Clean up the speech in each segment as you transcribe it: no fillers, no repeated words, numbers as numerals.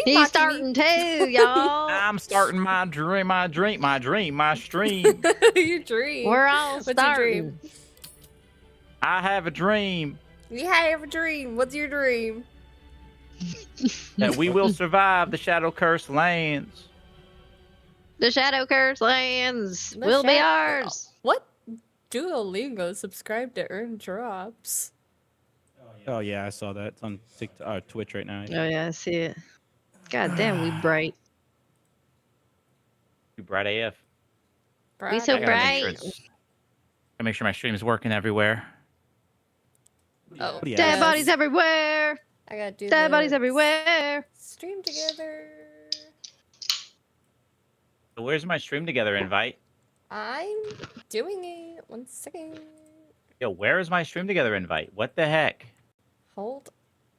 He's starting too, y'all. I'm starting my stream. Your dream. We're all What's your starting. dream? I have a dream We have a dream. What's your dream? that we will survive the Shadow Curse lands. The Shadow Curse lands The will be Shadow- ours. What? Duolingo subscribe to earn drops. Oh yeah, I saw that. It's on TikTok, Twitch right now. Oh yeah, I see it. God damn, we bright. You bright AF. We so I gotta make sure bright. I make sure my stream's working everywhere. Oh, What do you Dead ask? bodies everywhere. I gotta do Dead the bodies everywhere. stream together. So where's my stream together invite? I'm doing it. 1 second. Yo, where is my stream together invite? What the heck? Hold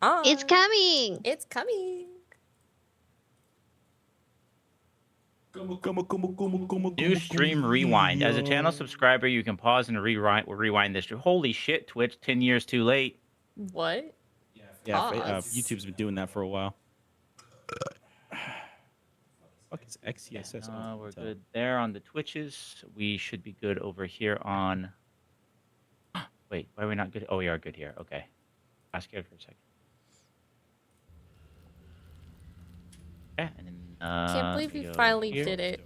on. It's coming. It's coming. New stream rewind. As a channel subscriber, you can pause and rewind this. Holy shit, Twitch, 10 years too late. What? Yeah, Pause. YouTube's been doing that for a while. Fuck is XCSS? We're good there on the Twitches. We should be good over here on... Wait, why are we not good? Oh, we are good here. Okay. I was scared for a second. Okay, and then... Can't believe we you go finally here. did it.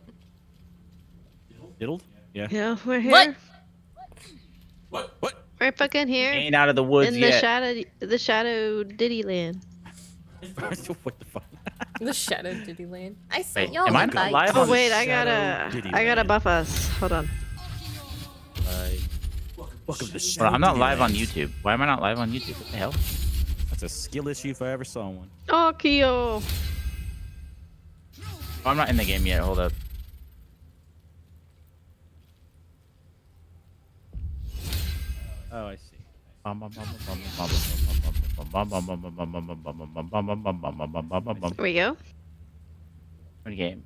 Diddled? Yeah. Yeah, we're here. What? What? We're fucking here. Ain't out of the woods in yet. the shadow Diddy land. What the fuck? The Shadow Diddy Land. I sent Wait, y'all am I invite. live Oh on wait, Shadow Diddy I gotta land. buff us. Hold on. Welcome to Bro, Shadow I'm not Diddy live on land. YouTube. Why am I not live on YouTube? What the hell? That's a skill issue if I ever saw one. Oh, Kyo. Oh, I'm not in the game yet. Hold up. Oh, I see. Here we go. What game?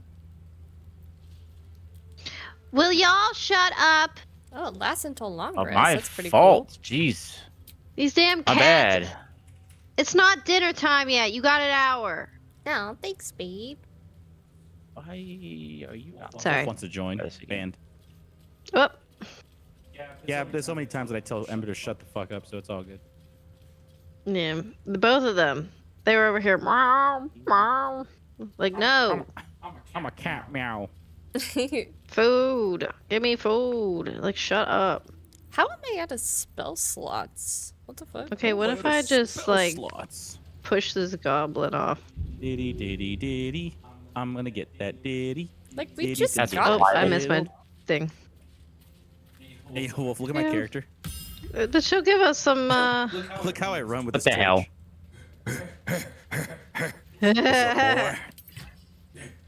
Will y'all shut up? Oh, it lasts until long Oh, rest. my That's pretty fault. Jeez. These damn My cats. bad. It's not dinner time yet. You got an hour. cool. No, thanks, babe. Why are you not? Sorry. Wants to join. Let's see. Banned. Oh, Yeah, but there's so many times that I tell Ember to shut the fuck up, so it's all good. yeah. Both of them. They were over here. Meow, meow. Like, no. I'm a cat, meow. Food. Give me food. Like, shut up. How am I out of spell slots? What the fuck? Okay, what if I just, like, Slots. push this goblin off? Diddy, diddy, diddy. I'm gonna get that diddy. Like, we Diddy, just diddy. got Oh, I missed my thing. Hey, Wolf, look at my Yeah. character. She'll give us some, Look how I run with What this the hell? torch.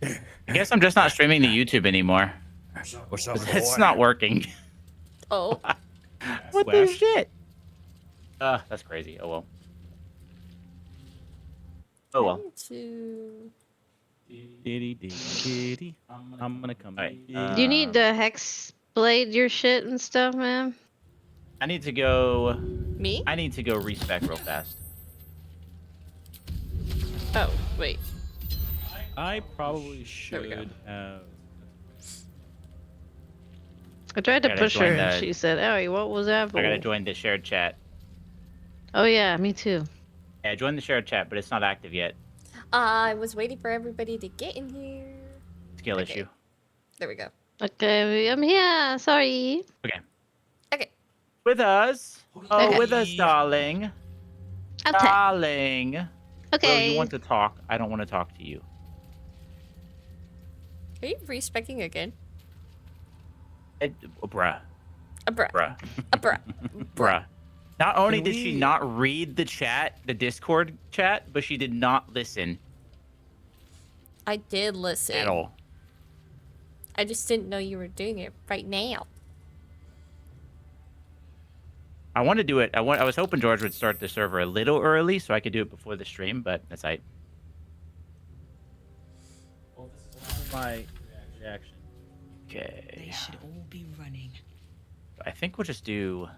I guess I'm just not streaming to YouTube anymore. What's up, It's not working. Oh, What the Splash. shit? That's crazy. Oh well. Oh well. I need to... Diddy, diddy, diddy. I'm gonna come. Alright, diddy. Do you need to hex blade your shit and stuff, man? I need to go. Me? I need to go respec real fast. Oh, wait. I probably There we go. should have. I tried to Gotta push her join and that. she said, "Oh, what was that for?" I gotta join the shared chat. Oh yeah, me too. Yeah, join the shared chat, but it's not active yet. I was waiting for everybody to get in here. Skill Okay. issue. There we go. Okay, I'm here. Sorry. Okay. Okay. With us. Oh, Okay. with us, darling. Okay. Darling. Will, Okay. you want to talk? I don't want to talk to you. Are you respecting again? Bruh. A bruh. Bruh. A bruh. Bruh. Not only Can did she we- not read the chat, the Discord chat, but she did not listen I did listen. at all. I just didn't know you were doing it right now. I want to do it. I was hoping George would start the server a little early so I could do it before the stream, but that's right. My reaction. Okay. They should all be running. I think we'll just do.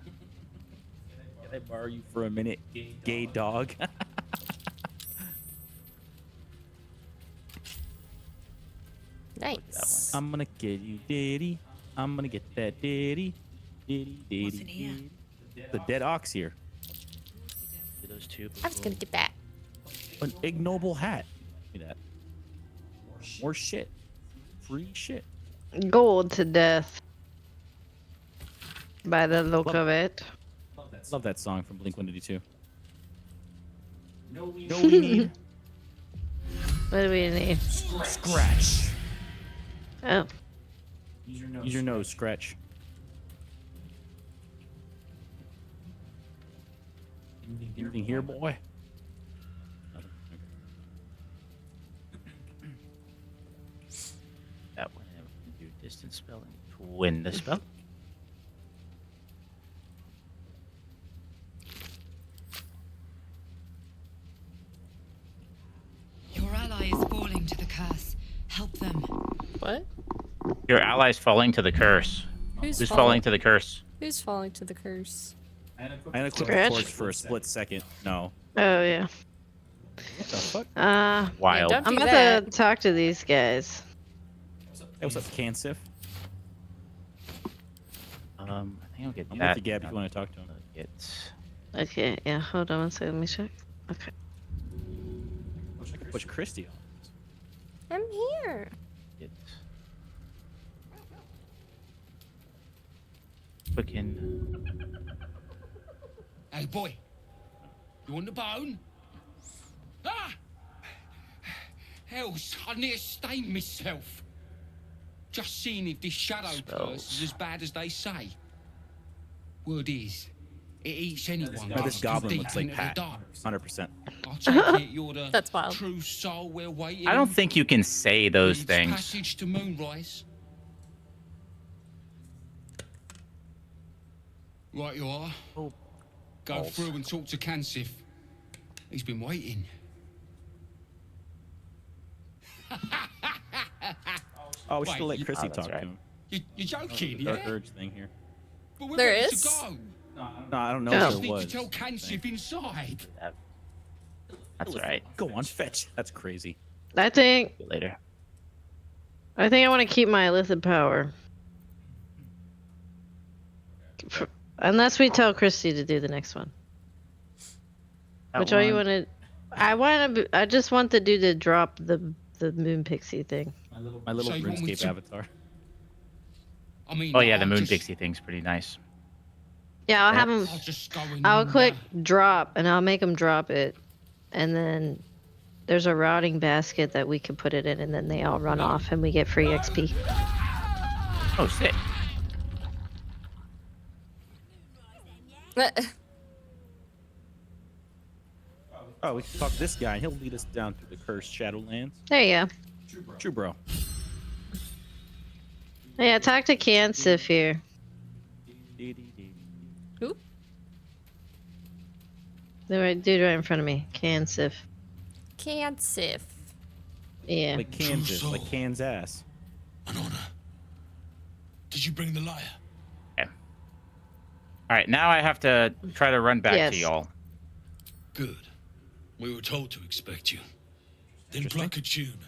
Can I borrow you for a minute, gay dog? Nice. I'm gonna get you, Diddy. I'm gonna get that Diddy. Diddy, What's in Diddy, here? Diddy. The dead ox here. Do those two. I was gonna get that. An ignoble hat. Look at that. More shit. Free shit. Gold to death. By the look of it. Love that song from Blink-182. No, we need What do we need? scratch. Oh. Use your nose, scratch. Anything here, boy? Nothing. Okay. That one. And we can do distance spell and twin the spell. Your ally is falling to the curse. Help them. What? Your ally's falling to the curse. Who's Who's falling to the curse? Who's falling to the curse? I had to click the Scratch? torch for a split second. No. Oh, yeah. What the fuck? Wild. don't- I'm Do about that. to talk to these guys. Hey, what's up, Cansif? I think I'll get I'm that. with you, Gab, if you want to talk to him. Get Okay, yeah, hold on one second. Let me check. Okay. Push Christy on. I'm here. it. Fucking. Hey, boy. You want the bone? Ah! Hells, I near stained myself. Just seeing if this shadow curse is as bad as they say. Word is, it eats anyone. No, this too goblin deep looks like into the Pat. dark. 100%. I take it you're the That's wild. true soul we're waiting. I don't think you can say those Leads things. Passage to Moonrise. Right you are. Oh, Go balls. through and talk to Cansif. He's been waiting. Oh, we should Wait, let you- Christy Oh, that's talk right. to him. You're joking, Our yeah? urge thing here. But we're There ready is? to go. No, I don't know Oh. if Just there need was. to tell Cansif inside. That's right. Go on, fetch. That's crazy. I think Later. I want to keep my illicit power. Unless we tell Christy to do the next one. That Which all you one- want to? I just want the dude to drop the moon pixie thing. My little So you want me RuneScape to- avatar. I mean, Oh yeah, the I'll moon just- pixie thing's pretty nice. Yeah, I'll Yeah. have him. I'll just go and... I'll click drop, and I'll make him drop it, and then there's a routing basket that we can put it in, and then they all run off, and we get free XP. Oh sick. Oh, we can talk to this guy, and he'll lead us down through the cursed Shadowlands. There you go. True, bro. Yeah, talk to Cansif here. Who? The right dude right in front of me, Cansif. Cansif. Yeah. Like Kansas, True like soul. Kansas. An honor. Did you bring the lyre? All right, now I have to try to run back Yes. to y'all. Good. We were told to expect you. Then pluck a tune,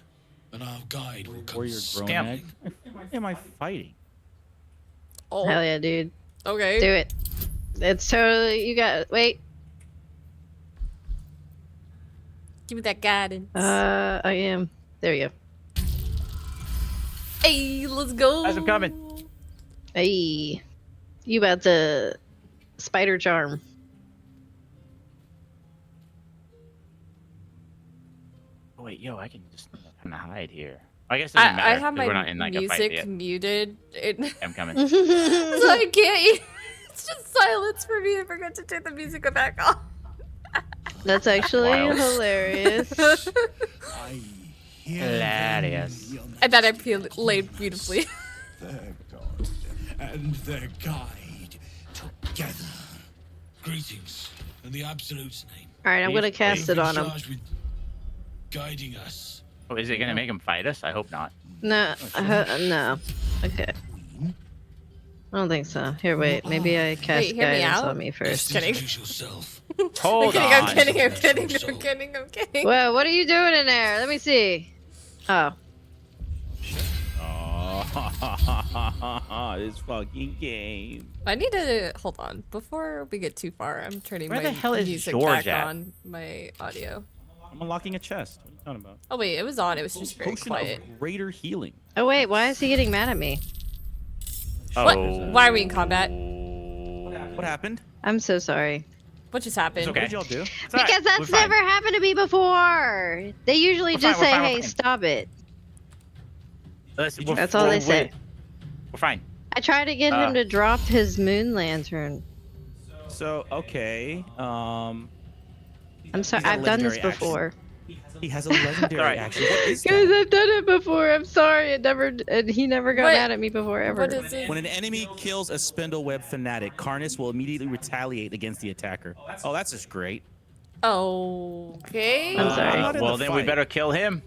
and our guide will come. Warrior grown Scamp. egg. Why am I fighting? Oh, Hell yeah, dude. okay. Do it. It's totally. You got. Wait. Give me that guidance. I am. There you go. Hey, let's go. Guys, I'm coming. Hey. You about to spider charm. Oh, wait, yo, I can just kind of hide here. I guess it doesn't matter I have 'cause my we're not in like a fight music yet. muted. I'm coming. So I can't. It's just silence for me. I forgot to turn the music back off. That's actually Wild. hilarious. I hear Hilarious. them, young And then I played beautifully. their god and their guide together. Greetings in the Absolute's name. Alright, I'm gonna cast You've it been on him. charged with guiding us. Oh, is it gonna make him fight us? I hope not. No, no. Okay. I don't think so. Here, wait. Maybe I cast Wait, hear me guidance out? on me first. Just kidding. introduce yourself. Hold on. I'm kidding. I'm kidding. Well, what are you doing in there? Let me see. Oh. This fucking game. I need to hold on before we get too far. I'm turning Where my the hell is music George back at? on my audio. I'm unlocking a chest. What are you talking about? Oh wait, it was on. It was just very Potion quiet. of greater healing. Oh wait, why is he getting mad at me? What? Oh. Why are we in combat? What happened? I'm so sorry. What just happened? It's okay. What did y'all do? It's all right. Because that's We're fine. never happened to me before. They usually We're fine, just we're say, fine, we're "Hey, fine." stop it." Listen, That's all they say. We're fine. I tried to get him to drop his moon lantern. So okay. I'm sorry, He's got a I've done this legendary action. before. He has a legendary Alright. action. What is Guys, that? I've done it before. I'm sorry. And he never got What- mad at me before ever. What is it? When an enemy kills a spindleweb fanatic, Karnus will immediately retaliate against the attacker. Oh, that's just great. Okay. I'm sorry. I'm not in Well, the then we fight. better kill him.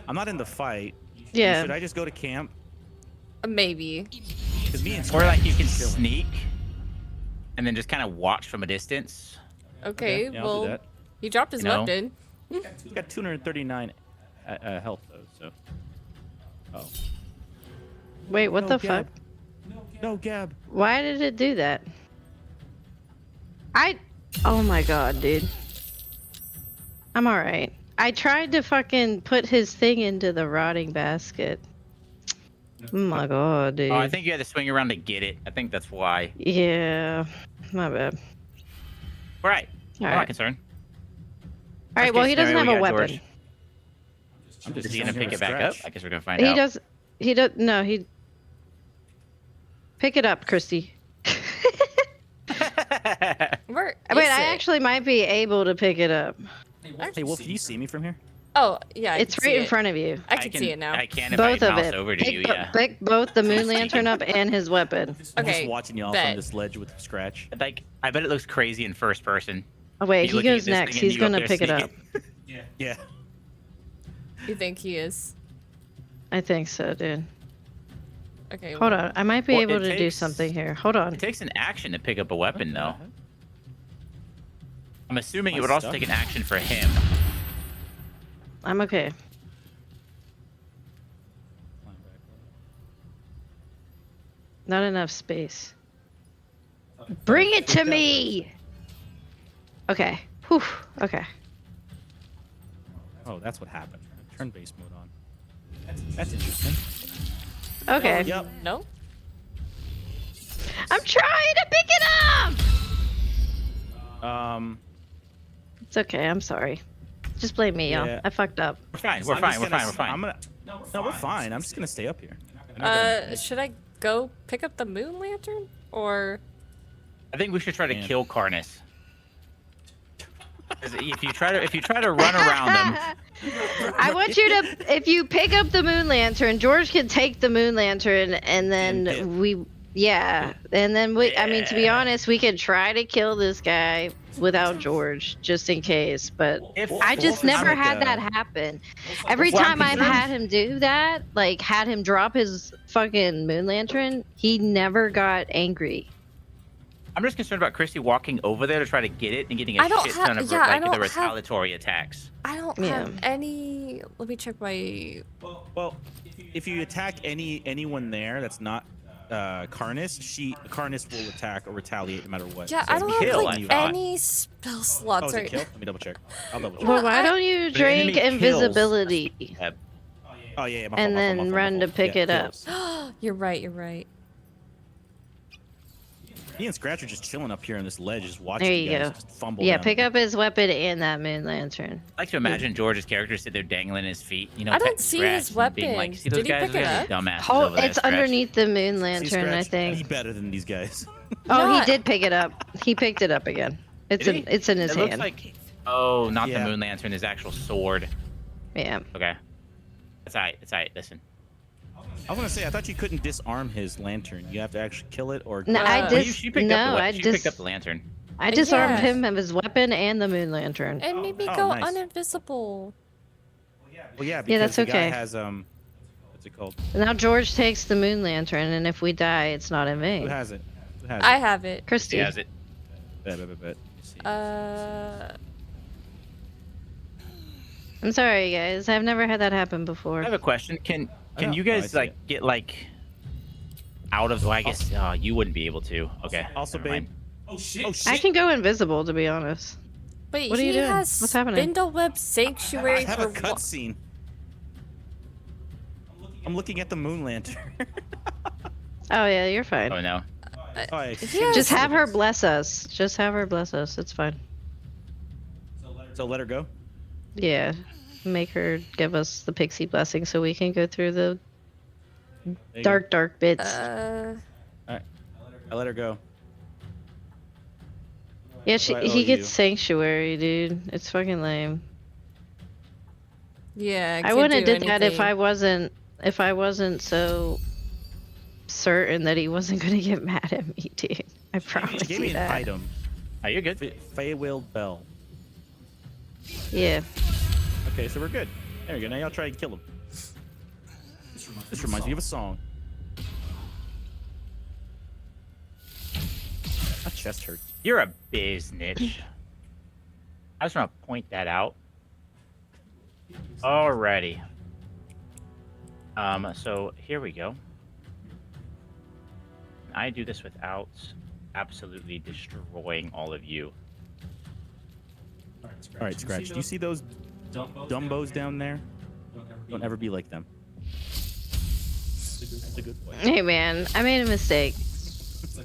I'm not in the fight. Yeah. Should I just go to camp? Maybe. Because me and Or like you can Chilling. sneak and then just kind of watch from a distance. Okay. Yeah, I'll do well, that. he dropped his You know? weapon. He's got 239 health though, so. Oh. Wait, what No, the fuck? Gab. No, Gab. Why did it do that? Oh my god, dude. I'm alright. I tried to fucking put his thing into the rotting basket. Oh my god, dude. Oh, I think you had to swing around to get it. I think that's why. Yeah. My bad. All right. I'm not Alright. concerned. Alright, well, he doesn't have a weapon. George. I'm just Is he gonna sitting pick here it back up? scratch. I guess we're gonna find He out. does. He does. No, he. Pick it up, Christy. Where? Wait, is I it? actually might be able to pick it up. Hey, Wolf, can you see me from here? Oh yeah. I It's can see right in it. front of you. I can see it now. I can if Both I of mouse it. over to you. Yeah. Pick both the moon lantern up and his weapon. I'm Okay, just watching y'all bet. from this ledge with scratch. Like, I bet it looks crazy in first person. Oh wait, You he looking at goes this next. thing and He's you up gonna there pick it up. sneaking. Yeah. You think he is? I think so, dude. Okay. Hold on, I might be Well, able it to do takes- something here. Hold on. It takes an action to pick up a weapon, though. Uh-huh. I'm assuming My it would also stuff. take an action for him. I'm okay. Not enough space. Bring it to me! Okay. Whew. Okay. Oh, that's what happened. Turn-based mode on. That's interesting. Okay. Yep. No. I'm trying to pick it up! It's okay, I'm sorry. Just blame me, y'all. Yeah. I fucked up. We're fine. I'm We're just fine. We're gonna- fine. We're fine. I'm gonna. No, we're fine. I'm just gonna stay up here. Should I go pick up the moon lantern or? I think we should try to Man. kill Karnus. 'Cause if you try to run around them, I want you to, if you pick up the moon lantern, George can take the moon lantern, and And dip. then and then I mean, to be honest, we could try to kill this guy without George, just in case. But if I just Wolf is never like had a- that happen. Every Well, I'm time I've concerned- had him do that, like had him drop his fucking moon lantern, he never got angry. I'm just concerned about Christy walking over there to try to get it and getting a I don't shit ha- ton of yeah, I like don't the have- retaliatory attacks. I don't Yeah. have any. Let me check my. Well, if you attack anyone there that's not Karnus, Karnus will attack or retaliate no matter what. Yeah, So I don't kill, have I like thought. any spell Oh, slots is it right kill? Let me double check. I'll double check. Well, why I- don't you The enemy drink kills. invisibility Yeah. Oh yeah, yeah. My and fault, my then fault, my run to fault. pick Yeah, it up? kills. You're right. You're right. Me and Scratch are just chilling up here on this ledge, just watching There you you guys go. just fumble. Yeah, down. pick up his weapon and that moon lantern. I like to imagine George's character sit there dangling his feet, you know, I don't petting see Scratch his and being weapon. like, see those Did he guys pick it are up? dumbasses Oh, over there, it's Scratch." underneath the moon See, lantern, I Scratch, Be think. better than these guys. Oh, No, he did pick it up. He picked it up again. It's Did in he? it's in his It looks hand. like, oh, not Yeah. the moon lantern, his actual sword. Yeah. Okay. It's alright, it's alright, listen. I was gonna say, I thought you couldn't disarm his lantern. You have to actually kill it or. No, I Uh, Well, just she picked no, up the, I she just picked up the lantern. I disarmed Yeah. him of his weapon and the moon lantern. And maybe Oh, go nice. uninvisible. Well, yeah, because that's the guy okay. has what's it called? Now George takes the moon lantern, and if we die, it's not in Who vain. has it? Who has I it? have it. Christy. He has it. Bet. Let me see. I'm sorry, guys. I've never had that happen before. I have a question. Can yeah. you Oh, I guys see like it. get like out of. Well, I guess you wouldn't be able to. Okay. Also, never babe. mind. Oh shit! I can go invisible, to be honest. Wait, What are you he doing? has What's happening? Spindleweb I Sanctuary have for a cutscene. I'm looking at the moon lantern. Oh yeah, you're fine. Oh no. Oh, I Yeah. shouldn't Just have have her this. bless us. Just have her bless us. It's fine. So let her go. Yeah. Make her give us the pixie blessing so we can go through the There you dark bits. Uh, go. All right. I let her go. Yeah, do I owe he gets you? sanctuary, dude. It's fucking lame. yeah, I wouldn't have did that if I wasn't so certain that he wasn't gonna get mad at me, dude. I She promise gave you me an that. item. Oh, you're good. Feywild Bell. Yeah. Okay, so we're good. There we go. Now y'all try and kill him. This reminds me of a song. My chest hurts. You're a biznitch. I just want to point that out. Alrighty. So here we go. I do this without absolutely destroying all of you. All right, Scratch. Do you see those Dumbos down there? Don't ever be like them. That's a good point. Hey man, I made a mistake.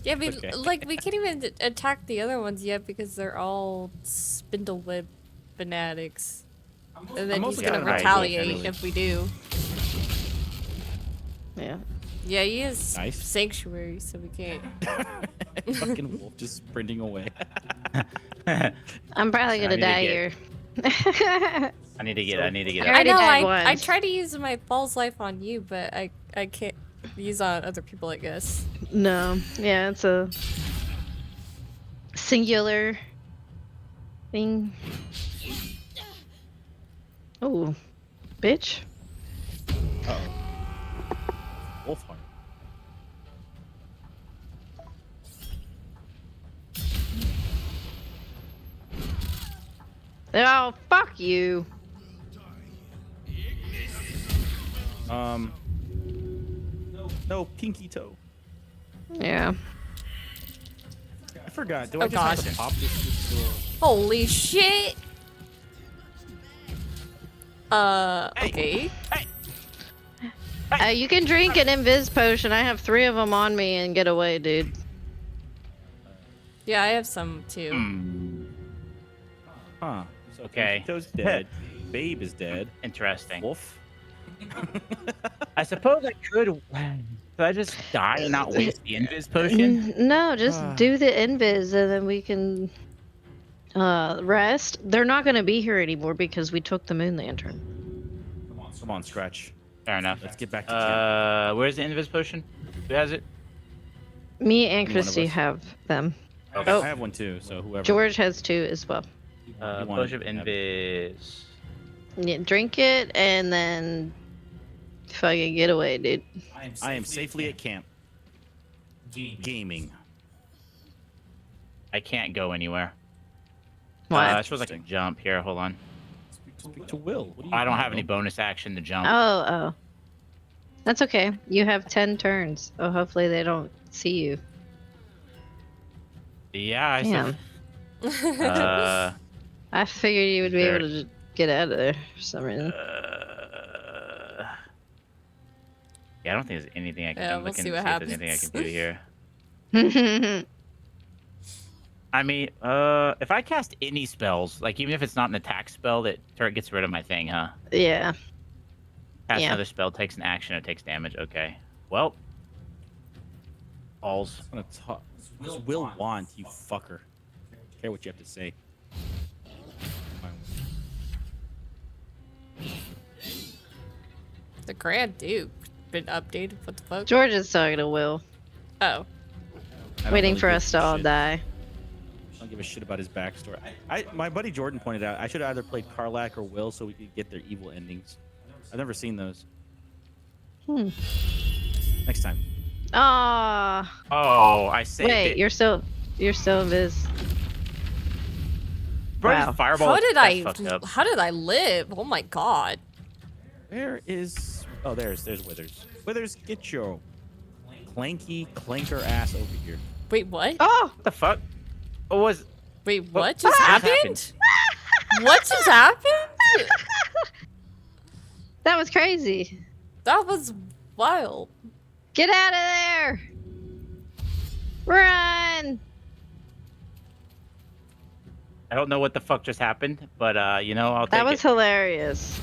yeah, we Okay. like we can't even attack the other ones yet because they're all Spindleweb fanatics. And then he's mostly gonna got an idea, retaliate really. if we do. Yeah. Yeah, he is Nice. Sanctuary, so we can't. Fucking wolf just sprinting away. I'm probably I gonna need to die get- here. I need to get I out. I already know. died I once. try to use my false life on you, but I can't use on other people. I guess. No. Yeah, it's a singular thing. Oh, bitch. Wolf heart. Oh, fuck you. No pinky toe. Yeah. I forgot. Do Oh, I just have gosh. to pop this little... Holy shit! Okay. You can drink an invis potion. I have 3 of them on me and get away, dude. Yeah, I have some too. Huh. So Okay. Pinky toe's dead. Babe is dead. Interesting. Wolf. I suppose I could. Could I just die and not waste the invis potion? No, just do the invis and then we can rest. They're not going to be here anymore because we took the moon lantern. Come on, Scratch. Fair enough. Let's get back to camp. Where's the invis potion? Who has it? Me and One of Christy us. have them. Okay. Oh. I have one too, so whoever. George has 2 as well. You want Potion of it, have invis. Yeah, drink it and then fucking get away, dude. I am safely at camp. Gaming. I can't go anywhere. What? I suppose I can jump here. Hold on. Speak to Will. What do you I don't want, have any Will? bonus action to jump. Oh. That's okay. You have 10 turns. Oh, hopefully they don't see you. Yeah, I Damn. I figured you would be There. able to just get out of there for some reason. Yeah, I don't think there's anything I can. Yeah, I'm we'll looking see to what see if there's anything I can happens. do here. I mean, if I cast any spells, like even if it's not an attack spell, that turret gets rid of my thing, huh? Yeah. Cast Yeah. another spell, takes an action, it takes damage. Okay. Well. Balls. I'm gonna talk. Will want, you fucker. I care what you have to say. The Grand Duke been updated. What the fuck? George is talking to Will, Oh. I don't waiting really for give us a to all shit. die. I don't give a shit about his backstory. My buddy Jordan pointed out I should have either played Karlak or Will so we could get their evil endings. I've never seen those. Next time. Ah. Oh, I saved Wait, it. you're still Viz. Bro's wow. Fireball How is- did that's I? fucked up. How did I live? Oh my god. Where is... Oh, there's Withers. Withers, get your clanky clanker ass over here. Wait, what? Oh, What the fuck? What was? Wait, What- what just what happened? What just happened? that was crazy. That was wild. Get out of there! Run! I don't know what the fuck just happened, but you know, I'll take That was it. hilarious.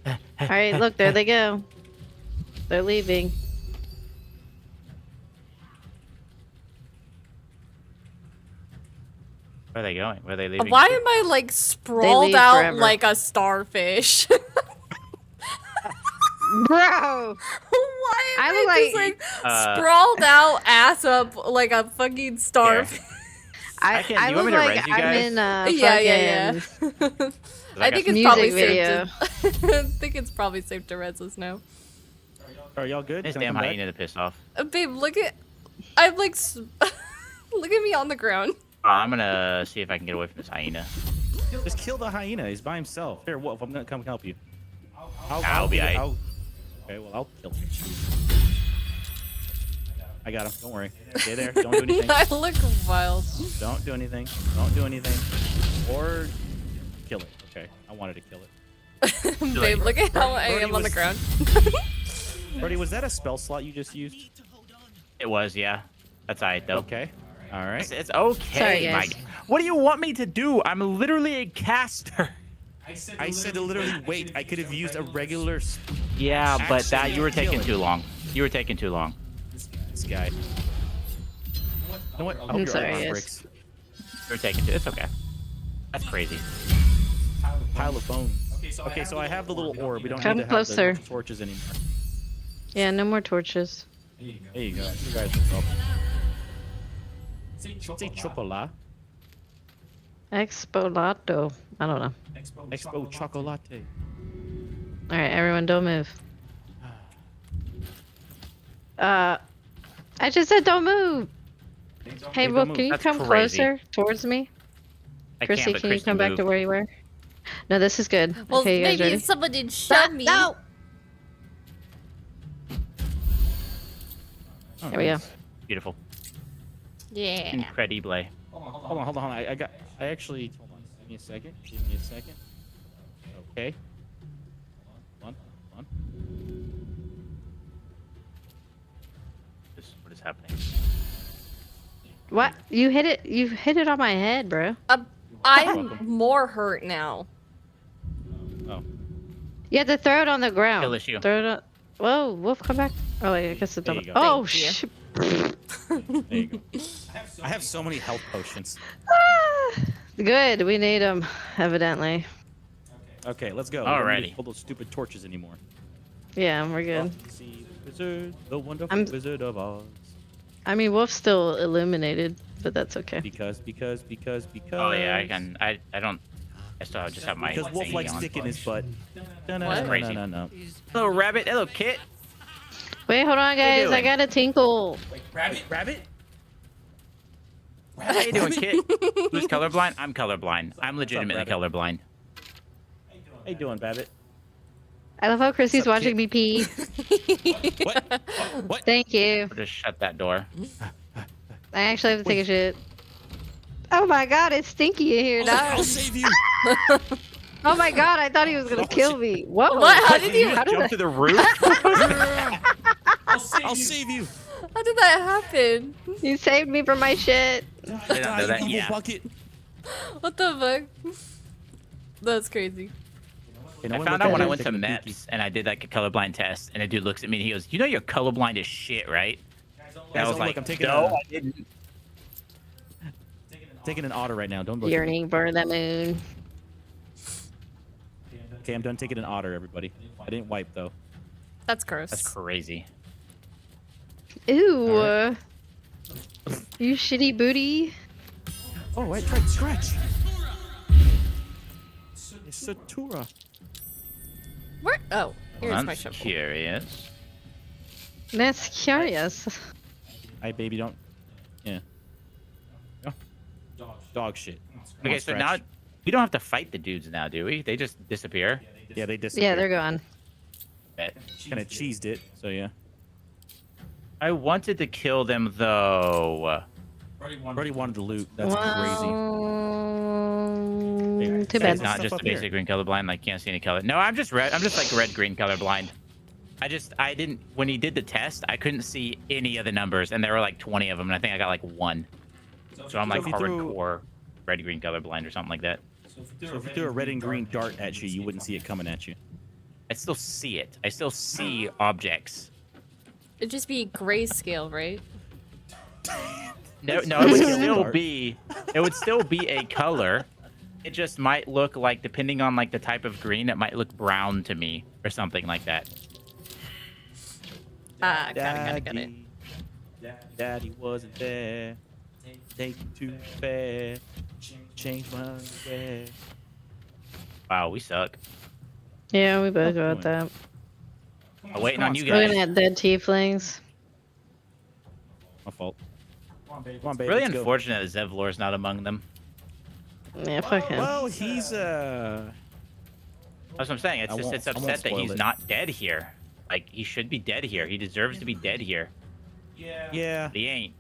All right, look, there they go. They're leaving. Where are they going? Where are they leaving? Why to? am I like sprawled leave out forever. like a starfish? Bro! Why am I I, look just like- like sprawled out, ass up like a fucking starfish? I can- I you want look me to like res you I'm guys? in Yeah. fucking I think it's music probably video. safe to. I think it's probably safe to res us now. Are y'all good? This Can I damn come back? hyena to piss off. Babe, look at. I'm like. Look at me on the ground. I'm gonna see if I can get away from this hyena. Just kill the hyena. He's by himself. Here, Wolf, I'm gonna come help you. I'll be aight. Okay, well, I'll kill him. I got him. Don't worry. Stay there. Don't do anything. I look wild. Don't do anything. Don't do anything. Or kill it. Okay, I wanted to kill it. Babe, look at how I Birdie am on the was- ground. Brody, was that a spell slot you just used? It was, yeah. That's alright though. Okay. All right. It's okay, Sorry, guys. Mike. What do you want me to do? I'm literally a caster. I said to literally wait. I could have used a regular Yeah, but that Actually, you were kill taking it. too long. You were taking too long. this guy. You know what? I hope I'm your sorry, armor yes. breaks. You were taking too. It's okay. That's crazy. Pile of bones. Okay, so I have the little orb. We don't Come need to closer. have the torches anymore. Yeah, no more torches. There you go. You guys are welcome. Say chocolate. Expolato. I don't know. Expo chocolate. All right, everyone, don't move. I just said don't move. Hey, don't Wolf, move. can you That's come crazy. closer towards me? I Chrissy, can't, but can you Christy come back to moved. where you were? No, this is good. Well, okay, you guys maybe ready? someone did shove me. No! There we go. Beautiful. Yeah. Incredible. Hold on. I actually. Hold on. Give me a second. Okay. Hold on. What is happening? What? You hit it? You hit it on my head, bro. I'm welcome. more hurt now. Oh. You have to throw it on the ground. Kill issue. Throw it on. Whoa, Wolf, come back. Oh, wait, I guess it's There on. you go. Oh, Thank you. shit. There you go. I have so many health potions. Good, we need them, evidently. Okay, let's go. We don't need to Alrighty. pull those stupid torches anymore. Yeah, we're good. See the wizard, the wonderful I'm- Wizard of Oz. I mean, Wolf's still illuminated, but that's okay. Because. Oh yeah, I can. I don't. I still just have my. Because Wolf thingy likes on. dick in his butt. Crazy. No. Hello, rabbit. Hello, kit. Wait, hold on, you guys. I doing? got a tinkle. Rabbit? How you doing, kit? Who's colorblind? I'm colorblind. I'm legitimately Rabbit? colorblind. How you doing, Babbitt? I love how Chrissy's What's up, watching me pee. What? What? Thank you. Or just shut that door. I actually have to take a shit. Oh my god, it's stinky in here now. I'll save you. Oh my god, I thought he was gonna kill me. Whoa. What? How did you? How did Jump I- to the roof? I'll save you. How did that happen? You saved me from my shit. I didn't know that. evil Yeah. bucket. What the fuck? That's crazy. Okay, no I one found look out at when I it, went to taking a peeky. MEPS and I did like a colorblind test, and a dude looks at me and he goes, "You know you're colorblind as shit, right?" And I Guys, was don't like, look, I'm taking "No, a- I didn't." Taking an otter right now. Don't look. at me. Yearning for the moon. Okay, I'm done taking an otter, everybody. I didn't wipe though. That's gross. That's crazy. Ew. Alright. You shitty booty. Oh, I tried scratch. It's Satura. Where? Oh, here's I'm my shovel. curious. That's curious. Hey, baby, don't. Yeah. Oh. Dog shit. Okay, so now we don't have to fight the dudes now, do we? They just disappear. Yeah, they disappeared. Yeah, they're gone. Bet. Kind of cheesed it, so yeah. I wanted to kill them though. Already wanted to loot. That's crazy. Well, too Hey, bad. It's not stuff just up the basic here. green colorblind. Like can't see any color. No, I'm just red. I'm just like red-green colorblind. I didn't. When he did the test, I couldn't see any of the numbers, and there were like 20 of them, and I think I got like one. So I'm like if you threw- hardcore red-green colorblind or something like that. So if you threw a red and green dart at you, you wouldn't see it coming at you. I still see it. I still see objects. It'd just be grayscale, right? No, it would still be. It would still be a color. It just might look like, depending on like the type of green, it might look brown to me or something like that. Ah, got it. Daddy wasn't there. Take it too fair. Change my way. Wow, we suck. Yeah, we both got that. I'm waiting on you Looking guys. at dead tieflings. My fault. Come on, baby. Really let's go. unfortunate that Zevlor's not among them. Yeah, fuck him. Well, he's That's what I'm saying. It's I just won't- it's I won't upset that spoil he's it. not dead here. Like he should be dead here. He deserves to be dead here. yeah. But he ain't.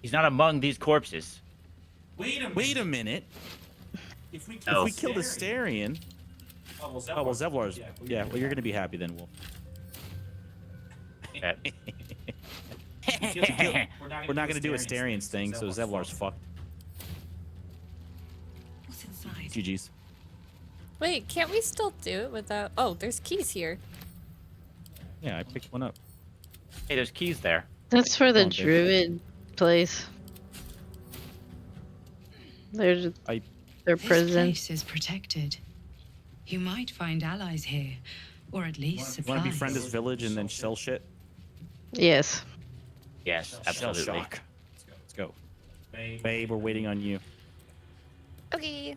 He's not among these corpses. Wait a minute. If we kill the Starion. Oh well, Zevlor's. Yeah. Well, you're gonna be happy then, Wolf. We're not gonna do a Starion's thing, so Zevlor's fucked. What's inside? GG's. Wait, can't we still do it without... Oh, there's keys here. Yeah, I picked one up. Hey, there's keys there. That's for the Come on, baby. druid place. Their This prison. place is protected. You might find allies here, or at least Want supplies. to befriend his village and then sell shit? Yes. Yes, Shell absolutely. shock. Let's go. Babe, we're waiting on you. Okay.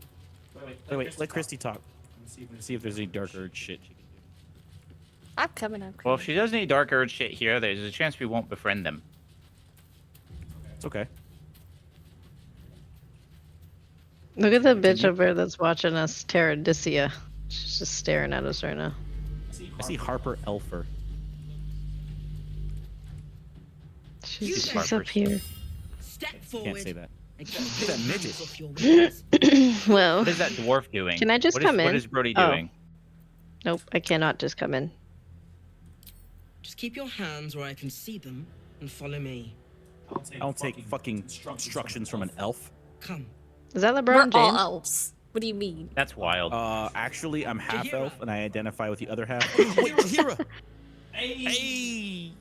Wait. Let Christy talk. See if there's any dark urge shit she can do. I'm coming. Well, if she does any dark urge shit here, there's a chance we won't befriend them. It's okay. Look at the bitch over there that's watching us, Terradicia. She's just staring at us right now. I see Harper Elfer. She's up here. Step Can't forward. say that. And keep that your midget. hands off your weapons. Well, What is that dwarf doing? Can I just What is- come in? What is Brody Oh. doing? nope, I cannot just come in. Just keep your hands where I can see them and follow me. I don't take fucking instructions from an elf. Come. Is that We're LeBron all James? elves. What do you mean? That's wild. Actually, I'm half Jahira. elf and I identify with the other half. Wait, Jahira! Hey!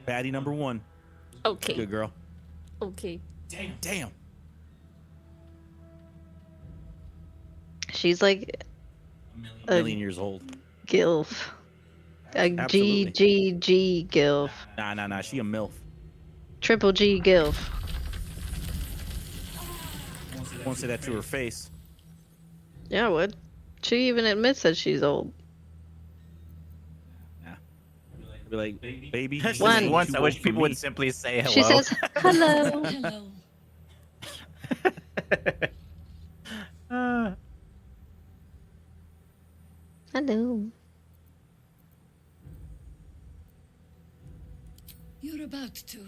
Baddie number one. Okay. Good girl. Okay. Damn. She's like A million years old. gilf. A Absolutely. GGG gilf. Nah. She a MILF. Triple G gilf. Won't say that to her face. Yeah, I would. She even admits that she's old. Be like, baby. Just you're One. too once, I old wish for people me." would simply say hello. She says, hello. Hello. Hello. You're about to.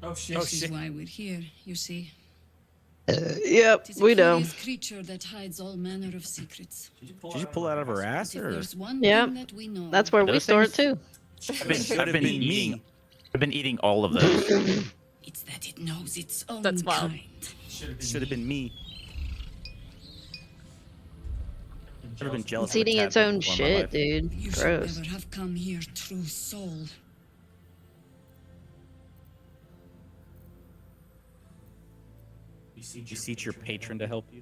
Oh This is why we're here, you see. Yep, It is a we know. curious creature that hides all manner of secrets. Did you pull that out of her ass, If or? there's one Yeah, thing that we know, That's where we Those store it things- too. I've been eating. I've been eating all of those. it's that it knows its own That's wild. kind. Should have been me. Should have been jealous. It's of a eating its tadpole own before my shit, life. dude. You should Gross. never have come here, true soul. You seek your patron to help you.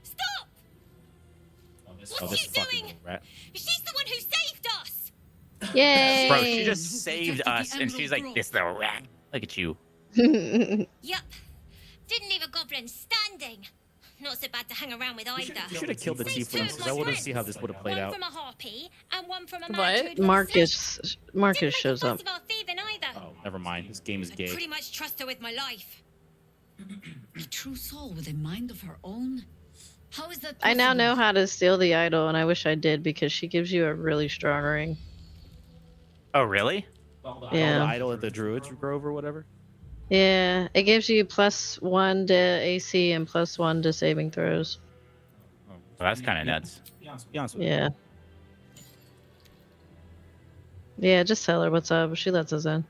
Stop! Oh, this fucking little rat. She's the one who saved us! Yay! Bro, she just saved us, and she's like, this little rat. Look at you. Yup. Didn't leave a goblin standing. Not so bad to hang around with either. You should have killed the Saved two tieflings of because my I want to friends. see how this would have played One out. from a harpy and one from a What? man who'd Marcus Didn't shows make a up. fuss about thieving either. Oh, never mind. This game is I gay. pretty much trust her with my life. A true soul with a mind of her own. How is that I now possible? know how to steal the idol, and I wish I did because she gives you a really strong ring. Oh, really? Oh, the Yeah. idol at the Druids Grove or whatever. Yeah, it gives you +1 to AC and +1 to saving throws. Oh, Well, that's kind of nuts. be honest with Yeah. Yeah, just tell her what's up. She lets us in.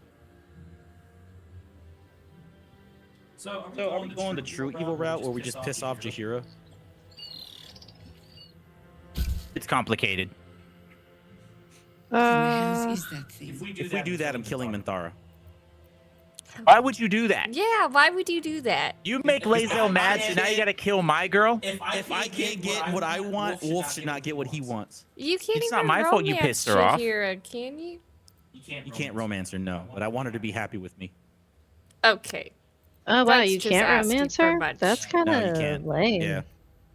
So are we going the true evil route where we just piss off Jahira? It's complicated. Who the hell is that thing? If we do that, I'm killing Minthara. Why would you do that? Yeah, why would you do that? You make Lae'zel mad, so now you gotta kill my girl? If I can't get what I want, Wolf should not get what he wants. You can't It's even not my fault you romance pissed her off. Shahira, can you? You can't romance her, no. But I want her to be happy with me. Okay. Oh wow, That's you just can't asking romance for her? much. That's kind No, you of can't. lame. Yeah.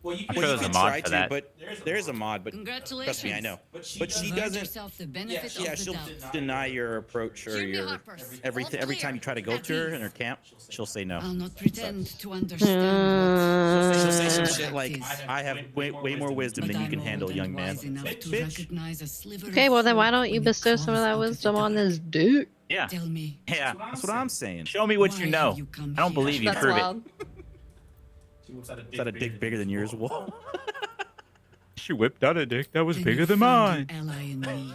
I'm sure there's a mod for that. But there is a mod, but Congratulations. trust me, I know. But she Provide doesn't. yourself the benefit Yeah, of the she'll doubt. deny your approach or Jimmy your Harpers, everything. all Every time clear. you try to go At to her ease. in her camp, she'll say no. I'll not pretend to understand She'll what say some that shit like, is. "I have way more wisdom But than you I'm can old handle, and young man." wise enough Like, to bitch. recognize a sliver Okay, of well then why hope don't you when it bestow some of crawls that out of the wisdom on dark. this dude? Yeah. Tell me, Yeah. That's what I'm saying. Show me what why you have know. you come I don't here? believe you. That's Prove wild. Is that a dick bigger than yours, Wolf? She whipped out a dick that was Then you found an ally in me.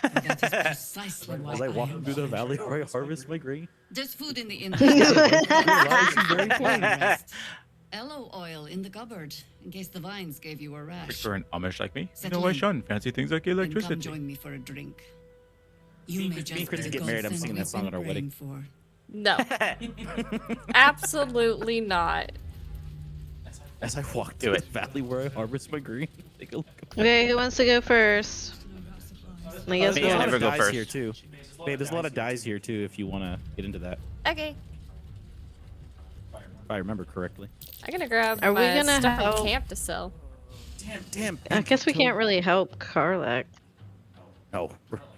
And that is precisely why Was I walking am through the here. valley where I harvest my grain? There's food in the inn. Very plain. Rest. Aloe oil in the cupboard, in case the vines gave you a rash. For an Amish like me, Settle in. shun fancy things like Then come electricity. join me for a drink. You may just Chris be the get married, I'm godsend singing that we've song been at our wedding. praying for. No. Absolutely not. As I walk through the valley where I harvest my grain, take a look. Okay, who wants to go first? I guess Me, we'll- I There's a lot never of go dyes first. here too. Babe, there's a lot of dyes here too if you want to get into that. Okay. If I remember correctly. I'm gonna grab Are we my gonna stuff help? in camp to sell. Damn. I guess we can't really help Karlak. Oh,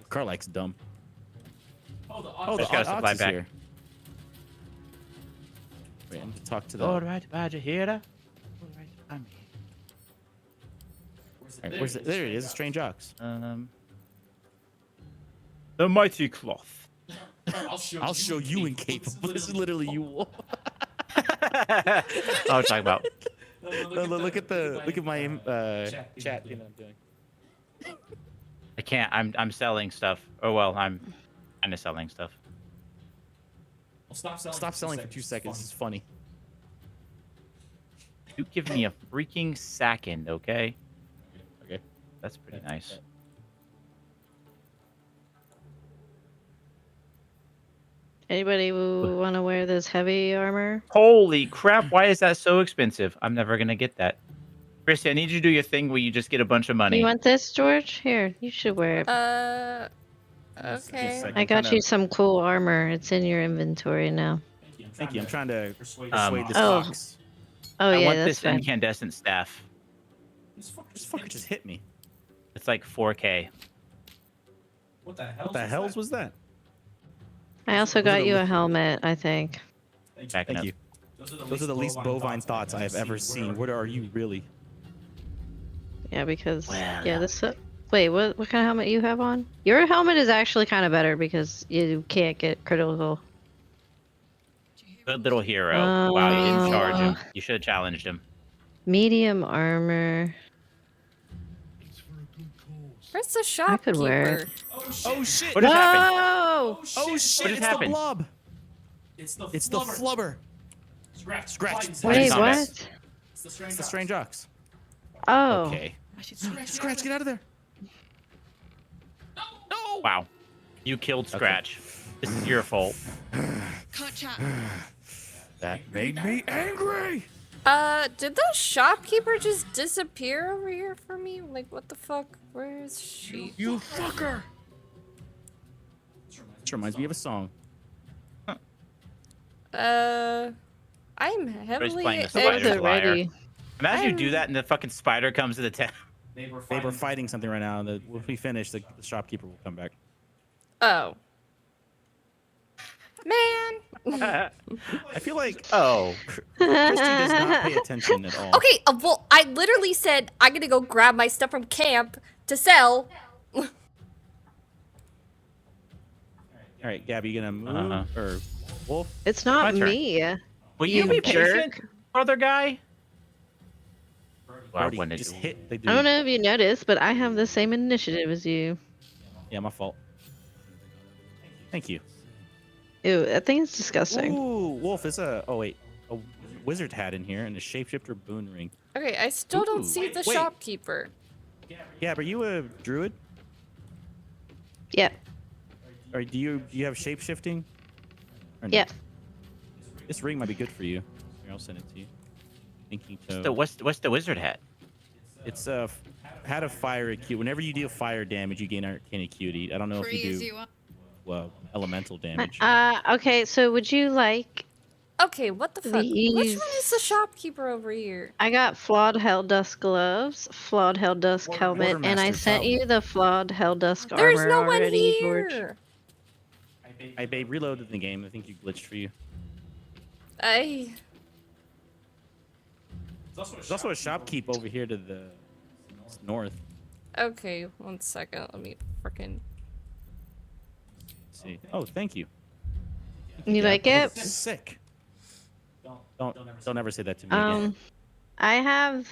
Karlak's dumb. Oh, Just gotta ox supply is back. here. Wait, I need to talk to the. All right, Badger here. All right, I'm here. Alright, where's it? There it is, a strange ox. The mighty cloth. I'll show you incapable. This is literally you. Oh, talk about. No, look at my chat. You know what I'm doing. I can't. I'm selling stuff. Oh well, I'm kind of selling stuff. Stop selling for 2 seconds. This is funny. You give me a freaking second, okay? Okay. That's pretty nice. Anybody want to wear this heavy armor? Holy crap! Why is that so expensive? I'm never gonna get that. Chrissy, I need you to do your thing where you just get a bunch of money. You want this, George? Here, you should wear it. Okay. I got you some cool armor. It's in your inventory now. Thank you. I'm trying to persuade this Oh. ox. Oh I yeah, want that's this fine. incandescent staff. This fucker just hit me. It's like 4K. What the hells was that? I also got you a helmet, I think. Backing Thank up. you. Those are the least bovine thoughts I have ever seen. What are you really? Yeah, because yeah, this. Wait, what kind of helmet you have on? Your helmet is actually kind of better because you can't get critical. Good little hero. Wow, you didn't charge him. Oh. You should have challenged him. Medium armor. Where's the I could wear shopkeeper? it. Oh shit! What just happened? Whoa! Oh shit! What just It's the happened? blob. It's the flubber. Scratch. Wait, Not what? bad. It's the strange ox. Oh. Okay. Scratch, get out of there. No. Wow. You killed Scratch. This is your fault. Gotcha. That made me angry. Did the shopkeeper just disappear over here for me? Like, what the fuck? Where is she? You fucker. This reminds me of a song. I'm Everybody's heavily playing the It's spider's liar. already. Imagine you do that and the fucking spider comes to the town. They were fighting something right now, and when we finish, the shopkeeper will come back. Oh. Man. I feel like Oh, Christy does not pay attention at all. Okay, well, I literally said I'm gonna go grab my stuff from camp to sell. All right, Gabby, you gonna move or Wolf? It's not My turn. me. will you You be jerk. patient, brother guy? Well, I Already wanted just to- hit the dude. I don't know if you noticed, but I have the same initiative as you. Yeah, my fault. Thank you. Ew, I think it's disgusting. Ooh, Wolf, it's a wizard hat in here and a shapeshifter boon ring. Okay, I still don't Ooh, see the wait. shopkeeper. Yeah, but are you a druid? Yeah, Or do you have shapeshifting? Or no? yeah. This ring might be good for you. Here, I'll send it to you. Thinking What's the wizard hat? It's a hat of fire acute. Whenever you deal fire damage, you gain arcane acuity. I don't know if you do elemental damage. Okay, so would you like... Okay, what the fuck? Which These- one is the shopkeeper over here? I got flawed Helldusk gloves, flawed Helldusk helmet, and I Quartermaster sent you the flawed Helldusk There's armor no one already, George. here. I babe reloaded the game. I think you glitched for you. I. There's also a shopkeep over here to the north. Okay, 1 second. Let me frickin'. Let's see. Oh, thank you. You Yeah, like oh, it? that's sick. Don't ever say that to me again. I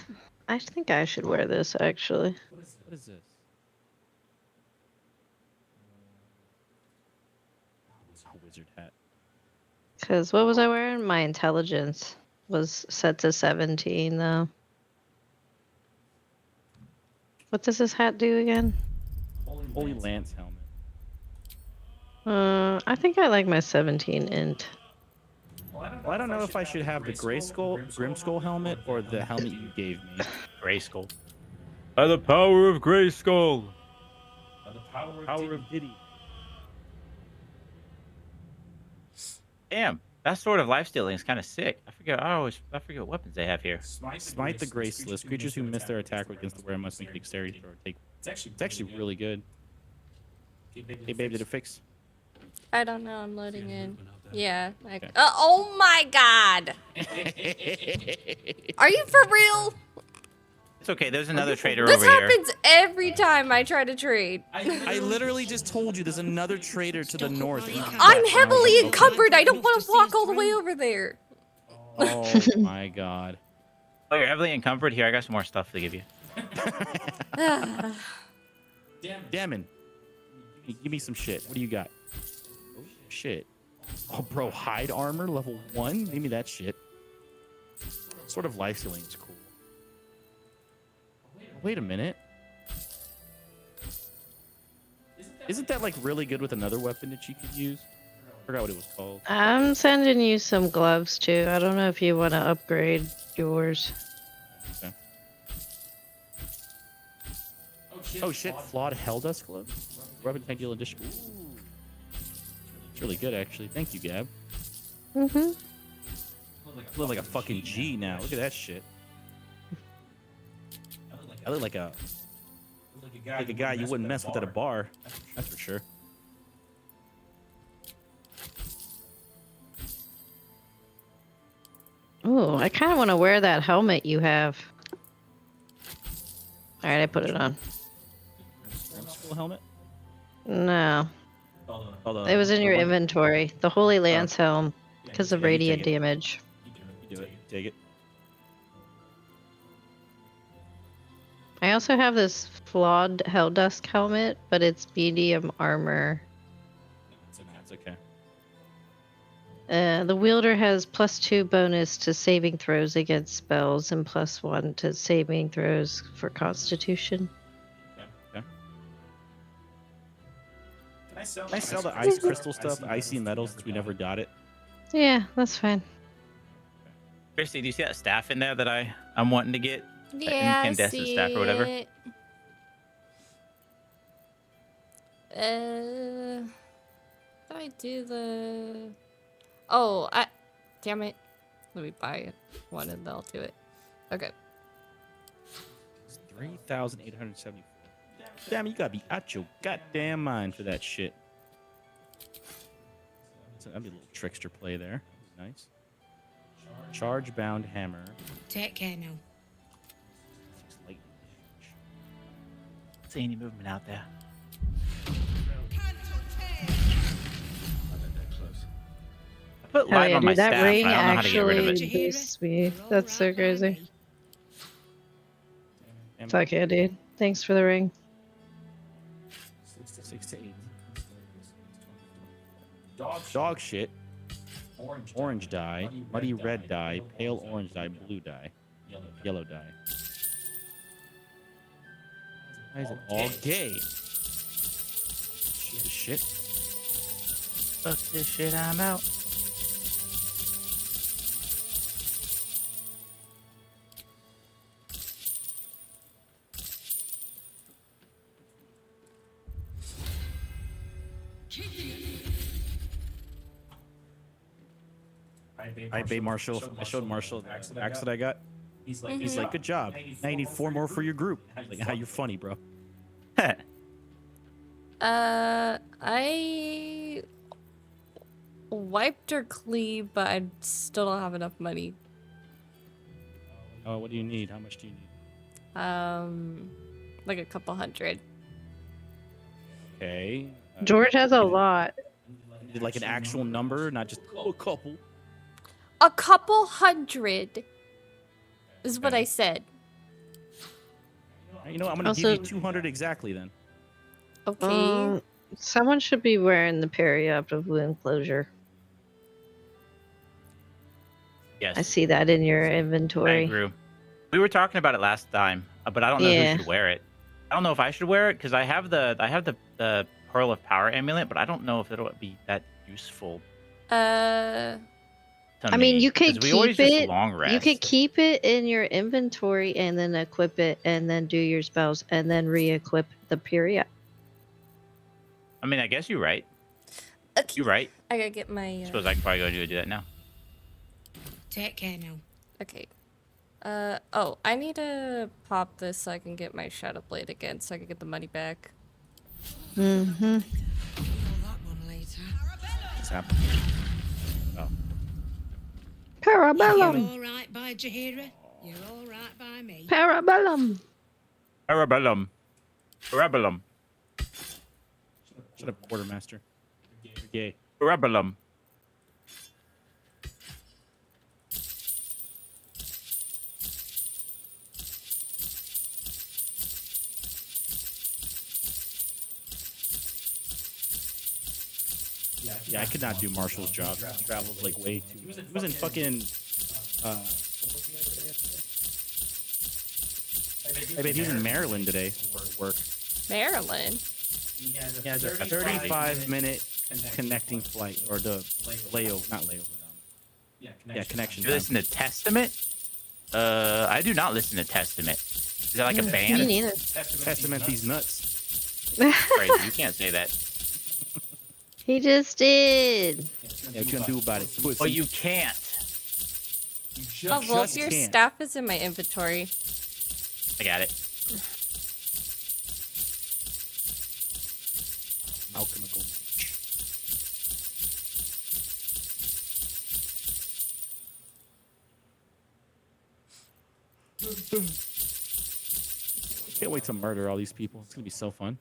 think I should wear this actually. What is this? It's a wizard hat. Cause what was I wearing? My intelligence was set to 17 though. What does this hat do again? Holy Lance helmet. I think I like my 17 int. Well, I don't know if I should have the Grim Skull helmet or the helmet you gave me. Grayskull. By the power of Grayskull. Power of Diddy. Damn, that sort of life stealing is kind of sick. I forget what weapons they have here. Smite the Graceless. Creatures who miss their attack against the wearer must make a dexterity throw or take. It's actually really good. Hey, babe, did it fix? I don't know. I'm loading in. Yeah. Oh my god. Are you for real? It's okay. There's another trader This over here. happens every time I try to trade. I literally just told you there's another trader to the north. I'm heavily encumbered. I don't want to walk all the way over there. Oh my god. Oh, you're heavily encumbered. Here, I got some more stuff to give you. Damon, give me some shit. What do you got? Oh, shit. Oh, bro, hide armor level 1? Give me that shit. Sort of life stealing is cool. Wait a minute. Isn't that like really good with another weapon that you could use? I forgot what it was called. I'm sending you some gloves too. I don't know if you want to upgrade yours. Okay. Oh shit, flawed Helldusk glove? Weapon tank deal addition. Ooh. It's really good actually. Thank you, Gab. Mm-hmm. I look like a fucking G now. Look at that shit. I look like a guy you wouldn't mess with at a bar. That's for sure. Ooh, I kind of want to wear that helmet you have. All right, I put it on. School helmet? No, Oh, it was in your one- inventory. The Holy Lance helm, because of Yeah, you radiant take it. damage. You do it. Take it. I also have this flawed Helldusk helmet, but it's medium armor. That's okay. The wielder has +2 bonus to saving throws against spells and +1 to saving throws for Constitution. Okay. Can I sell the ice crystal stuff, icy metals, since we never got it? Yeah, that's fine. Christy, do you see that staff in there that I'm wanting to get? Yeah, I incandescent see staff or whatever? it. Did I do the... Oh, damn it. Let me buy one and then I'll do it. Okay. 3,874. Damn, you gotta be out your goddamn mind for that shit. So that'd be a little trickster play there. Nice. Charge bound hammer. Take care now. Lightning. See any movement out there? I put Hell light yeah, on my dude, that staff. ring I don't know how to get rid of actually it. boosts me. That's so crazy. Fuck yeah, dude. Thanks for the ring. 6 to 8. Dog shit. Orange dye. Muddy red dye. Pale orange dye. Blue dye. Yellow dye. Why is it all gay? Shit. Fuck this shit, I'm out. I paid Marshall. I showed Marshall the axe that I got. He's like, good job. Now you need 4 more for your group. I was like, you're funny, bro. I wiped her clean, but I still don't have enough money. Oh, what do you need? How much do you need? Like a couple hundred. Okay. George has a lot. You did like an actual number, not just a couple. A couple hundred is what I said. You know what? I'm gonna Also- give you 200 exactly then. Okay. Someone should be wearing the perioperative wound closure. Yes. I see that in your I inventory. agree. We were talking about it last time, but I don't know Yeah. who should wear it. I don't know if I should wear it because I have the Pearl of Power amulet, but I don't know if it'll be that useful. I mean, you could 'cause we always keep just it. long You rest. could keep it in your inventory and then equip it, and then do your spells, and then re-equip the period. I mean, I guess you're right. Okay. You're right. I gotta get my. I suppose I can probably go do that now. Take care now. Okay. Oh, I need to pop this so I can get my Shadow Blade again, so I can get the money back. Mm-hmm. More that one later. What's happening? Oh. You're Parabellum. all right by Jaheira. You're all right by me. Parabellum. Parabellum. Parabellum. Shut up, quartermaster. You're gay. Parabellum. Yeah, I could not do Marshall's job. He travels like way too. He was in fucking. I mean, he was in Maryland today for work. Maryland? Yeah, the 35-minute connecting flight, or the layover, not layover. Yeah, connection. Do you listen to Testament? I do not listen to Testament. Is that like a Me band? neither. Testament these nuts. Crazy. You can't say that. He just did. Yeah, what you gonna do about it? Well, you can't. Oh, well, if just your can't. staff is in my inventory. I got it. Alchemical. Can't wait to murder all these people. It's gonna be so fun.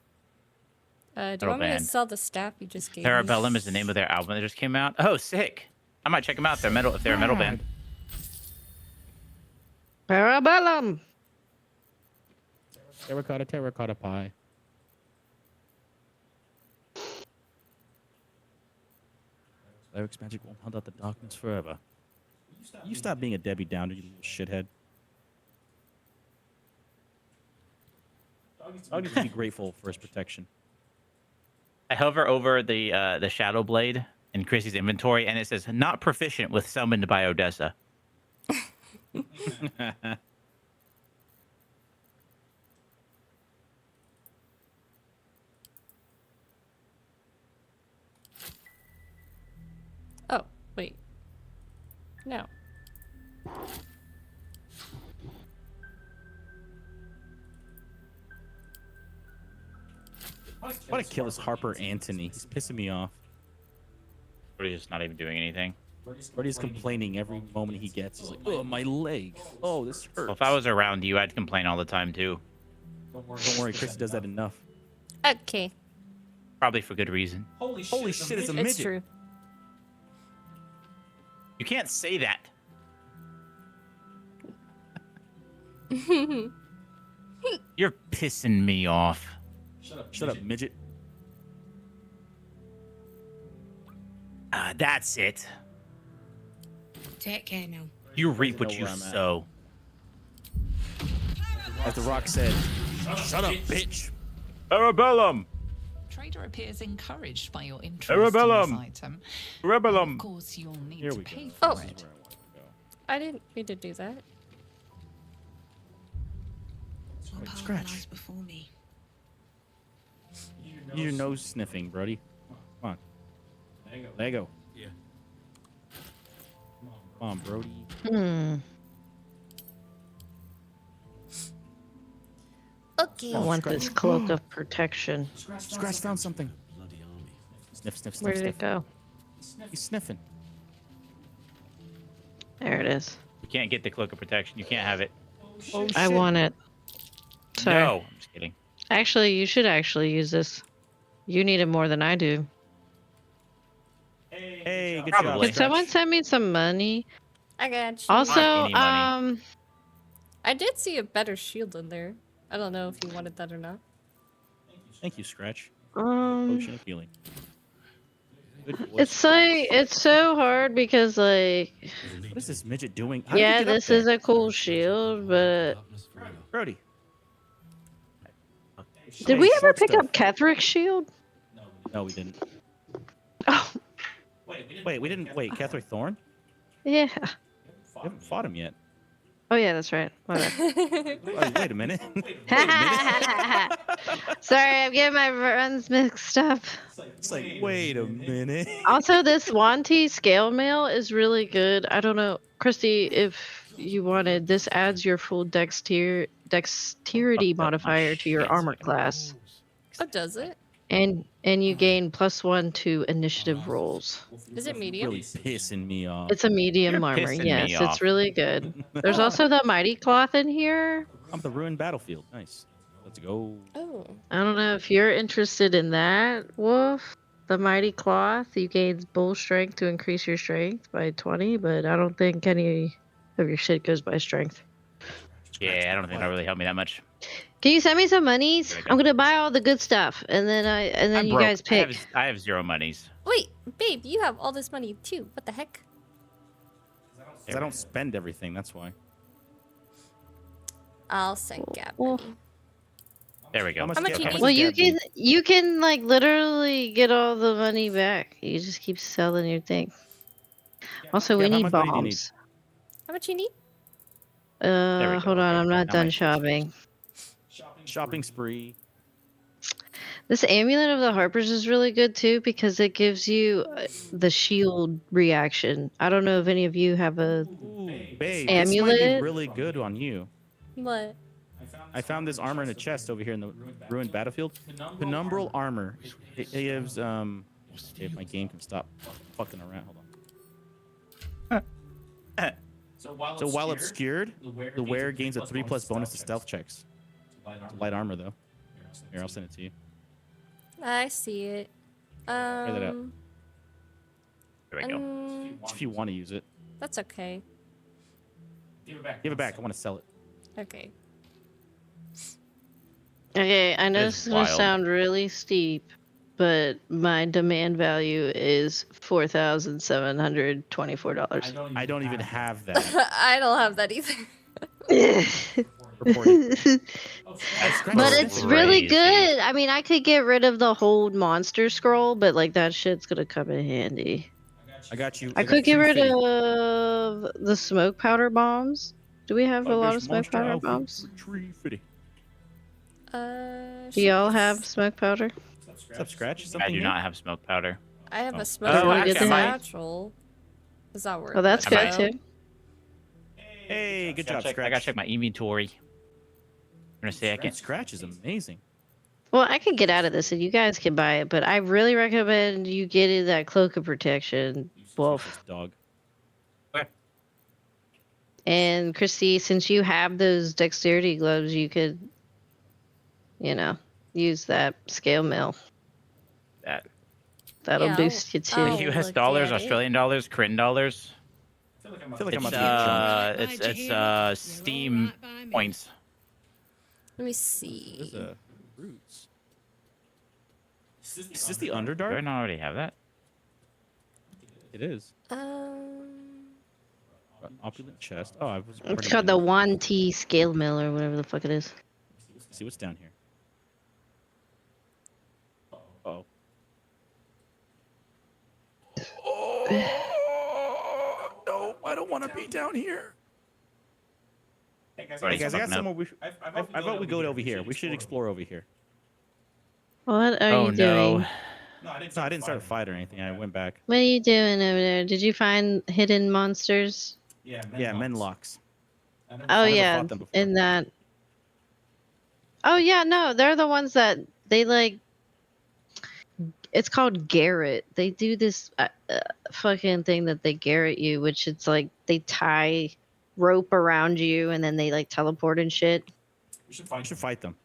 Do you Metal want me to band. sell the staff you just gave me? Parabellum is the name of their album that just came out. Oh, sick! I might check them out. If they're a metal band. Parabellum. Terracotta pie. Eric's magic won't hunt out the darkness forever. You stop being a Debbie Downer, you little shithead. Dog needs to be grateful for his protection. I hover over the Shadow Blade in Chrissy's inventory, and it says not proficient with summoned by Odessa. Oh, wait. No. I want to kill this Harper Anthony. He's pissing me off. Brody's just not even doing anything. Brody's complaining every moment he gets. He's like, oh, my leg. Oh, this hurts. Well, if I was around you, I'd complain all the time too. Don't worry, Chris does that enough. Okay. Probably for good reason. Holy shit, it's a midget. It's true. You can't say that. You're pissing me off. Shut up, midget. That's it. Take care now. You reap what know you where I'm at. sow. As the Rock said, shut up, bitch. Arabellum! Trader appears encouraged by your interest Arabellum. in this item. Arabellum! Of course, you'll need Here to we pay go. for Oh. it. I didn't mean to do that. What power Scratch. lies before me? Your nose sniffing, Brody. Come on. Lego. Yeah. Come on, Brody. Okay. I want this cloak of protection. Scratch found something. Bloody army. Sniff, sniff, sniff, Where did sniff. it go? He's sniffing. There it is. You can't get the cloak of protection. You can't have it. Oh, I shit. want it. Sorry. No, I'm just kidding. Actually, you should actually use this. You need it more than I do. Hey, good Probably. Can job. someone send me some money? I got you. Also, any money. I did see a better shield in there. I don't know if you wanted that or not. Thank you, Scratch. Potion of healing. Good voice. it's so hard because like, What is this midget doing? How did he yeah, get up this there? is a cool shield, but Brody. did Hey, we ever short pick stuff. up Ketherick's shield? No, we didn't. Oh, Wait, we didn't. Wait, Catherick Thorn? yeah. We haven't fought him yet. Oh yeah, that's right. My bad. Oh, wait a minute. Sorry, I'm getting my runs mixed up. It's like, wait a minute. Also, this Wanty scale mail is really good. I don't know, Christy, if you wanted, this adds your full dexterity Fucked up my modifier to your shit. armor class, Oh, does it? and you gain +1 to initiative rolls. Is it medium? Really pissing me off. It's a medium You're armor. pissing me Yes, it's off. really good. There's also the mighty cloth in here. I'm the ruined battlefield. Nice. Let's go. Oh. I don't know if you're interested in that, Wolf. The mighty cloth, you gain bull strength to increase your strength by 20, but I don't think any of your shit goes by strength. Yeah, I don't think that really helped me that much. Can you send me some monies? There we go. I'm gonna buy all the good stuff, and then I'm you broke. guys pick. I have 0 monies. Wait, babe, you have all this money too. What the heck? 'Cause I don't spend everything, that's why. I'll send Gab Well, money. There we go. How much How much Gab- you how need? much Well, Gab need? you can like literally get all the money back. You just keep selling your thing. Also, we Gab, how need much money do you need? bombs. How much you need? we go. Hold on, Okay. I'm not How done much? shopping. Shopping spree. This amulet of the Harpers is really good too because it gives you the shield reaction. I don't know if any of you have a. Ooh, babe, this might Amulet? be really good on you. What? I found this armor in a chest over here in the ruined battlefield. Penumbral armor. It gives if my game can stop fucking around. Hold on. So while obscured, the wearer gains a 3+ bonus to stealth checks. It's light armor though. Here, I'll send it to you. I see it. that out. There we go. If you want to use it. That's okay. Give it back. I want to sell it. Okay. Okay, I know That's this is gonna wild. sound really steep, but my demand value is $4,724. I don't even have that. I don't have that either. Reported. But it's really crazy. good. I mean, I could get rid of the whole monster scroll, but like that shit's gonna come in handy. I got you. I could get rid of the smoke powder bombs. Do we have a lot of smoke powder bombs? Do y'all have smoke powder? What's up, Scratch? I Something do new? not have smoke powder. I have Oh. a smoke Oh, powder actually, I might- satchel. Does that work? Oh, that's I good might- too. Hey, good job, I Scratch. gotta check my inventory. In a That second. Scratch is amazing. Well, I can get out of this and you guys can buy it, but I really recommend you getting that cloak of protection, Wolf. Dog. And Christy, since you have those dexterity gloves, you could, you know, use that scale mill. That'll Yeah, boost you too. US look dollars, at it. Australian dollars, Korean dollars. I feel like I'm It's about to get jumped. it's Steam points. Let me There's see. roots. Is this the Do I Underdark? not already have that? It is. Opulent chest. Oh, I was. It's called the 1T scale mill or whatever the fuck it is. See what's down here. Oh. Oh no! I don't want to be down here. Hey guys, I got somewhere. I vote we go over here. We should explore over here. What are you doing? No, I didn't start a fight or anything. I went back. What are you doing over there? Did you find hidden monsters? Yeah, menlocks. Oh never yeah, fought them before. in that. Oh yeah, no, they're the ones that they like. It's called Garrett. They do this fucking thing that they Garrett you, which it's like they tie rope around you and then they like teleport and shit. We should fight them.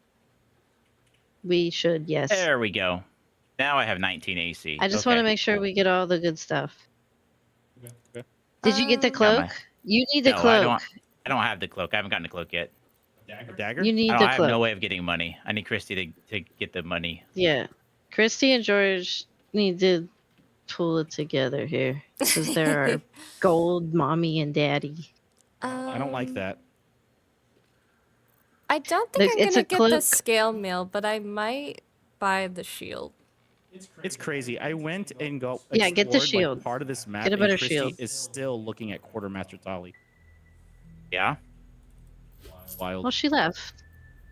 We should, yes. There we go. Now I have 19 AC. I just want to make sure we get all the good stuff. Did you get the cloak? You need the No, cloak. I don't have the cloak. I haven't gotten the cloak yet. Dagger? You need I the have cloak. no way of getting money. I need Christy to get the money. Yeah. Christy and George need to pull it together here because they're our gold mommy and daddy. I don't like that. I don't think Look, I'm it's gonna a get the cloak. scale mail, but I might buy the shield. It's crazy. I went and Yeah, get the explored, like, shield. part of this map. Get a and better Christy shield. is still looking at Quartermaster Tali. Yeah? Wild. Well, she left.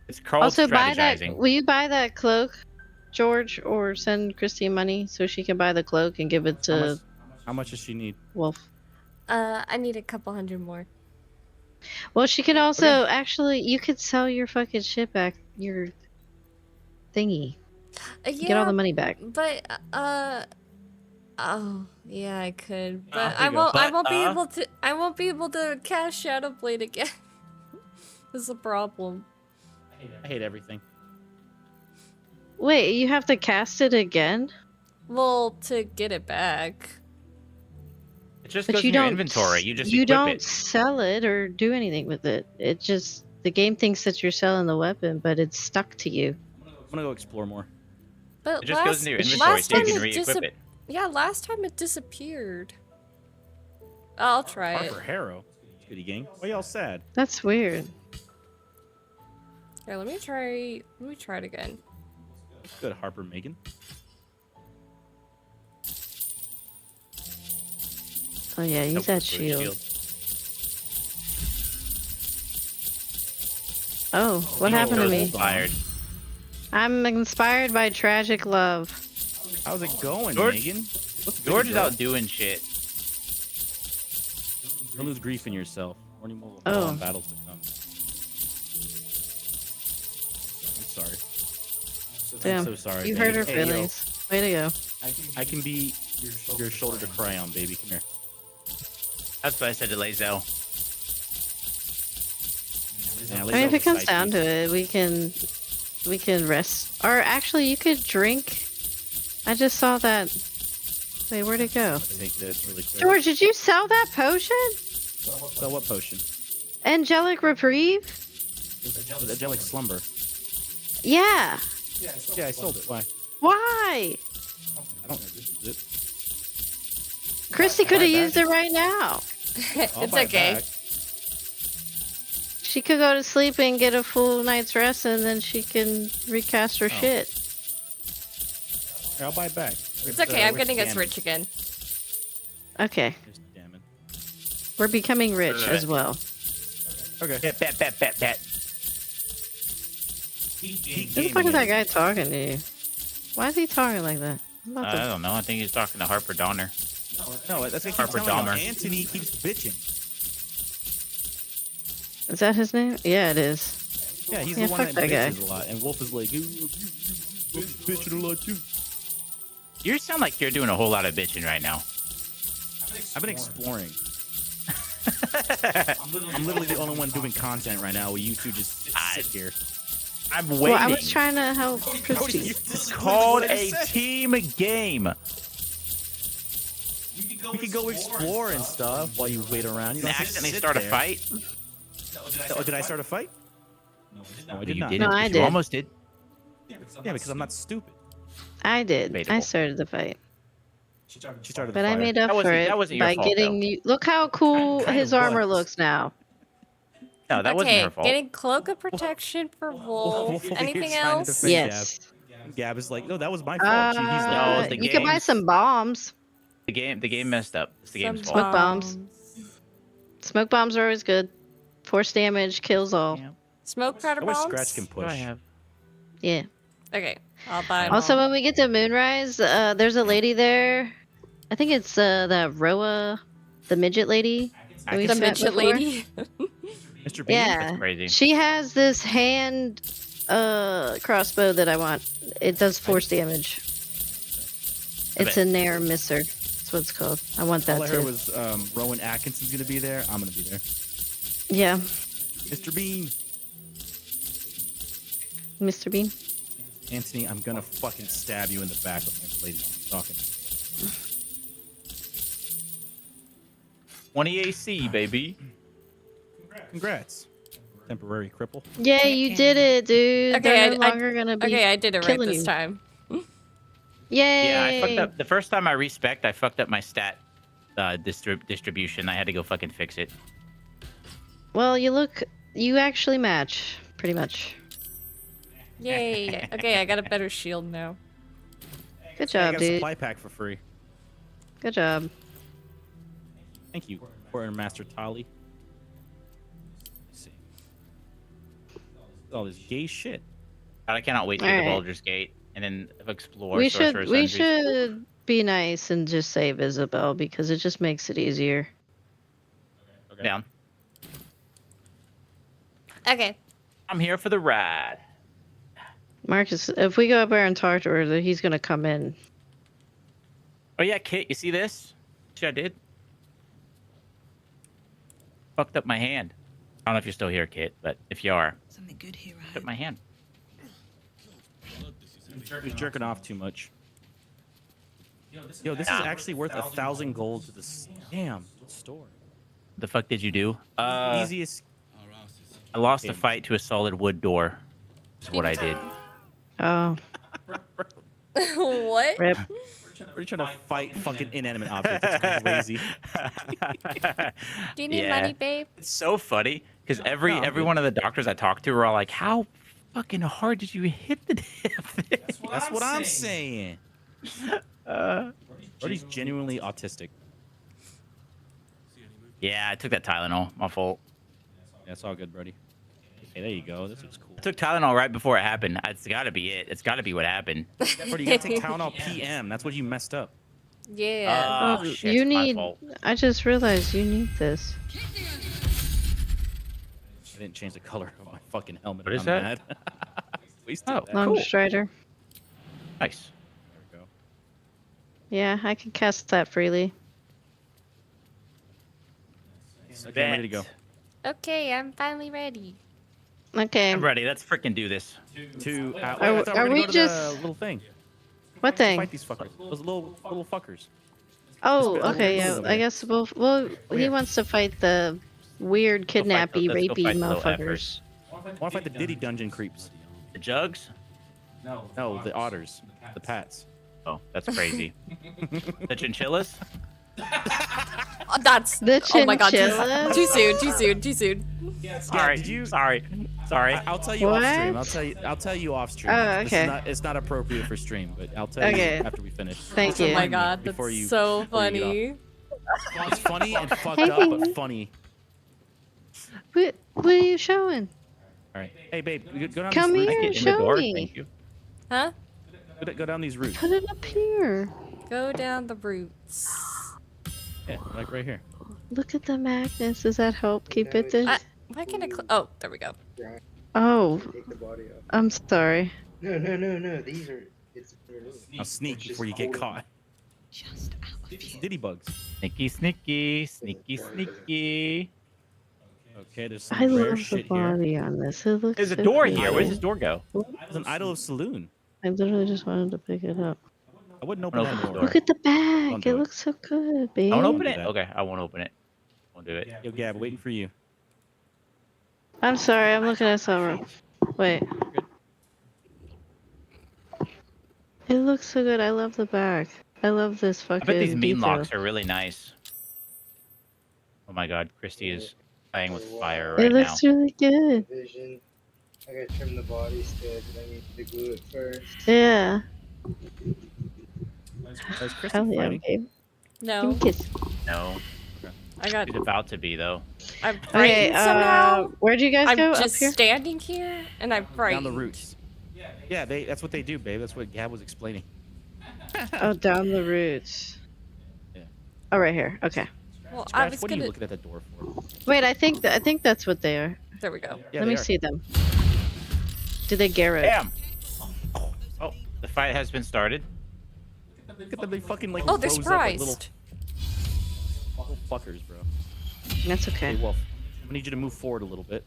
It's called Also, buy that. strategizing. Will you buy that cloak, George, or send Christy money so she can buy the cloak and give it to How much does she need? Wolf? I need a couple hundred more. Well, she can also actually. You could sell your fucking shit back, your thingy. Yeah, Get all the money back. But oh yeah, I could, but there I you go. won't. I But, won't be able to. I won't be able to cast Shadowblade again. This is a problem. I hate everything. Wait, you have to cast it again? Well, to get it back. It just But goes you in your don't. inventory. You just you equip don't it. sell it or do anything with it. It just the game thinks that you're selling the weapon, but it's stuck to you. I'm gonna go explore more. But It just goes into your inventory last so you time can it re-equip it. Yeah, last time it disappeared. I'll try it. Harper Harrow. Goody gang. Why y'all sad? That's weird. Here, let me try. Let me try it again. Good, Harper Megan. Oh yeah, use Nope, that with a shield. Oh, what You happened to were me? Inspired. I'm inspired by tragic love. How's it going, George- Megan? What's good, George is girl? out doing shit. Don't lose grief in yourself. Or any more Oh. battles to come. I'm sorry. Damn, I'm so sorry. you baby. hurt her Hey, yo, feelings. Way to go. I can be your shoulder to cry on, baby. Come here. That's what I said to Lazo. Yeah, I mean, if it comes down to it, we can rest. Or actually, you could drink. I just saw that. Wait, where'd it go? Take this really quick. George, did you sell that potion? So what potion? Angelic Reprieve? Angelic Slumber. Yeah. Yeah, I sold it. Why? Why? I don't use it. Christy could have used it right now. I'll It's buy it okay. back. She could go to sleep and get a full night's rest, and then she can recast her shit. Here, I'll buy it back. It's okay. I'm getting us rich again. Okay, Damn it. we're becoming rich as well. Okay. Bet. Who the fuck is that guy talking to you? Why is he talking like that? I'm about I to- don't know. I think he's talking to Harper Donner. No, that's what I keep Harper telling you. Dahmer. Anthony keeps bitching. Is that his name? Yeah, it is. Yeah, he's Yeah, the one fuck that that bitches a lot, and Wolf is like, you bitching a lot too. You sound like you're doing a whole lot of bitching right now. I've been exploring. I'm literally the only one doing content right now. While you two just sit here. I'm waiting. Well, I was trying to help Christy. It's called a team game. We could go explore and stuff while you wait around. You And don't have to accidentally sit start a there. fight. Oh, did I start a fight? No, I did You not. didn't, No, but I you did. almost did. Yeah, because I'm not stupid. I did. I Debatable. started the fight. She started the But I fire. made up That for wasn't- it that wasn't your by fault, getting though. you. Look how cool Kind his of armor was. looks now. No, that wasn't her fault. Getting cloak of protection for Wolf. Wolf over here Anything trying to else? defend Yes. Gab is like, no, that was my fault. He's like, No, it's the You can buy game's- some bombs. The game messed up. It's the game's Some fault. Smoke bombs. Smoke bombs are always good. Force damage kills all. Yeah. Smoke powder I wish bombs? Scratch can What do I push. have? Yeah. Okay, I'll buy Also, them. when we get to Moonrise, there's a lady there. I think it's the Roa, the midget lady. that we've The met midget before. lady. Mr. Bean? Yeah. That's crazy. She has this hand crossbow that I want. It does force damage. It's a Nair Misser. That's what it's called. I want All that I heard too. was Rowan Atkinson's gonna be there. I'm gonna be there. Yeah, Mr. Bean. Mr. Bean. Anthony, I'm gonna fucking stab you in the back with my lady talking. 20 AC, baby. Congrats. Temporary cripple. Yeah, you did it, dude. Okay, They're no longer gonna be. Okay, I did it right killing this you. time. Yay! Yeah, I fucked up. The first time I respect, I fucked up my stat distribution. I had to go fucking fix it. Well, you actually match pretty much. Yay. Okay, I got a better shield now. Good Yeah, I job, got a dude. supply pack for free. Good job. Thank you, Quartermaster Tali. Let's see. All this gay shit. God, I cannot wait to get the Alright. Baldur's Gate and then explore. We Sorcerer's should Sundries. be nice and just save Isabel because it just makes it easier. Down. Okay. I'm here for the ride. Marcus, if we go up there and talk to her, he's gonna come in. Oh yeah, Kit, you see this? See what I did? Fucked up my hand. I don't know if you're still here, Kit, but if you are, Something good here, I fucked up my hand. He was jerking off too much. Yo, this is actually worth 1,000 gold to this damn store. The fuck did you do? Easiest. I lost a fight to a solid wood door. Is what I did. Oh, What? rip. Are you trying to fight fucking inanimate objects? That's crazy. Do you need Yeah. money, babe? It's so funny because every I'm good. one of the doctors I talked to were all like, "How fucking hard did you hit the damn thing?" That's what I'm saying. Brody's genuinely autistic. Yeah, I took that Tylenol. My fault. Yeah, it's all good, Brody. Hey, there you go. This looks cool. I took Tylenol right before it happened. It's got to be it. It's got to be what happened. Brody, you gotta take Tylenol PM. That's what you messed up. Yeah. Oh, shit, you it's my need. fault. I just realized you need this. I didn't change the color of my fucking helmet. What and is I'm that? mad. Wasted Oh, that. Long Cool. Strider. Nice. There we go. Yeah, I can cast that freely. Okay, I'm ready to go. Okay, I'm finally ready. Okay. I'm ready. Let's freaking do this. I Are- thought we were are gonna we go to just- the little thing. What Fight thing? these fuckers. Those little fuckers. Oh, Just- okay. over Yeah, there. I guess well, he here. wants to fight the weird Go fight the- kidnappy, let's go rapey fight the little motherfuckers. effers. I want to fight the Diddy dungeon creeps. The jugs? No, the otters. The pats. Oh, that's crazy. The chinchillas? Oh, that's. The Oh my god. chinchillas? Too soon. Too soon. Too soon. Sorry. did you- Sorry. I'll tell you off stream. What? I'll tell you off stream. Oh, This okay. is not, it's not appropriate for stream, but I'll tell Okay. you after we finish. Thank Oh you. my god, that's Before you- so before you funny. It's funny and fucked up, but funny. What are you showing? All right. Hey, babe, go down Come these here. routes. In the show door? me. Thank you. Huh? Go down these routes. Put it up here. Go down the roots. Yeah, like right here. Look at the magnets. Does that help keep it? Why can't I? Oh, there we go. Oh, Take the body off. I'm sorry. No. These are. It's underneath. Now sneak before you get caught. Just out of view. Diddy bugs. Sneaky, sneaky, sneaky, sneaky. Okay, there's some I rare love the shit here. body on this. It looks There's a so door good. here. Where does this door go? There's an idol of saloon. I literally just wanted to pick it up. I wouldn't open that Open the door. door. Look at the Don't back. do It it. looks so good, babe. I won't Don't open do it. that. Okay, I won't open it. Won't do it. Yo, Gab, waiting for you. I'm sorry. I'm looking at something. Wait. It looks so good. I love the back. I love this I fucking bet these meme detail. locks are really nice. Oh my god, Christy is playing with fire It right now. looks really good. Vision. I gotta trim the body still, but I need to glue it first. Yeah. Is Christy Hell yeah, fighting? babe. Give No, me a kiss. No, I got. she's about to be though. I'm Okay, frightened somehow. where'd you guys I'm go? just Up here? standing here, and I'm frightened. Down the roots. Yeah, that's what they do, babe. That's what Gab was explaining. Oh, down the roots. Yeah. Oh, right here. Okay. Well, I Scratch, was what are you gonna. looking at the door for? Wait, I think that's what they are. There we go. Yeah, Let they me are. see them. Do they Garrett? Bam! Oh, the fight has been started. Look at them, they fucking like Oh, they're rose up like little surprised. fuckers, bro. That's okay. Hey, Wolf, I need you to move forward a little bit.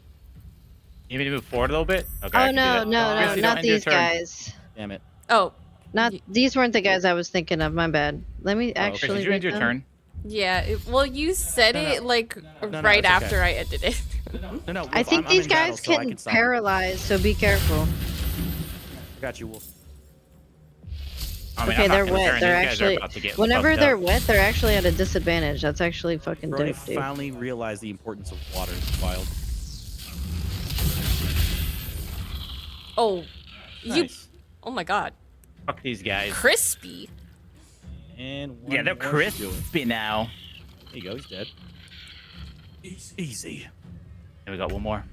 You need me to move forward a little bit? Okay. I Oh can do no, that. no, no, Christy, don't not end your these turn. guys. Damn it. Oh, Not these weren't the guys I was thinking of. My bad. Let me okay. Christy, actually. did you end make your them. turn? yeah. Well, you said No, no. it like no, right it's okay. after I ended it. No, Wolf, I think I'm these in battle, guys so I can can stop. paralyze, so be careful. I got you, Wolf. I mean, Okay, I'm not they're gonna wet. turn. They're These guys are actually. about to get Whenever fucked they're up. wet, they're actually at a disadvantage. That's actually fucking Brody dope, dude. finally realized the importance of water in the wild. Oh, you. Nice. Oh my God. Fuck these guys. Crispy. And Yeah, they're more should do it. crispy now. There you go, he's dead. Easy. And we got one more.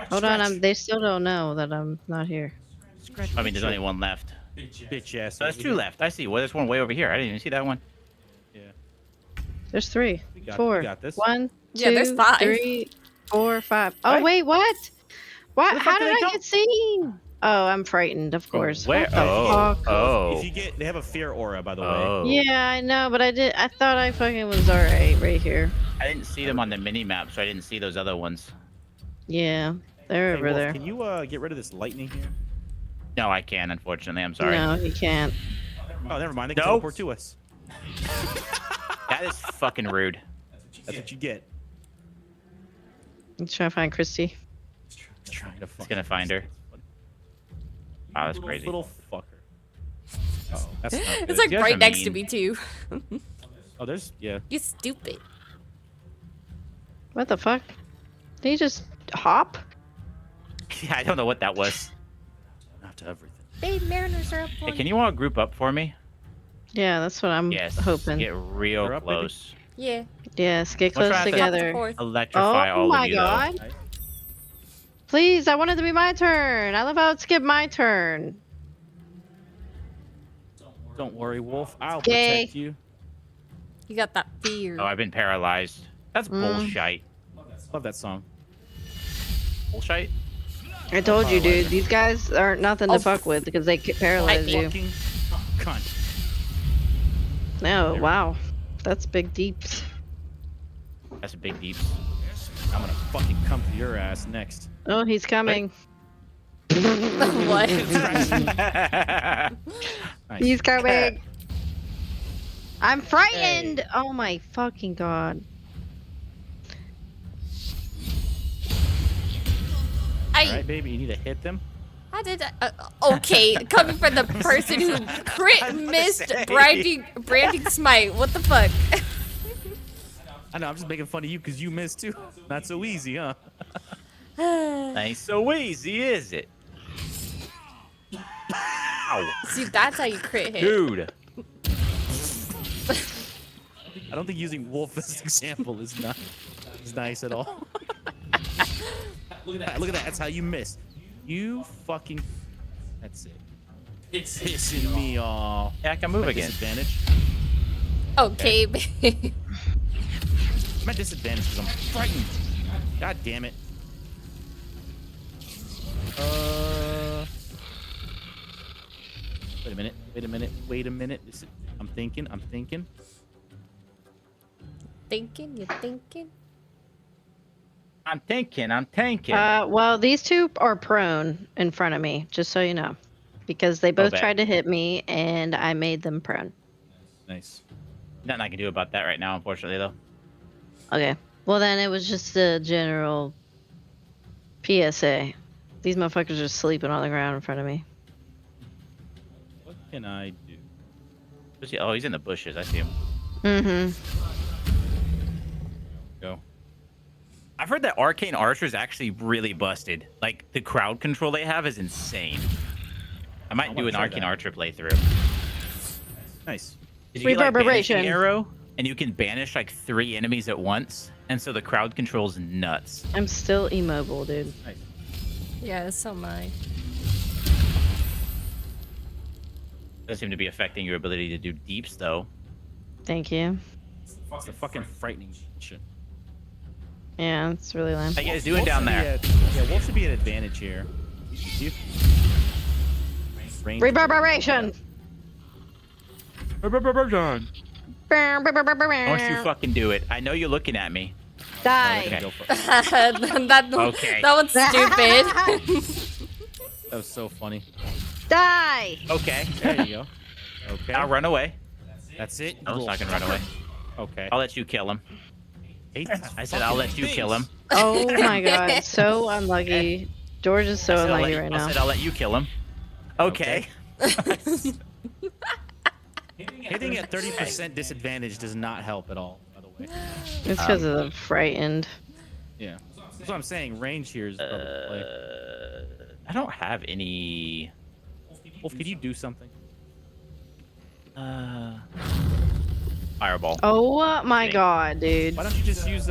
Hold on, they still don't know that I'm not here. I mean, there's only one left. Bitch ass. So there's two left. I see. Well, there's one way over here. I didn't even see that one. Yeah. There's three, We got 4, this. 1, 2, Yeah, there's 5. 3, 4, 5. Oh Right? wait, what? What? the How fuck did did they I come? get seen? Oh, I'm frightened, of course. Where? What the Oh. fuck? Oh. If you get, they have a fear aura, by the way. Oh. Yeah, I know, but I thought I fucking was alright right here. I didn't see them on the mini map, so I didn't see those other ones. Yeah, they're Hey, over Wolf, there. can you get rid of this lightning here? No, I can't. Unfortunately, I'm sorry. No, you can't. Oh, never mind. They can No. teleport to us. That is fucking rude. That's what you get. I'm trying to find Christy. Trying to It's fucking gonna find her. Wow, that's crazy. little fucker. Oh, that's not good. It's like You guys right are next to mean. me too. Oh, there's yeah. You stupid. What the fuck? Did he just hop? Yeah, I don't know what that was. Not to everything. Babe, mariners are up Hey, on. can you all group up for me? Yeah, that's what I'm Yes. hoping. Get real You're up, baby. close. Yeah. Yes, get Let's close try to- together. Fourth. Electrify Oh all my of you, god. though. Please, I want it to be my turn. I love how it skipped my turn. Don't worry, Wolf. I'll Gay. protect you. You got that fear. Oh, I've been paralyzed. That's bullshit. Love that song. Bullshit? I told you, dude. These guys aren't nothing to Oh, fuck with because they paralyze you. Fucking cunt. No, wow. That's big deeps. That's a big deep. I'm gonna fucking come for your ass next. Oh, he's coming. What? Nice. He's coming. I'm frightened. Oh my fucking god. All right, baby, you need to hit them. How did I, okay, coming from the person who crit missed branding smite. What the fuck? I know, I'm just making fun of you because you missed too. Not so easy, huh? Ain't so easy, is it? Ow. See, that's how you crit hit. Dude. I don't think using Wolf as an example is nice at all. Look at that. Look at that. That's how you miss. You fucking. That's it. It's pissing me off. Yeah, I can move I'm at again. disadvantage. Okay, babe. I'm at disadvantage because I'm frightened. God damn it. a minute. Wait a minute. Wait a minute. I'm thinking. I'm thinking. Thinking, you thinking? I'm thinking. I'm thinking. Well, these two are prone in front of me, just so you know, because they both bet. tried to hit me and I made them prone. Nice. Nothing I can do about that right now, unfortunately, though. Okay. Well, then it was just a general PSA. These motherfuckers are sleeping on the ground in front of me. What can I do? Oh, he's in the bushes. I see him. Mm-hmm. Go. I've heard that Arcane Archer is actually really busted. Like, the crowd control they have is insane. I might do an Arcane Archer playthrough. Nice. You get, like, Reverberation. banishing arrow, and you can banish like 3 enemies at once, and so the crowd control is nuts. I'm still immobile, dude. Nice. Yeah, so am I. Doesn't seem to be affecting your ability to do deeps, though. Thank you. It's a fucking frightening shit. Yeah, it's really lame. How you guys doing down there? Yeah, Wolf should be an advantage here. You? Reverberation. Don't you fucking do it. I know you're looking at me. Die. Okay. That one's stupid. That was so funny. Die. Okay. There you go. Okay. I'll run away. That's it. No, it's not gonna run away. Okay. I'll let you kill him. I said I'll let you kill him. Oh my god, so unlucky. George is so unlucky right now. I said I'll let you kill him. Okay. Hitting at 30% disadvantage does not help at all, by the way. It's because of the frightened. Yeah. That's what I'm saying. Range here is probably play. I don't have any. Wolf, could you do something? Fireball. Oh my god, dude. Why don't you just use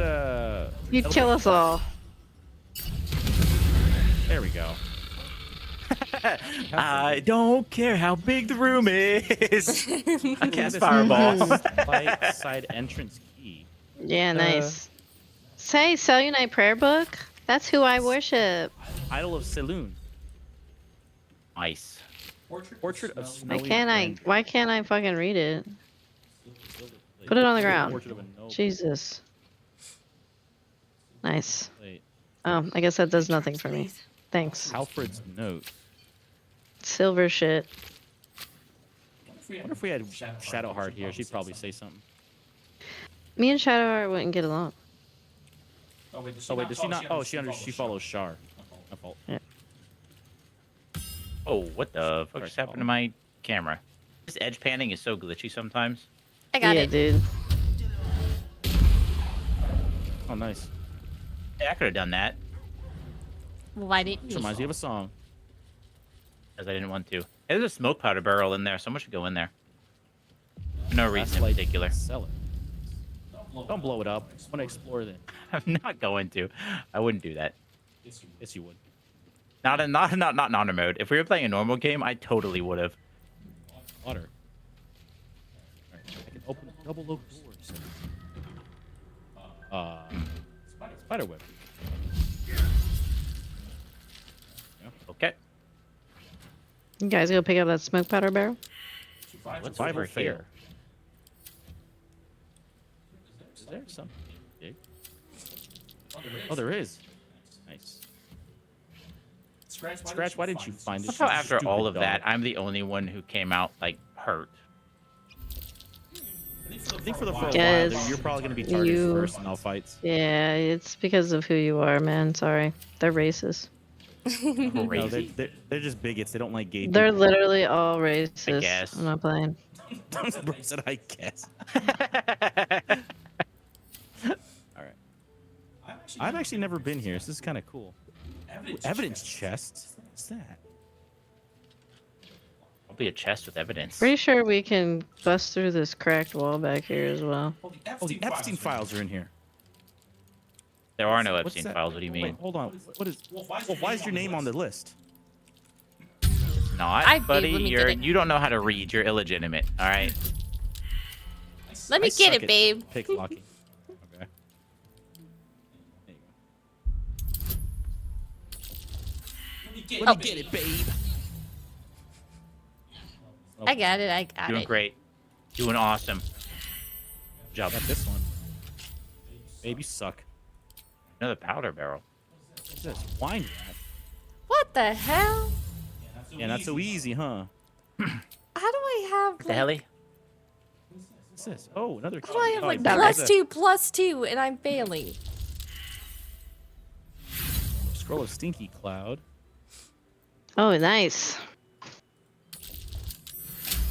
You'd kill us all. There we go. I don't care how big the room is. I cast fireball. Side entrance key. Yeah, nice. Say, Cellunite prayer book. That's who I worship. Idol of Saloon. Nice. Portrait of Why Snowy can't I fucking read it? Put it on the ground. Portrait of a noble. Jesus. Nice. Wait. Oh, I guess that does nothing for me. Thanks. Alfred's note. Silver shit. I wonder if we had Shadowheart here, she'd probably say something. Me and Shadowheart wouldn't get along. Oh wait, does she not? Oh, she follows Shar. My fault. Yeah. Oh, what the fuck just happened to my camera? This edge panning is so glitchy sometimes. I got it. Dude. Oh, nice. Yeah, I could have done that. Why didn't This you? reminds me of a song. Because I didn't want to. There's a smoke powder barrel in there. Someone should go in there. For no reason in Flashlight, particular. Sell it. Don't blow it up. I want to explore that. I'm not going to. I wouldn't do that. Yes, you would. Not normal mode. If we were playing a normal game, I totally would have. Water. Alright, I can open double oak doors. Spider web. Okay. You guys go pick up that smoke powder barrel? What's Survival over fail. here? Is there something big? Oh, there is. Nice. Scratch, why didn't you find it? That's how you after stupid all of dog? that, I'm the only one who came out, like, hurt. I think for a while, Guess you're probably going to be targeted you- first in all fights. Yeah, it's because of who you are, man. Sorry. They're racist. No, Crazy. they're just bigots. They don't like gay They're people. literally all racist. guess. I'm not playing. Bro said, I guess. Alright. I've actually never been here, so this is kind of cool. Evidence chest? What's that? I'll be a chest with evidence. Pretty sure we can bust through this cracked wall back here as well. Oh, the Epstein files are in here. There are no What's Epstein that? files. What do you mean? Wait, hold on. What is? Well, why is your name on the list? Not, Let me buddy. get it. You don't know how to read. You're illegitimate. All right. Let me I get suck it, at babe. Pick locking. Okay. There you go. Let me get it, babe. I got it. I got Doing it. great. Doing awesome. Good job. Got this one. Babe, you suck. Another powder barrel. What's this? Wine vat. What the hell? Yeah, not so easy, huh? How do I have What the helly? What's this? Oh, another. How do I have oh, like yeah, +2 and I'm failing? Scroll of Stinky Cloud. Oh, nice.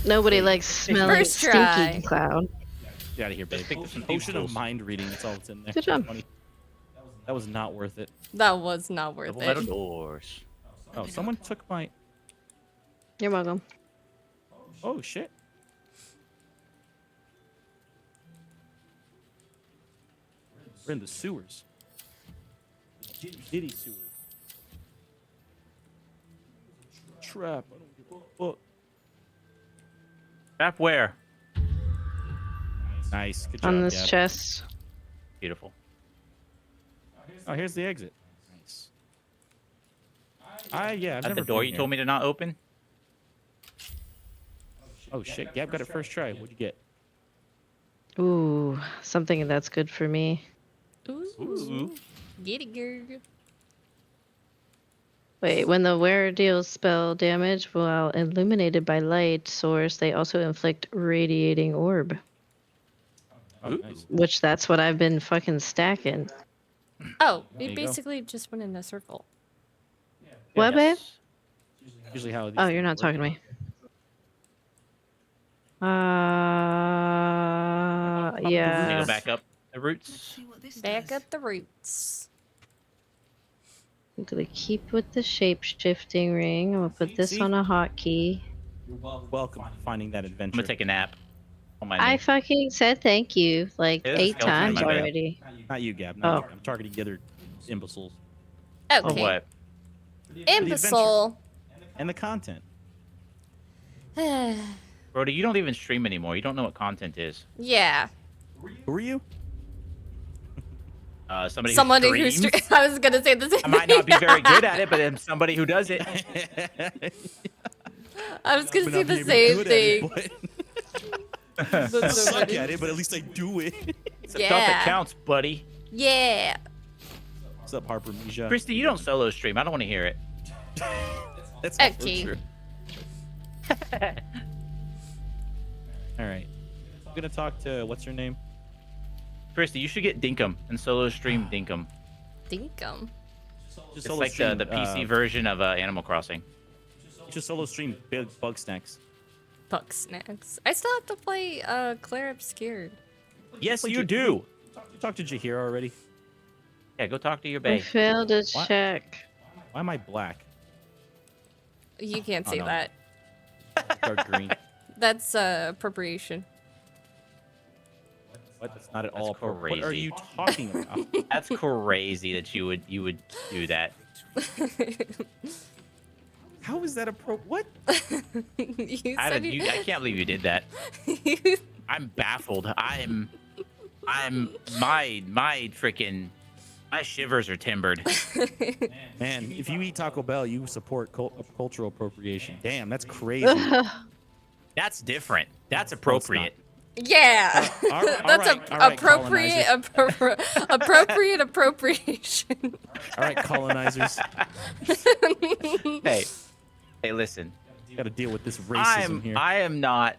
Nobody likes smelling First try. stinky cloud. Get out of here, babe. Pick some Potion of tools. mind reading. That's all that's in there. Good job. Funny. That was not worth it. That was not worth Double it. metal doors. Oh, someone took my. You're welcome. Oh shit. We're in the sewers. Diddy sewers. Trap. I don't give a fuck. Trap where? Nice. Good job, On this Gab. chest. Beautiful. Oh, here's the exit. Nice. Yeah, I've At never the door been you here. told me to not open? Oh shit, Gab got it first try. What'd you get? Ooh, something that's good for me. Ooh. Get it, girl. Wait, when the wearer deals spell damage while illuminated by light source, they also inflict radiating orb. Oh, nice. Which that's what I've been fucking stacking. Oh, There we you go. basically just went in a circle. What, babe? Yes. Usually how. these Oh, things you're not work. talking to me. Let me Yeah. go back up the roots. Back up the roots. I'm gonna keep with the shape shifting ring. I'm gonna put this See? on a hotkey. You're welcome to finding that adventure. I'm gonna take a nap. On my I knee. fucking said thank you like There's a 8 skeleton in times my bed. already. Not you, Gab. Not you. Oh. I'm targeting the other imbeciles. Oh, Okay. what? Imbecile. And the content. Brody, you don't even stream anymore. You don't know what content is. Yeah. Who are you? Somebody Somebody who who streams. I was gonna say the same I might not be thing. very good at it, but I'm somebody who does it. I was gonna May say not be the even same good thing. at it, but That's I so suck funny. at it, but at least I do it. It's a thought that Yeah. counts, buddy. Yeah. What's up, Harper Misha? Christy, you don't solo stream. I don't want to hear it. That's also Okay. true. All right. I'm gonna talk to what's her name? Christy, you should get Dinkum and solo stream Dinkum. Dinkum. Just It's solo like stream, the PC version of Animal Crossing. Just solo stream big bug snacks. Puck snacks. I still have to play Claire Obscured. Yes, Wait, you do. You talked to Jahira already? Yeah, go talk to your I bae. failed to What? check. Why am I black? You can't Oh, say no. that. Dark green. That's appropriation. What? That's not at That's all. What are crazy. you talking about? That's crazy that you would do that. How is that What? You I, said did, you, I can't believe you did that. I'm baffled. I'm my freaking my shivers are timbered. Man, if you eat Taco Bell, you support cultural appropriation. Damn, that's crazy. That's different. That's appropriate. Yeah. That's appropriate appropriate appropriation. All right, colonizers. Hey, listen. You got to deal with this racism here. I am not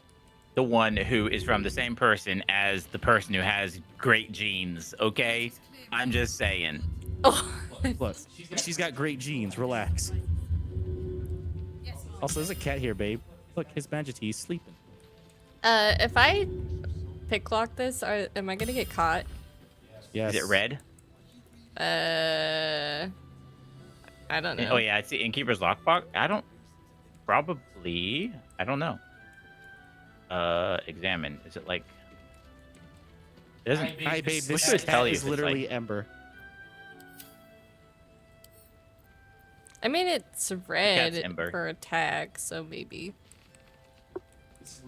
the one who is from the same person as the person who has great genes, okay? I'm just saying. Look, she's got great genes. Relax. Also, there's a cat here, babe. Look, his Majesty's sleeping. If I pick lock this, am I gonna get caught? Yes. Is it red? I don't know. Oh yeah, it's the Innkeeper's lockbox. I don't know. Examine. Is it like? It doesn't. Hi, babe. What This should it tell cat you is if it's literally like- Ember. I mean, it's red Ember. for attack, so maybe.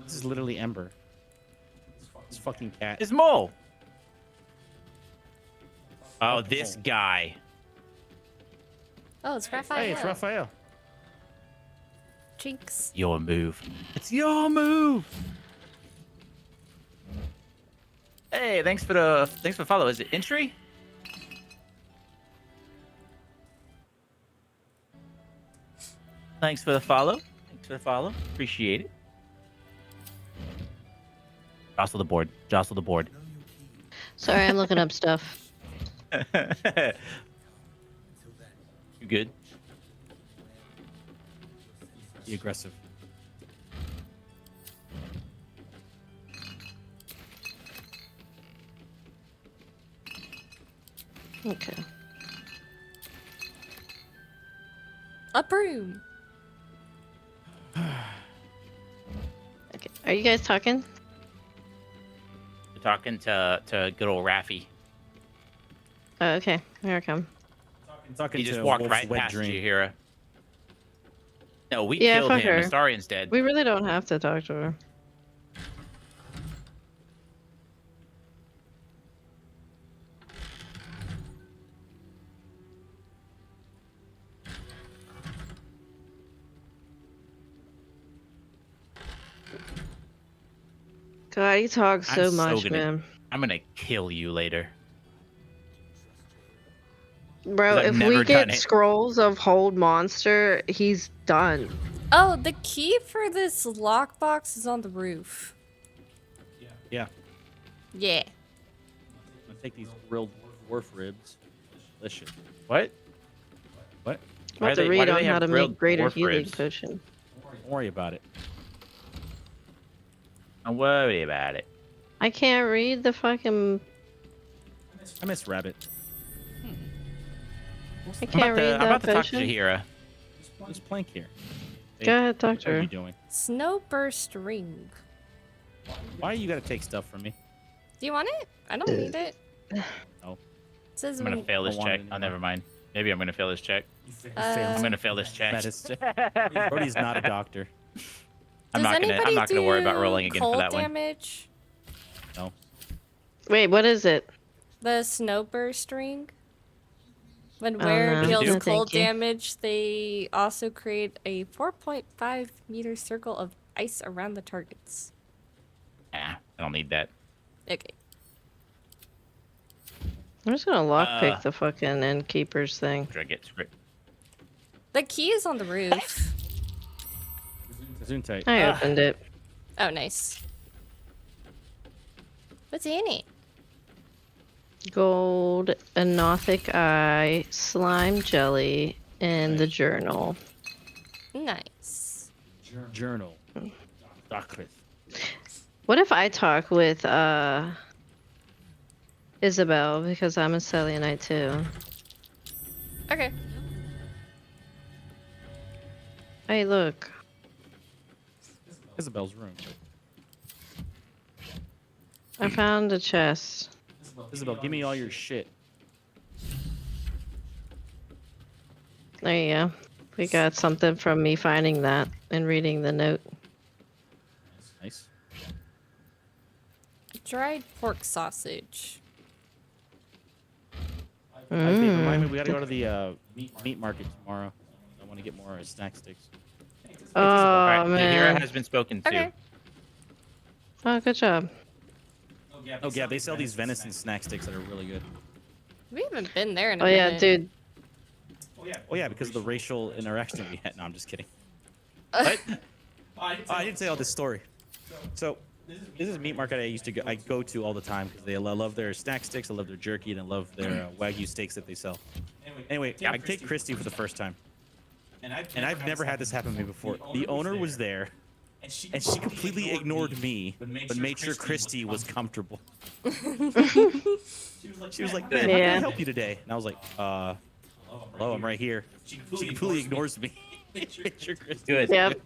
This is literally Ember. This fucking cat. It's Mole. Oh, this guy. Oh, it's Raphael. Hey, it's Raphael. Jinx. Your move. It's your move. Hey, thanks for the follow. Is it entry? Thanks for the follow. Thanks for the follow. Appreciate it. Jostle the board. Jostle the board. Sorry, I'm looking up stuff. You good? Be aggressive. Okay. A broom. Okay. Are you guys talking? We're talking to good old Raffy. Oh, okay. Here I come. Talking He just to walked Wolf's right wet past dream. you, Hira. No, we Yeah, killed fuck him. her. Astarian's dead. We really don't have to talk to her. God, he talks so much, man. I'm gonna kill you later. Bro, 'Cause I've if never we done get it. scrolls of hold monster, he's done. Oh, the key for this lockbox is on the roof. Yeah. Yeah. I'm gonna take these grilled dwarf ribs. Delicious. What? What? I'm about to read on how to make greater healing potion. Don't worry about it. Don't worry about it. I can't read the fucking. I miss Rabbit. I can't read I'm that about to talk to potion. Jahira. There's Plank here. Go ahead, talk to What are her. you doing? Snowburst ring. Why you gotta take stuff from me? Do you want it? I don't need it. No. It says I'm gonna when- fail this Don't want check. it Oh, never mind. Maybe I'm gonna fail this check. Uh, I'm gonna fail this check. Brody's not a doctor. I'm Does not anybody gonna worry about do rolling again for cold that one. damage? No. Wait, what is it? The snowburst ring. When Oh, wearer no. deals No, cold thank you. damage, they also create a 4.5 meter circle of ice around the targets. Nah, I don't need that. Okay. I'm just gonna lockpick the fucking innkeeper's thing. Should I get script? The key is on the roof. Gesundheit. I opened it. Oh, nice. What's in it? Gold, anothic eye, slime jelly, and the journal. Nice. Journal. Doctor. What if I talk with Isabel, because I'm a Selenite too? Okay. Hey, look. Isabel's room. I found a chest. Isabel, give me all your shit. There you go. We got something from me finding that and reading the note. Nice. Dried pork sausage. Remind me, we gotta go to the meat market tomorrow. I want to get more snack sticks. Oh, Alright, man. Jahira has been spoken to. Okay. Oh, good job. Oh yeah, they sell these venison snack sticks that are really good. We haven't been there in a Oh, minute. yeah, dude. Oh yeah, because of the racial interaction we had. No, I'm just kidding. What? I didn't say all this story. So, this is a meat market I go to all the time because they love their snack sticks, I love their jerky, and I love their Wagyu steaks that they sell. Anyway, I take Christy for the first time. And I've never had this happen to me before. The owner was there, and she completely ignored me, but made sure Christy was comfortable. She was like, "Man, how can I help you today?" And I was like, hello, I'm right here. She completely ignores me. Make sure Christy Good. Yep.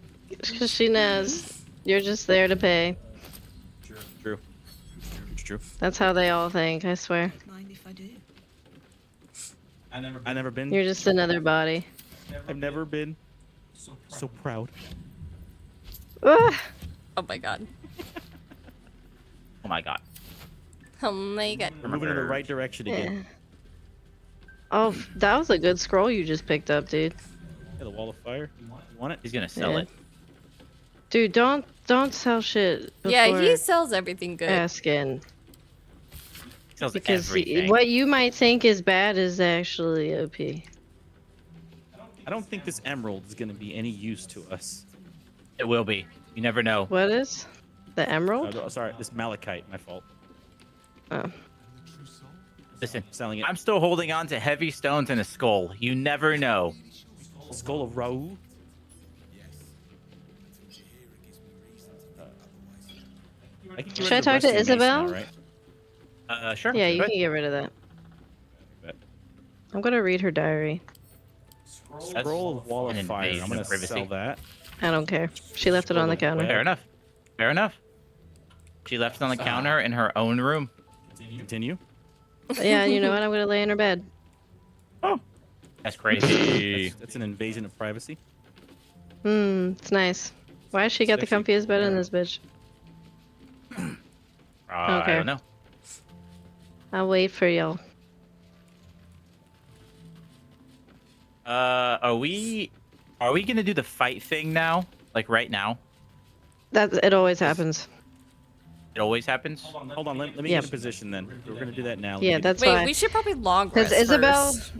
'Cause she knows you're just there to pay. True. It's true. That's how they all think, I swear. Mind if I do? I never been. You're just another body. I've never been so proud. Ah, Oh my god. Oh my god. Oh my god. We're moving in the right direction again. yeah. Oh, that was a good scroll you just picked up, dude. Yeah, the wall of fire. You want it? He's gonna sell Yeah. it. Dude, don't sell shit. Yeah, he before sells everything good. asking. Sells Because everything. what you might think is bad is actually OP. I don't think this emerald is going to be any use to us. It will be. You never know. What is? The emerald? Sorry, this malachite. My fault. Oh. Listen, Selling it. I'm still holding on to heavy stones and a skull. You never know. Skull of Raoul. Should I talk to Isabel? Now, right? Sure. Yeah, you go can ahead. get rid of that. Bet. I'm gonna read her diary. Scroll of Wall of an Fire. I'm invasion gonna of privacy. sell that. I don't care. She left it on the counter. Fair enough. Fair enough. She left it on the counter in her own room. Continue. Yeah, you know what? I'm gonna lay in her bed. That's crazy. That's an invasion of privacy. It's nice. Why has she got the Sexy. comfiest bed in this bitch? I don't know. I'll wait for y'all. Are we gonna do the fight thing now? Like right now? It always happens. It always happens. Hold on. Let me Yep. get in position then. We're gonna do that now. Let Yeah, me- that's Wait, fine. we should probably long rest Because Isabel. first.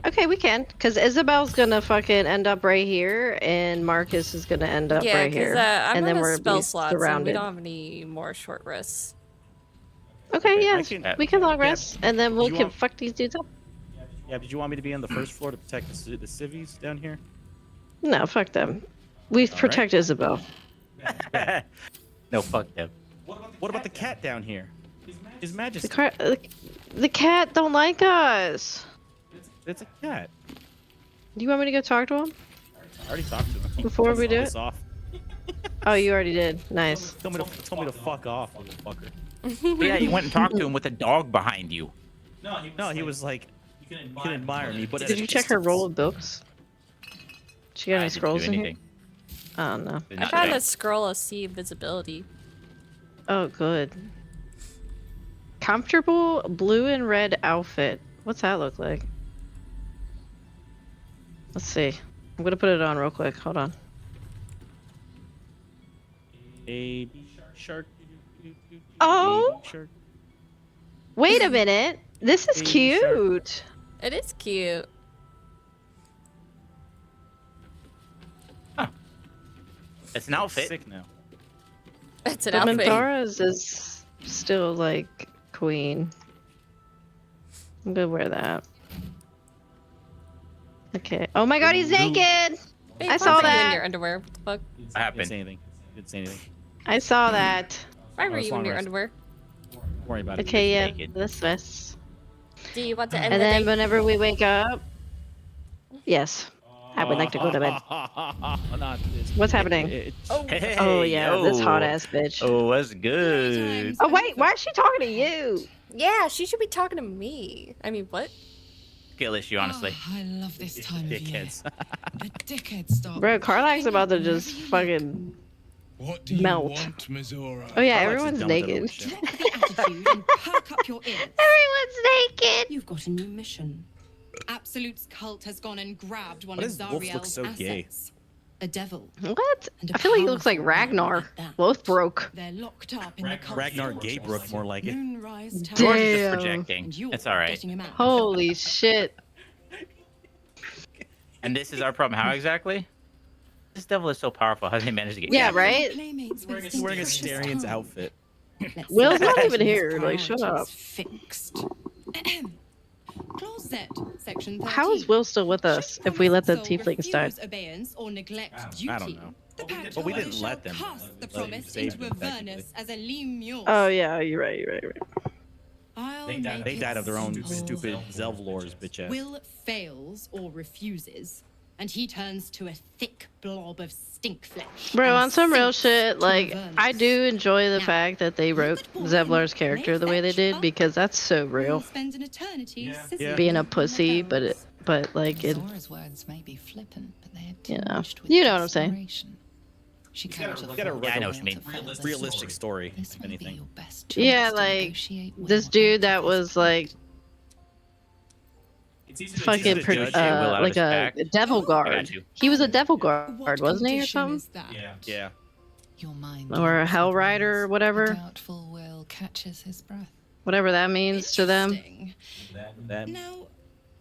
Okay, we can. Because Isabel's gonna fucking end up right here, and Marcus is gonna end up Yeah, right because here. I'm and then on a we're spell be slot, so we surrounded. don't have any more short rests. Okay, yeah, we can long Yeah, rest, and then we you can want- fuck these dudes up. Yeah, did you want me to be on the first floor to protect the civvies down here? No, fuck them. We All protect Isabel. No, fuck them. What about the cat down here? His Majesty. The cat don't like us. It's a cat. Do you want me to go talk to him? I already talked to him. Before we do Piss it? off. Oh, you already did. Nice. Tell me to fuck off, little fucker. But yeah, you went and talked to him with a dog behind you. No, he was like, you can admire me, but at Did a you check her distance. roll of books? She got I any didn't scrolls do in here? anything. Oh no. Did I not found do a scroll of sea visibility. Oh, good. Comfortable blue and red outfit. What's that look like? Let's see. I'm gonna put it on real quick. Hold on. Baby shark. Oh! Baby shark. Wait a minute. This is Baby shark. cute. It is cute. It's an outfit. Sick now. It's an But outfit. Mandara's is still like queen. I'm gonna wear that. Okay. Oh my god, he's naked! Babe, I why saw were you in that. your underwear? What the fuck? What Didn't say happened? anything. Didn't say anything. I saw that. Why were it's you in long your rest. underwear? Don't worry about it. Okay, yeah, naked. this. Do you want to end And the then day? whenever we wake up, yes, I would like to go to bed. Not this. What's happening? Hey, Oh yeah, this yo. hot ass bitch. Oh, what's good? Oh wait, why is she talking to you? Yeah, she should be talking to me. I mean, what? Skill issue, honestly. I love this time of year. Dickheads. The dickheads start. Bro, Carlax's about to just fucking What do you melt. want, Mizora? Oh yeah, Carlax is everyone's dumb with naked. everyone, shit. Drop the attitude and perk up your ears. Everyone's naked. You've got a new mission. Absolute's cult has gone and grabbed one Why of does Wolf look Zariel's so gay? assets. A devil. What? And a I feel like he looks like powerful one Ragnar. at that. Both broke. They're locked up in the cult. Ragnar Gaybrook, more like it. Moonrise Tower. George is Damn. just projecting. And you're It's all right. getting him out. Holy shit. And this is our problem. How exactly? This devil is so powerful. How did he manage to get Yeah, captured? right? Playmates with He's wearing a suspicious Starian's tongue. outfit. Let's Will's see not if even his here, like, shut priorities up. Fixed. Clause Z, section 13. How is Will still with us if we let the tieflings die? Refuse abeyance or neglect duty. I don't know. The pact But we holder didn't shall let them. cast the Let them promise save into them, Avernus as a lemure. Oh yeah, you're right, you're right, you're right. I'll They make died it of their own simple. stupid Zelvlors, bitch ass. Will fails or refuses, and he turns to a thick blob of stink flesh. Bro, and on some real sinks shit, to like, Avernus. I do enjoy the Now, fact that they wrote Zevlar's character the way they did because that's so We'll real. spend an eternity Yeah. sizzling Being a on the pussy, bells. but like it, Zora's words may be flippant, but they are You know. tinged with You know what I'm saying. desperation. She came to the gotta fore write I know to what you mean. fulfill this Realistic story. story, This if may be anything. your best chance yeah, to like negotiate this well dude that out of this was like fucking to judge your will out of like a respect. devil I guard. got you. He was a devil guard, What wasn't he, or condition something? is that? Yeah. Your mind Or a looks hell at rider, or once. whatever. A doubtful will catches his breath. Whatever that means to them. Interesting. That Now,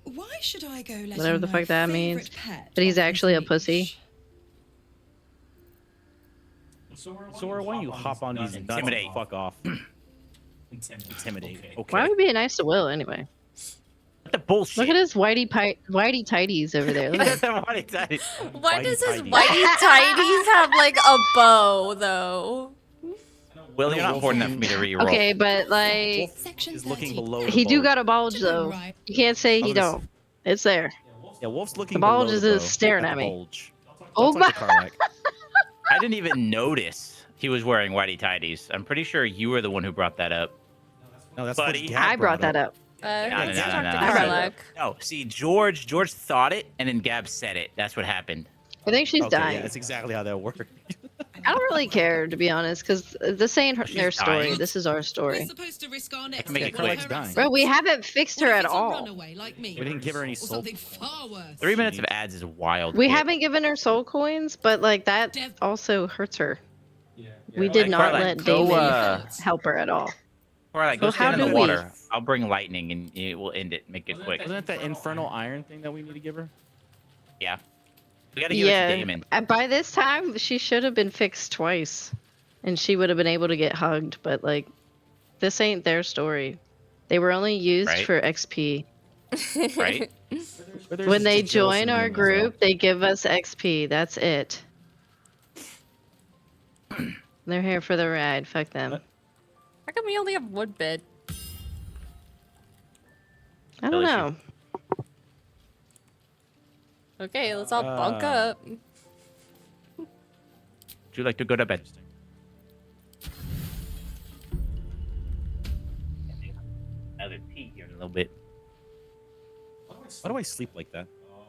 why should I go let Whatever the fuck that means. But he's actually a pussy. Sora, why don't you hop on these nuts and Intimidate. fuck off? Intimidate. Okay. Why would we be nice to Will anyway? What the bullshit? Look at his whitey tighties over there. Look at him. Why Whitey does his tighties. whitey tighties have like a bow though? Will, you're not important enough for me to re-roll. Okay, but like Is looking below. he the do bulge. got a bulge though. You can't say he I was gonna don't. It's there. Yeah, Wolf's looking. The bulge below is the bow, staring not at the me. bulge. Oh Don't my! touch the Carlac. I didn't even notice he was wearing whitey tighties. I'm pretty sure you were the one who brought that up. No, that's Buddy. what Gab I brought that up. No, Okay, no, let's no, talk no, to no. Carlac. No, see, George thought it, and then Gab said it. That's what happened. I think she's Okay, dying. yeah, that's exactly how that worked. I don't really care to be honest, because this ain't She's their story. dying. This is our We're story. supposed to risk our can necks make to it get quick. her Dying. Bro, we haven't fixed What her if at it's a all. runaway like me? We didn't give her any Or soul. something far worse. 3 minutes of ads is wild. We quick. haven't given her soul coins, but like that Dev- also hurts her. We Alright, did not Carlac, let go, Damon help her at all. All right, go So how stand in do the we- water. I'll bring lightning, and it will end it. Make it quick. Wasn't that the infernal iron thing that we need to give her? Yeah. We gotta give it to Damon. And by this time, she should have been fixed twice, and she would have been able to get hugged. But like, this ain't their story. They were only used Right. for XP. Right? When they join our group, they give us XP. That's it. They're here for the ride. Fuck them. How come we only have one bed? I don't Really, she- know. Okay, let's all bunk up. Would you like to go to bed? Another tea here in a little bit. Why do I sleep like that?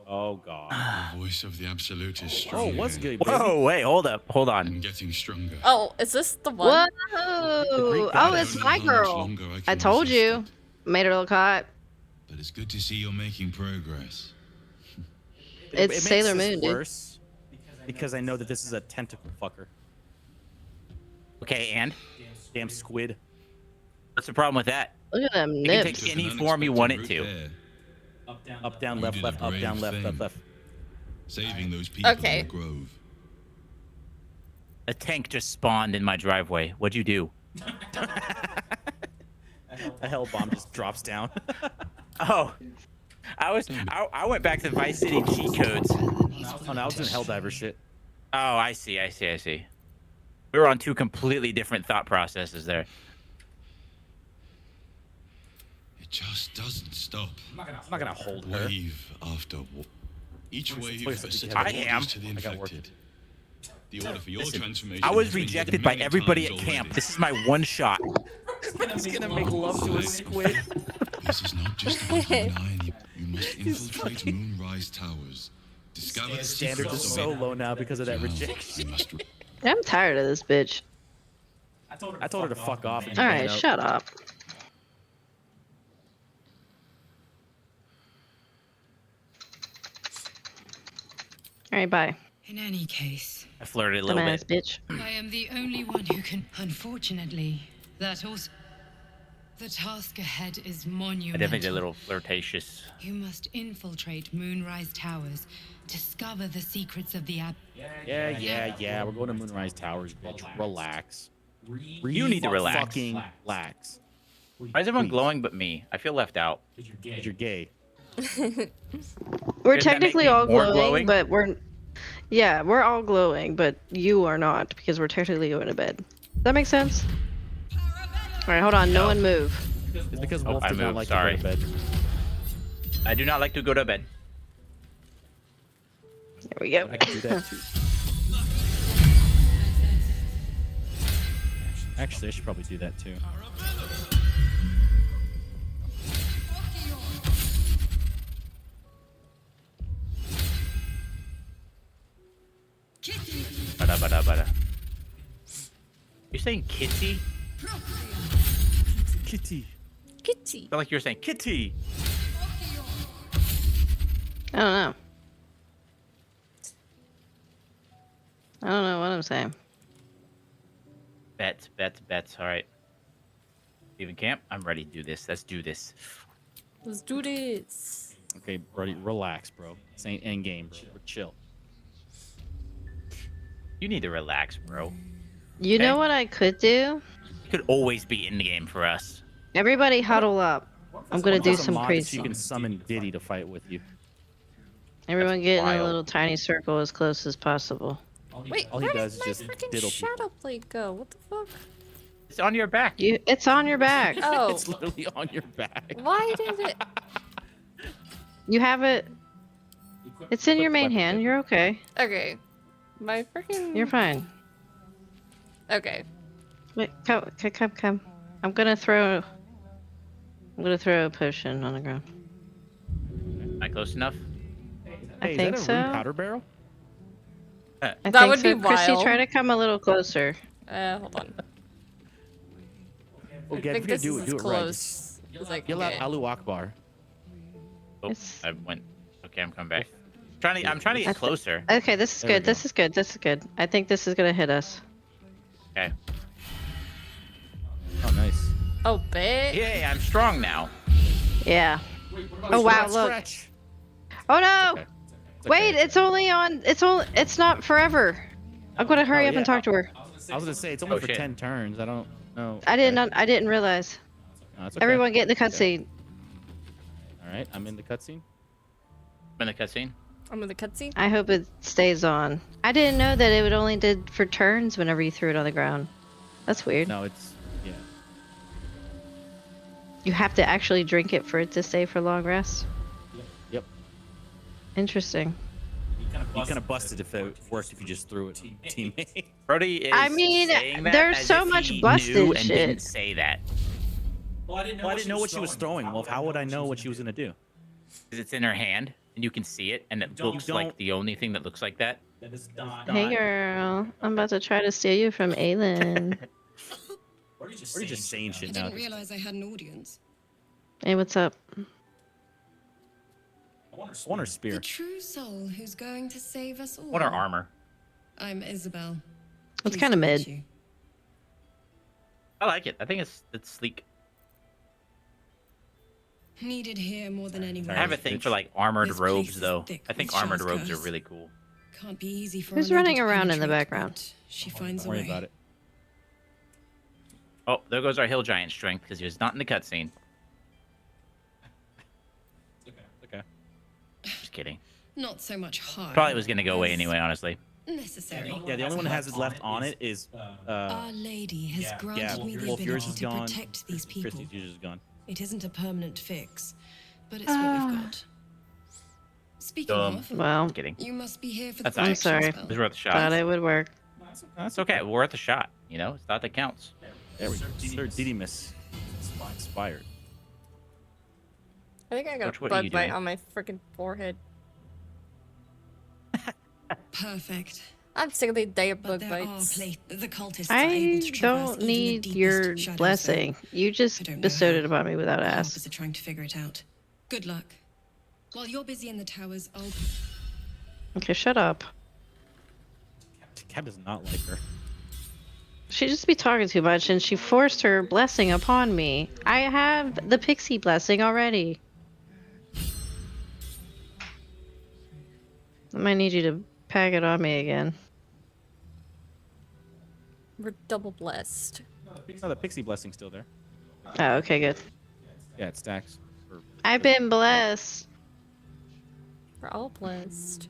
Oh god. The voice of the absolute is Oh, strong. what's good, baby? Whoa, wait, hold And on. getting stronger. Oh, is this the one? Whoa! I Oh, it's don't know my how much girl. longer I I can told resist you. Made her look hot. But it's good to see you're making progress. It's makes Sailor this Moon, dude. worse because I know that this is a tentacle fucker. Okay, and Damn squid. what's the problem with that? Look at them It can nips. take any form you want it to. Up, down, You left, did left, a up, down, brave left, thing. left, left. Saving those people Okay. in the grove. A tank just spawned in my driveway. What'd you do? A hell bomb just drops down. Oh, I went back to Vice City cheat codes. Oh no, I was doing Helldiver shit. Oh, I see. We were on two completely different thought processes there. It just doesn't stop. I'm not gonna hold her. Wave after each wave please, is set I of am. orders to the I got work. infected. The order for your transformation. I was has been rejected given by many everybody at times camp. already. This is my one shot. He's gonna make love to a squid. This is not just about you and I. You must infiltrate Moonrise Towers. Discover the His standards are secrets so of it. low now because of that Now, rejection. you must I'm tired of this bitch. I told her to fuck off. And All you right, went out. shut up. All right, bye. In any case, I flirted a little Dumbass bit. bitch. I am the only one who can. Unfortunately, that also. The task ahead is I monumental. definitely did a little flirtatious. You must infiltrate Moonrise Towers, discover the secrets of the Yeah. We're going to Moonrise Towers, bitch. Relax. You need to relax. Fucking relax. Why is everyone Please. glowing but me? I feel left out. 'Cause you're gay. We're Doesn't that technically make me all more glowing, glowing? but we're all glowing, but you are not because we're technically going to bed. Does that make sense? All right, hold on. No one move. It's because Oh, Wolf I does not moved, like sorry. to go to bed. I do not like to go to bed. There we go. I can do that too. Actually, I should probably do that too. Bada. You saying kitty? Kitty. Kitty. I feel like you're saying kitty. I don't know. I don't know what I'm saying. Bets. All right. Even camp. I'm ready to do this. Let's do this. Let's do this. Okay, buddy, relax, bro. This ain't end game, bro. We're chill. You need to relax, bro. You know what I could do? You could always be in the game for us. Everybody huddle up. I'm gonna do There's a some mod that crazy. you can summon Diddy to fight with you. Everyone get in a wild. little tiny circle as close as possible. Wait, All he where does did is my just freaking diddle shadow plate go? What the fuck? It's on your back. It's on your back. Oh, It's literally on your back. why did it? You have it. It's in your main hand. You're okay. Okay, my freaking. You're fine. Okay. Wait, come. I'm gonna throw a potion on the ground. Am I close enough? I Hey, think is that a so. rune powder barrel? I That think would so. be Chrissy, wild. try to come a little closer. Hold on. Oh, I Gad, think if you're this gonna is do as it right. close as I can Yell out get. Alu Akbar. Oh, It's- I went. Okay, I'm coming back. I'm trying to get closer. Okay, this is There we good. This is good. This is good. I think this is gonna hit us. Okay. Oh, nice. Oh, bet. Yay, I'm strong now. Yeah. Oh wow! Look. Scratch. Oh no! Okay. It's Wait, okay. it's only on. It's not forever. I'm gonna hurry Oh, up and yeah. talk to her. I was gonna say it's only Oh, for shit. 10 turns. I don't know. I didn't realize. No, it's okay. Everyone get in the cutscene. All right, I'm in the cutscene. I'm in the cutscene. I'm in the cutscene. I hope it stays on. I didn't know that it would only did for turns whenever you threw it on the ground. That's weird. No, it's yeah. You have to actually drink it for it to stay for long rest. Yep. Interesting. You kind of busted if it worked if you just threw it at a teammate. Brody is I mean, saying that there's as so if much he busted knew and shit. didn't say that. Well, I didn't know what she was throwing. Well, how would I know what she was gonna do? Because it's in her hand and you can see it, and it looks don't- like the only thing that looks like that. Hey girl, I'm about to try to steal you from Aylin. Or are you just saying I shit now? didn't realize I had an audience. Hey, what's up? I want her spear. The true soul who's going to save us all. What are armor? I'm Isabel. It's Pleased kind of to meet mid. you. I like it. I think it's sleek. Needed here more than anyone. I have a thing for like armored This robes place is though. thick I think with armored Shah's robes are curse. really cool. Can't be easy for Who's a lady running to around in the penetrate, background? but She finds Don't a worry way. about it. Oh, there goes our hill giant strength because he was not in the cutscene. Okay. Just kidding. Not so much high. Probably was gonna go away as anyway, honestly. Necessary. Yeah, the only one that has it left on it is Our Lady has granted yeah. me the Well, if yours ability is to gone, protect these people. Christy's yours is gone. It isn't a permanent fix, but it's what we've got. Speaking of, Well, Just kidding. you must be here for the That's I'm protection sorry. spell. It was worth a shot. thought it would work. That's okay. We're worth a shot. You know, it's not that counts. There we go. Sir Didymus inspired. I think I got Coach, a what are you bug bite doing? on my freaking forehead. Perfect. I'm sick of the day of But bug there bites. the cultists are able I to traverse don't even the need deepest your shadows, blessing. You I just don't know bestowed how. it upon me without though. ask. Helpers are trying to figure it out. Good luck. While you're busy in the towers, I'll Okay, shut up. Cat does not like her. She just be talking too much, and she forced her blessing upon me. I have the pixie blessing already. I might need you to pack it on me again. We're double blessed. Oh, the pixie blessing's still there. Oh, okay, good. Yeah, it stacks. For- I've been blessed. We're all blessed.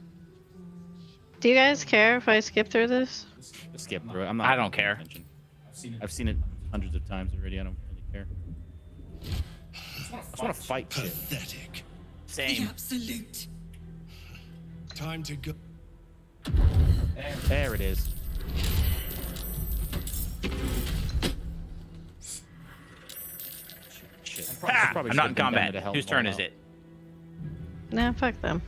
Do you guys care if I skip through this? Just skip through it. I'm not. I don't paying care. attention. I've seen it hundreds of times already. I don't really care. I just want to fight shit. Pathetic. the Same. absolute. Time to go. There it is. Shit. Ah, Probably I'm not in should've been down combat. to help Whose them turn all is out. it? Nah, fuck them.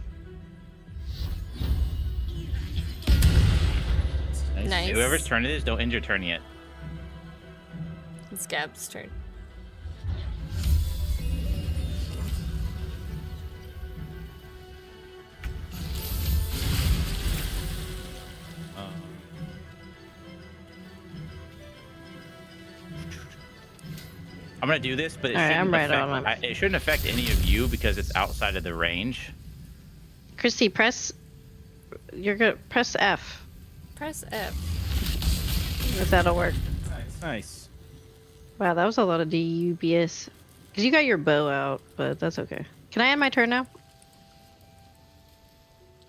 Nice. Whoever's turn it is, don't end your turn yet. It's Gab's turn. I'm gonna do this, but it All right, shouldn't I'm right affect. on it. It shouldn't affect any of you because it's outside of the range. Christy, press. You're good. Press F. Press F. If that'll work. Nice. Wow, that was a lot of DUBS. Because you got your bow out, but that's okay. Can I end my turn now?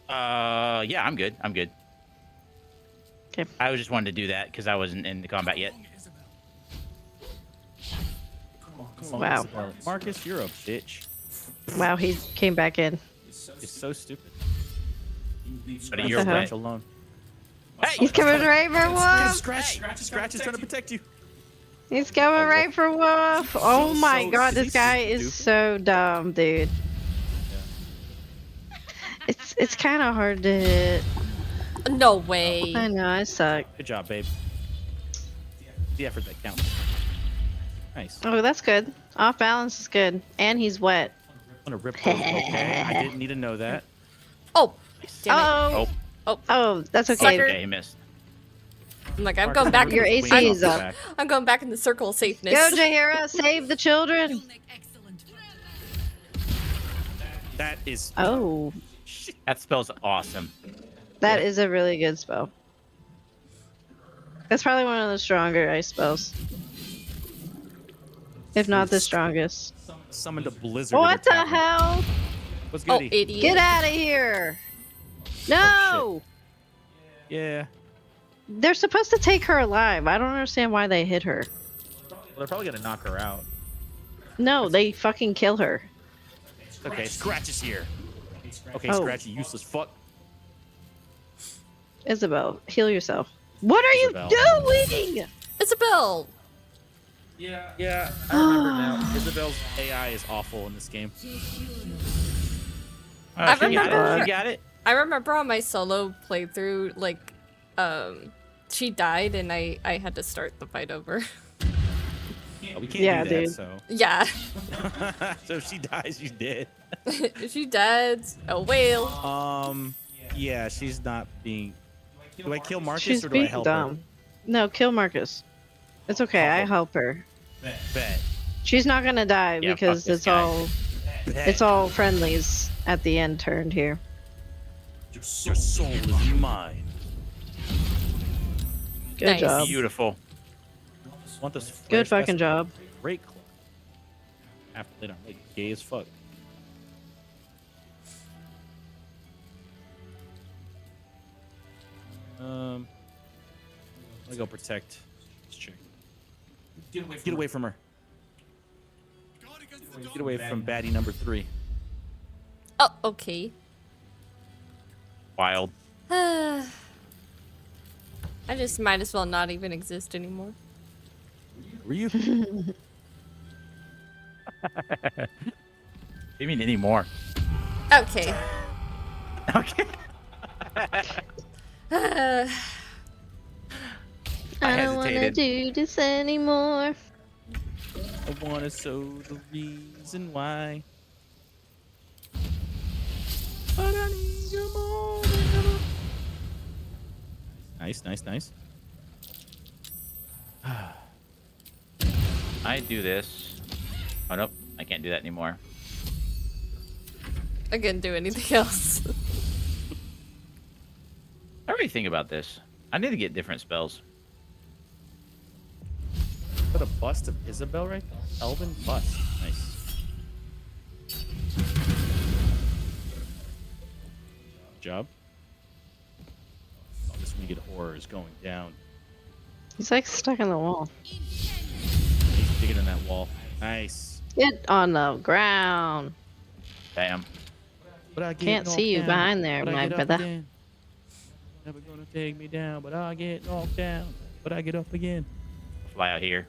Yeah, I'm good. I'm good. Okay. I was just wanted to do that because I wasn't in the combat yet. Come on, Wow. Isabel. Marcus, you're a bitch. Wow, he came back in. It's so stupid. But What you're the heck? wet. Alone. Hey! He's coming right for Wolf! Scratch is trying to protect you. He's coming right for Wolf! Oh my So- god, this he's guy is stupid. so dumb, dude. It's kind of hard to hit. No way. I know, I suck. Good job, babe. The effort that counts. Nice. Oh, that's good. Off balance is good. And he's wet. I'm gonna rip those. Okay, I didn't need to know that. Oh, damn it. Oh! Oh, Oh, that's okay. Sucker. okay, he missed. I'm like, I'm going back. Your in, AC is up. I'm going back in the circle of safeness. Go, Jahira, save the children! That is. Oh, That spell's awesome. that is a really good spell. That's probably one of the stronger ice spells. If not the strongest. Summoned a blizzard. What the hell? What's Oh, goody? idiot. Get out of here! No! Yeah. They're supposed to take her alive. I don't understand why they hit her. Well, they're probably gonna knock her out. No, they fucking kill her. Okay, Scratch is here. Okay, Oh. Scratch, you useless fuck. Isabel, heal yourself. What are Isabel. you doing? Isabel. Yeah, I remember now. Isabel's AI is awful in this game. I She got remember- it. She got it. I remember on my solo playthrough, like, she died and I had to start the fight over. Oh, we can't Yeah, do that, dude. so. Yeah. So if she dies, she's dead. She died. A whale. Yeah, she's not being. Do I kill Marcus She's or do I being help dumb. No, kill Marcus. It's okay, I help her. her? Bet. She's not gonna die Yeah, because fuck this it's guy. it's all friendlies at the end turned here. Your soul is mine. Good Nice. job. Beautiful. Want this Good fresh fucking vessel? job. Great club. After later, I'm like gay as fuck. I'm gonna go protect this chick. Get away from her. Get away from baddie number 3. Oh, okay. Wild. I just might as well not even exist anymore. Were you? You mean anymore? Okay. Okay. I don't wanna hesitated. do this anymore. I wanna show the reason why. But I need you more than ever. Nice, nice, nice. I do this. Oh nope, I can't do that anymore. I couldn't do anything else. I already think about this. I need to get different spells. Put a bust of Isabel right there. Elven bust. Nice. Good job. Oh, this winged horror is going down. He's like stuck in the wall. He's digging in that wall. Nice. Get on the ground. Damn. But I get Can't knocked see you down, behind there, but I my get up brother. again. Never gonna take me down, but I get knocked down, but I get up again. Fly out here.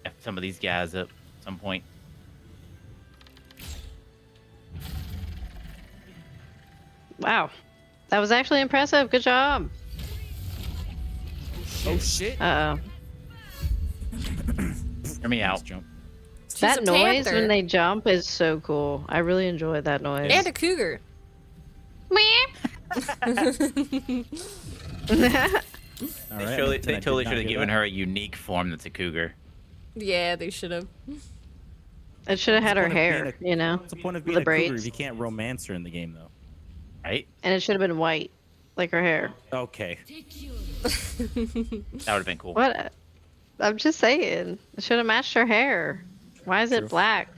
F some of these guys up at some point. Wow. That was actually impressive. Good job. Oh shit! Uh-oh. Hear me out. Jump. She's That a noise panther. when they jump is so cool. I really enjoy that noise. And a cougar. All They right, totally, and I did they totally not should have hear given that. her a unique form that's a cougar. Yeah, they should have. It should have had her What's the point of being hair, a- you know, What's the point of with being the a cougar braids, if you can't romance her in the game, though? Right? and it should have been white, like her hair. Okay. That would have been cool. What? I'm just saying, it should have matched her hair. Why is True. it black?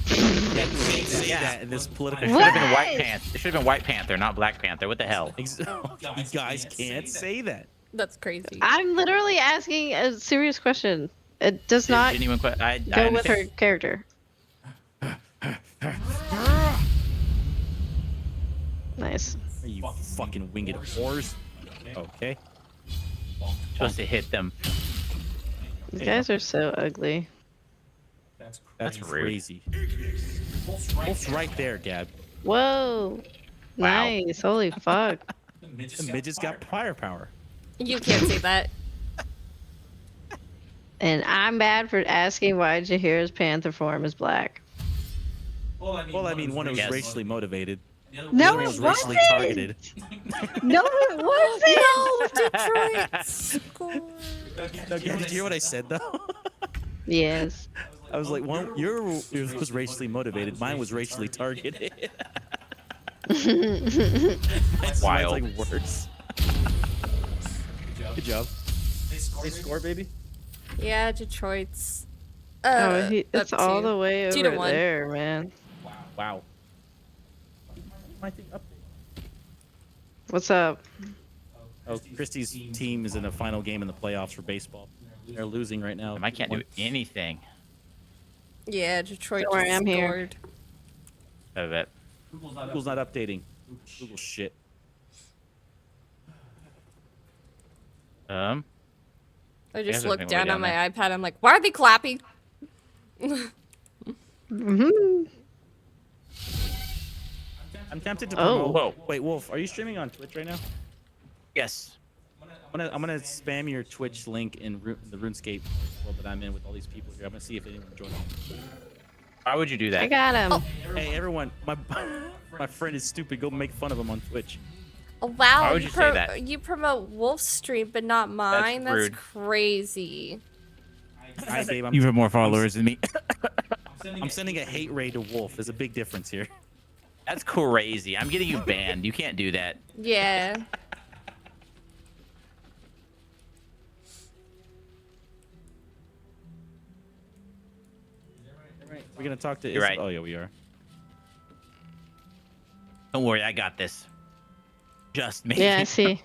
Say Yeah. that in this political. It should have been What? White Panther. It should have been White Panther, not Black Panther. What the hell? You guys can't say that. That's crazy. I'm literally asking a serious question. It does not Genuine I go with her understand. character. Nice. You fucking winged whores. Okay. Supposed to hit them. These guys are so ugly. That's rude. crazy. Wolf's right there, Gab. Whoa. Wow. Nice. Holy fuck. The midget's got firepower. You can't say that. And I'm bad for asking why Jahir's panther form is black. Well, I mean, one was Yes. racially motivated. No, One it was racially wasn't. targeted. No, it wasn't. No, Detroit score. No, Gab, did you hear what I said though? Yes. I was like, one, yours was racially motivated. Mine was racially targeted. Mine's Wild. like worse. Good job. They score, baby. Yeah, Detroit's. Oh, it's up all to the way 2-1. over there, man. Wow. My thing update. What's up? Oh, Christie's team is in a final game in the playoffs for baseball. They're losing right now. I can't do anything. Yeah, Detroit Don't worry, just I'm here. scored. I bet. Google's not updating. Google shit. I guess just there's looked no way down down on my there. iPad. I'm like, why are they clapping? Mm-hmm. I'm tempted to Oh. promote. Wait, Wolf, are you streaming on Twitch right now? Yes. I'm gonna spam your Twitch link in the RuneScape world that I'm in with all these people here. I'm gonna see if anyone joins. Why would you do that? I got him. Hey, everyone, my friend is stupid. Go make fun of him on Twitch. Oh, wow, Why would you say that? you promote Wolf's stream, but not mine. That's rude. crazy. Hi, babe. You have more followers than me. I'm sending a hate raid to Wolf. There's a big difference here. That's crazy. I'm getting you banned. You can't do that. Yeah. We're gonna talk to. You're right. Oh yeah, we are. Don't worry, I got this. Just me. Yeah, I see.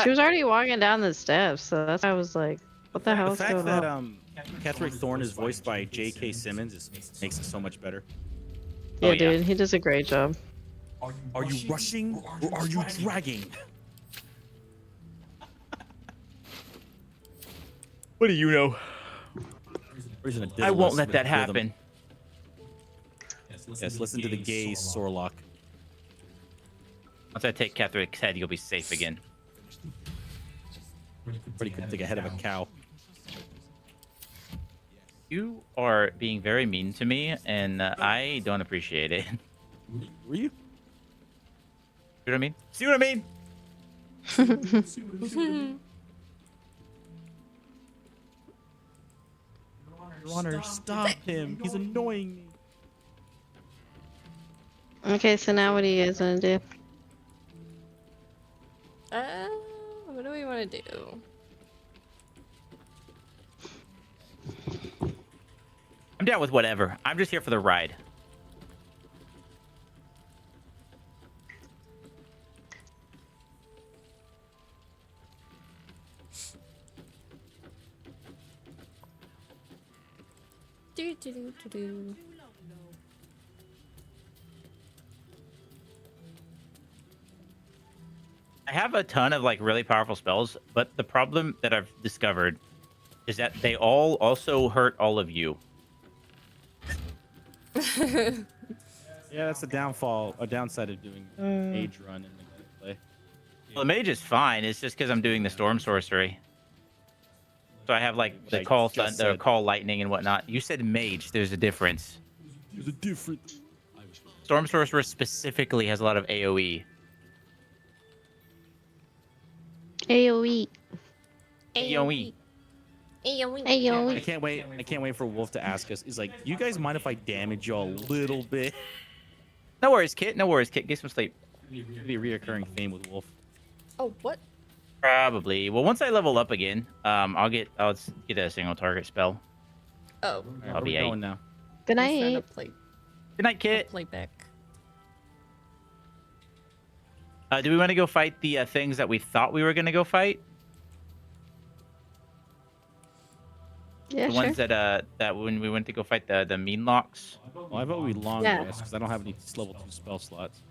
She was already walking down the steps, so that's why I was like, what the hell The is fact going that on? Catherine Thorne is voiced by J.K. Simmons makes it so much better. Yeah, Oh, yeah. dude, he does a great job. Are you rushing or are you dragging? What do you know? I won't let that Rhythm. happen. Yes, listen to the gay Sorlock. Once I take Catherine's head, you'll be safe again. Pretty could take a head of a cow. You are being very mean to me, and I don't appreciate it. Were you? See what I mean? See what I mean? Your Honor, stop him. He's annoying me. Okay, so now what are you guys gonna do? What do we want to do? I'm down with whatever. I'm just here for the ride. Do, do, do, do, do. I have a ton of like really powerful spells, but the problem that I've discovered is that they all also hurt all of you. Yeah, that's a downside of doing Age Run in the gameplay. Well, the mage is fine. It's just because I'm doing the storm sorcery. So I have like the call thunder, call lightning and whatnot. You said mage. There's a difference. There's a difference. Storm sorcerer specifically has a lot of AOE. AOE. AoE. Ayo. I can't wait. I can't wait for Wolf to ask us. He's like, "You guys mind if I damage y'all a little bit?" No worries, Kit. No worries, Kit. Get some sleep. It'll be a reoccurring theme with Wolf. Oh, what? Probably. Well, once I level up again, I'll get a single target spell. Oh. All right, I'll where be we 8. going now? Good I'm trying to night. play, Good night, Kit. play back. Do we want to go fight the things that we thought we were gonna go fight? Yeah, The sure. ones that when we went to go fight the mean locks. Well, I vote we long Yeah. rest because I don't have any level 2 spell slots.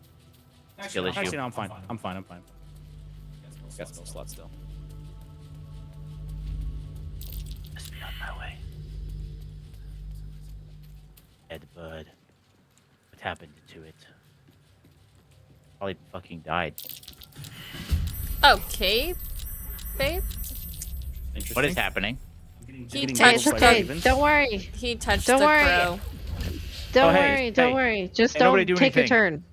Skill issue. Actually, no, I'm fine. I'm fine. Got spell slots still. Must be on my way. Dead bud. What happened to it? Probably fucking died. Okay, babe. Interesting. What is happening? He Getting Hey, touched it's doubled by okay. ravens. Don't worry. He touched Don't the worry. crow. Don't Oh, hey, worry. Don't hey. worry. Just Hey, don't nobody do take your anything. turn.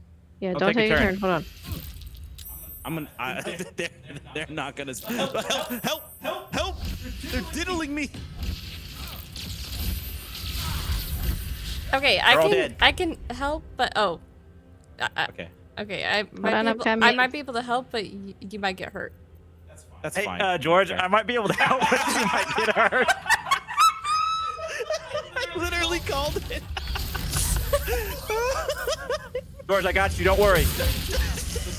Yeah, Don't don't take a take your turn. turn. Hold on. I'm gonna. They're not gonna. Help! They're diddling me. Okay, They're all dead. I can help, but Okay, okay, on, I'm coming. I might be able to help, but you might get hurt. that's Hey, fine. George, Okay. I might be able to help, but you might get hurt. I literally called it. George, I got you. Don't worry.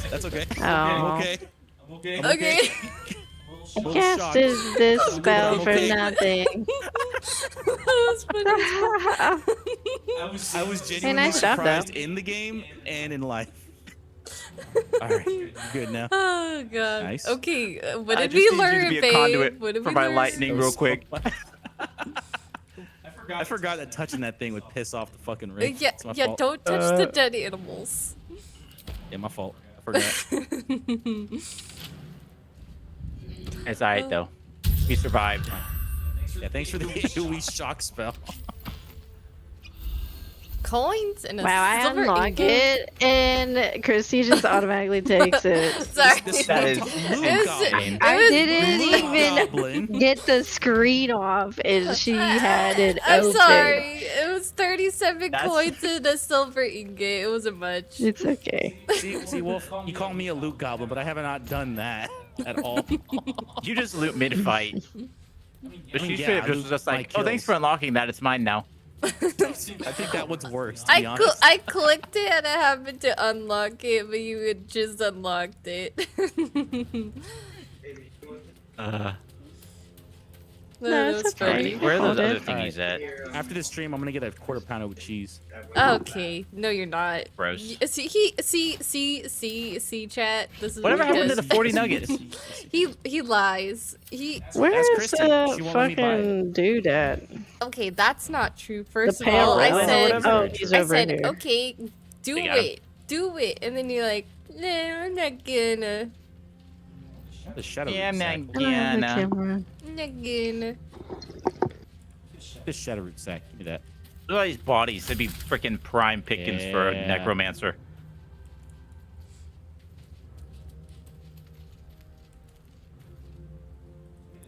That's okay. Oh. I'm okay. Okay. I little casted shocked. this I'm spell for okay. nothing. That was funny. I was Hey, genuinely nice job, though. surprised in the game and in life. All right, good now. Oh god. Nice. Okay, what I did just we need you to learn, be a babe? conduit What did for we my learn? lightning real quick. I forgot that touching that thing would piss off the fucking ring. Yeah, It's my yeah. fault. Don't touch the dead animals. Yeah, my fault. I forgot. It's alright though. We survived. Yeah, thanks for the AoE shock spell. Coins and a Wow, I silver unlock ingot. it, and Christy just automatically takes it. Sorry. That is insane. I didn't Blue even goblin. get the screen off, and she had it I'm open. sorry. It was 37 That's- coins and a silver ingot. It wasn't much. It's okay. See, Wolf, you call me a loot goblin, but I have not done that at all. You just loot mid-fight. But I mean, she yeah, should have I just loot was just my like, oh, thanks kills. for unlocking that. It's mine now. I think that one's worse, to be honest. I clicked it and I happened to unlock it, but you had just unlocked it. No, That it's was okay. funny. Where are those Hold other it. thingies at? After this stream, I'm gonna get a quarter pounder with cheese. Okay, no, you're not. Gross. See, chat. This is Whatever what he happened to the does. 40 nuggets? He lies. Where's Kristen. She the won't let me buy it. fucking dude at? Okay, that's not true. First of pale all, I Roland or said, whatever? Oh, he's I over said, here. okay, do They got him. it, and then you're like, no, I'm not gonna, The shadow Yeah, I'm root not I don't have the gonna. camera. I'm not gonna. sack. This shadow root sack. Give me that. Look at all these bodies. That'd be freaking prime pickings for a Yeah. necromancer.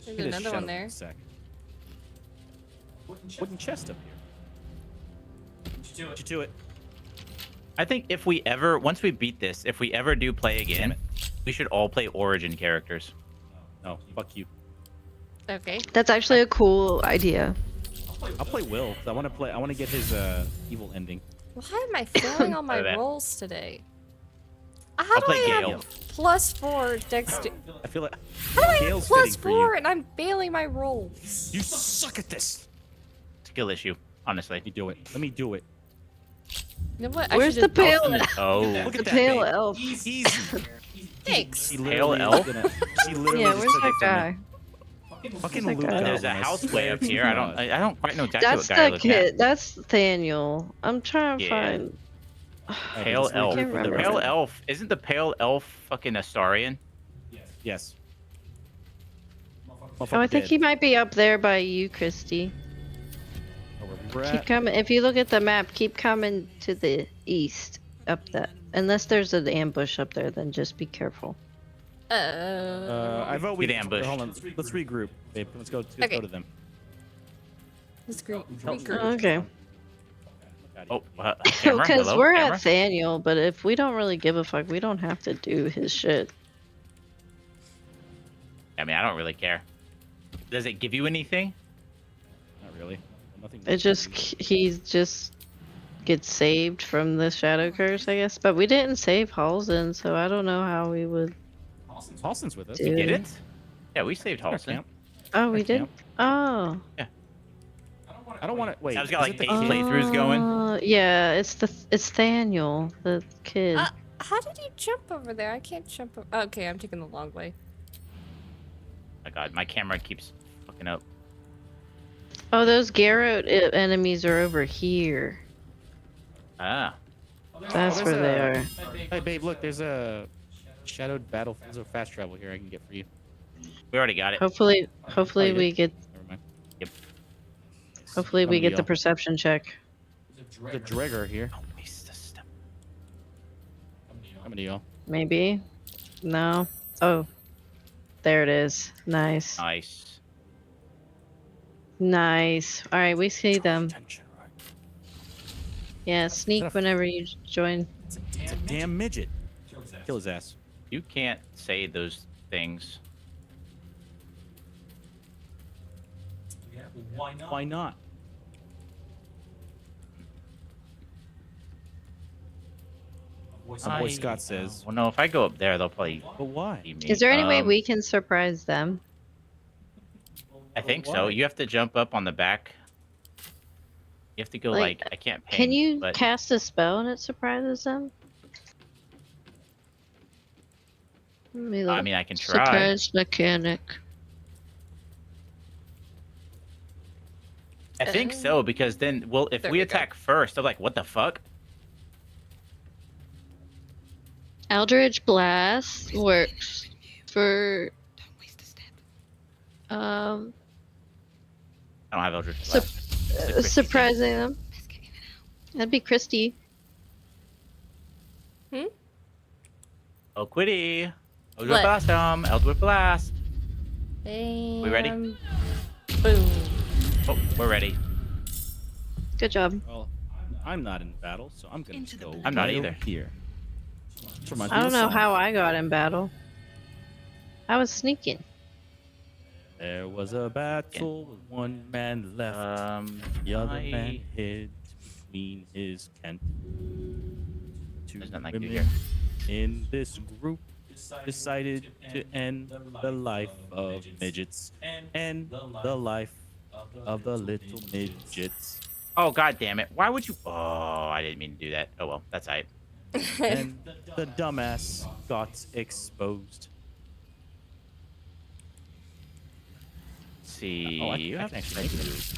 There's Give me this another one shadow there. root sack. Wooden chest up here. What you to it? I think if we ever, once we beat this, if we ever do play again, we should all play origin characters. No, fuck you. Okay. That's actually a cool idea. I'll play Will. 'Cause I want to play. I want to get his evil ending. Why am I failing on my Look at that. rolls today? How I'll do play I Gale. have +4 dexter? I feel like How do I have Gale's fitting for +4 you. and I'm failing my rolls? You suck at this. Skill issue, honestly. Let me do it. Let me do it. You know what? I Where's the should've- pale? Oh, Look The at that. pale babe. elf. Easy. Thanks. She Pale literally elf? She literally Yeah, just where's took that it from me. guy? Fucking Where's that Luke. guy? there's a Goblin, I house way swear up to here. God. I don't quite know exactly That's what guy the you're looking at. kid. That's Thaniel. I'm trying to Yeah. find. Alright, Pale let's wait elf. for can't the remember. rest Pale of it. elf. Isn't the pale elf fucking Astarian? Yes. Oh, I think he might be up there by you, Christy. Keep coming. If you look at the map, keep coming to the east up that. Unless there's an ambush up there, then just be careful. I vote we ambushed. hold on. Let's regroup, babe. Let's go Okay. to them. This group. Okay. Oh, camera. Because Hello, we're camera. at Thaniel, but if we don't really give a fuck, we don't have to do his shit. I mean, I don't really care. Does it give you anything? Not really. Nothing. It just he just gets saved from the shadow curse, I guess. But we didn't save Halston, so I don't know how we would. Halston's with us. do You it. didn't? Yeah, we saved Our Halston. camp. Oh, we Our did. camp. Oh. I don't want to wait. I've got is like it 8 the kid? playthroughs going. Yeah, it's Thaniel, the kid. How did you jump over there? I can't jump. Okay, I'm taking the long way. My God, my camera keeps fucking up. Oh, those Garrote enemies are over here. Ah. That's there's where they a- are. Hey, babe, look. There's a shadowed battle. There's a fast travel here I can get for you. We already got it. Hopefully you we did? get. Never mind. Yep. Hopefully we Come get to the y'all. perception check. The Dregger here. Don't waste the step. Coming to y'all. Maybe. No. Oh. There it is. Nice. Nice. Nice. All right, we see them. Attention, right? Yeah, sneak whenever you join. It's a damn midget. Kill his ass. You can't say those things. Why not? My boy Scott says. Well, no, if I go up there, they'll probably But why? see me. Is there any way we can surprise them? I think so. You have to jump up on the back. You have to go Like, like I can't ping. Can you but cast a spell and it surprises them? Let me look. I mean, I can try. Surprise mechanic. I think so because then, well, if There we we go. attack first, they're like, "What the fuck?" Eldritch Blast works for I don't have Eldritch Sup- Blast. It's a Christy thing. surprising them. That'd be Christy. Oh, Quiddy. Eldritch What? Blast, Eldritch Blast. We ready? Boom. Oh, we're ready. Good job. Well, I'm not in battle, so I'm gonna Into the go. I'm not right either. over Here. Which reminds me I of don't a know song. how I got in battle. I was sneaking. There was a battle with one man left. The other man hid between his Kent. Two There's nothing I can do women here. in this group decided to end the life of midgets and the life of the little midgets. Oh, God damn it. Why would you? Oh, I didn't mean to do that. Oh, well, that's it. And the dumbass got exposed. Let's see. Oh, I you can have actually make it.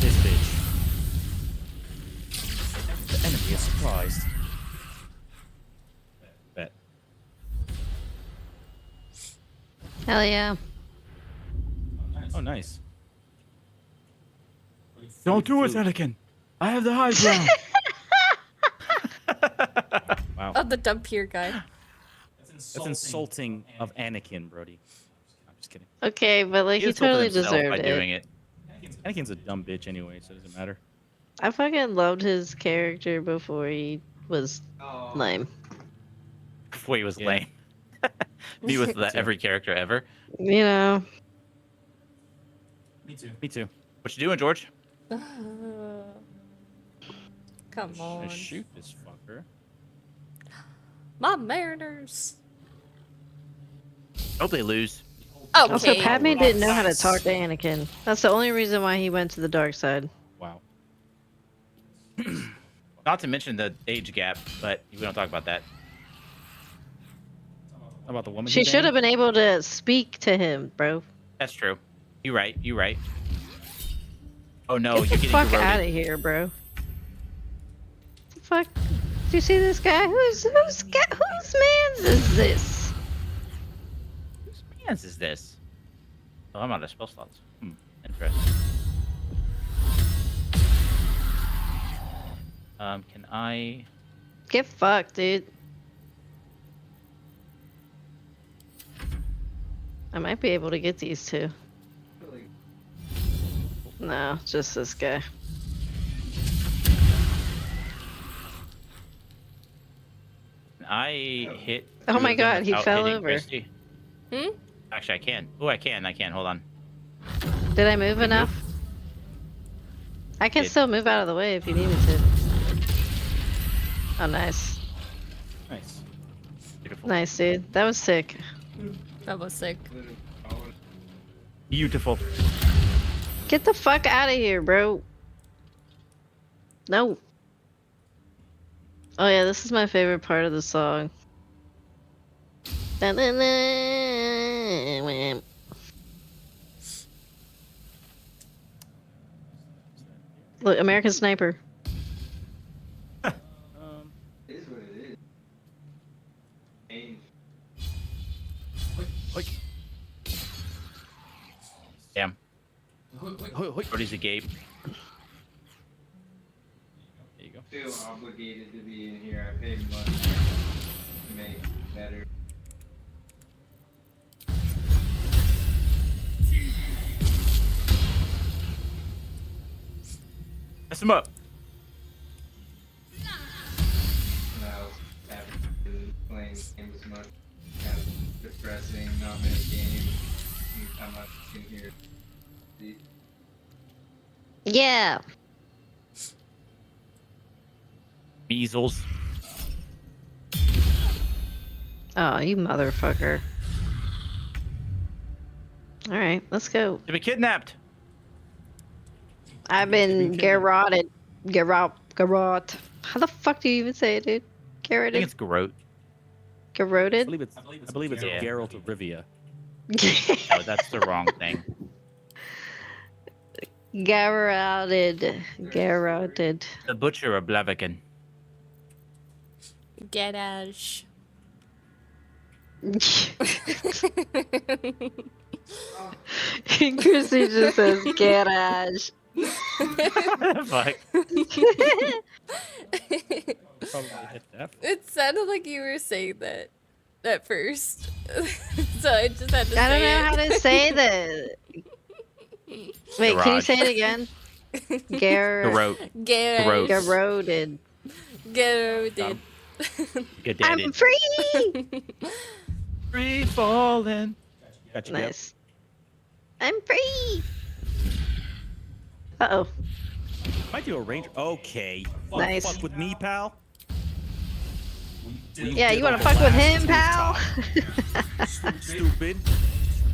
This bitch. The enemy is surprised. Bet. Hell yeah. Oh, nice. Don't do it, Anakin. I have the high ground. Wow. Oh, the dump here guy. That's insulting of Anakin, Brody. I'm just kidding. Okay, but like He he insulted totally himself deserved by it. doing it. Anakin's a dumb bitch anyway, so it doesn't matter. I fucking loved his character before he was lame. Before he was Yeah. lame. Me with every character ever. You know. Me too. What you doing, George? Come I'm on. gonna shoot this fucker. My Mariners. Hope they lose. Okay. Also, Padme didn't know how to talk to Anakin. That's the only reason why he went to the dark side. Wow. Not to mention the age gap, but we don't talk about that. How about the woman? She should have been able to speak to him, bro. That's true. You right. You right. Oh no, Get you're the getting fuck corroded. out of here, bro. The fuck? Do you see this guy? Whose man's is this? Whose man's is this? Oh, I'm out of spell slots. Interesting. Can I? Get fucked, dude. I might be able to get these two. No, just this guy. I hit. Oh two my of them god, he without fell hitting over. Christy. Hmm? Actually, I can. Oh, I can. Hold on. Did I move enough? I can Did. still move out of the way if you need me to. Oh, nice. Nice. Beautiful. Nice, dude. That was sick. That was sick. Beautiful. Get the fuck out of here, bro. No. Oh yeah, this is my favorite part of the song. Look, American Sniper. It is what it is. Change. Damn. Hoi, hoi. Brody's a Gabe. There you go. Feel obligated to be in here. I paid money to make it better. Mess him up. When I was having playing games as much, kind of depressing, not many games. Anytime I'm in here. See? Yeah. Measles. Oh, you motherfucker. Alright, let's go. To be kidnapped. I've been garroted. Garrot. How the fuck do you even say it, dude? I think Garroted? it's Garrote. I Garroted? believe it's Yeah. Geralt of Rivia. No, that's the wrong thing. Garroted. Garroted. The Butcher of Blaviken. Get Ash. Chrissy just says garage. Fuck. Probably hit that. It sounded like you were saying that at first. So I just had to I don't say know how it. to say that. Wait, can you Garage. say it again? Garrote. Garage. Garroted. Garroted. Good I'm daddy. free! Free falling. Gotcha. Nice. I'm free! Uh-oh. Might do a ranger. Okay. Nice. Fuck with me, pal. Yeah, you wanna fuck with him, pal? Stupid.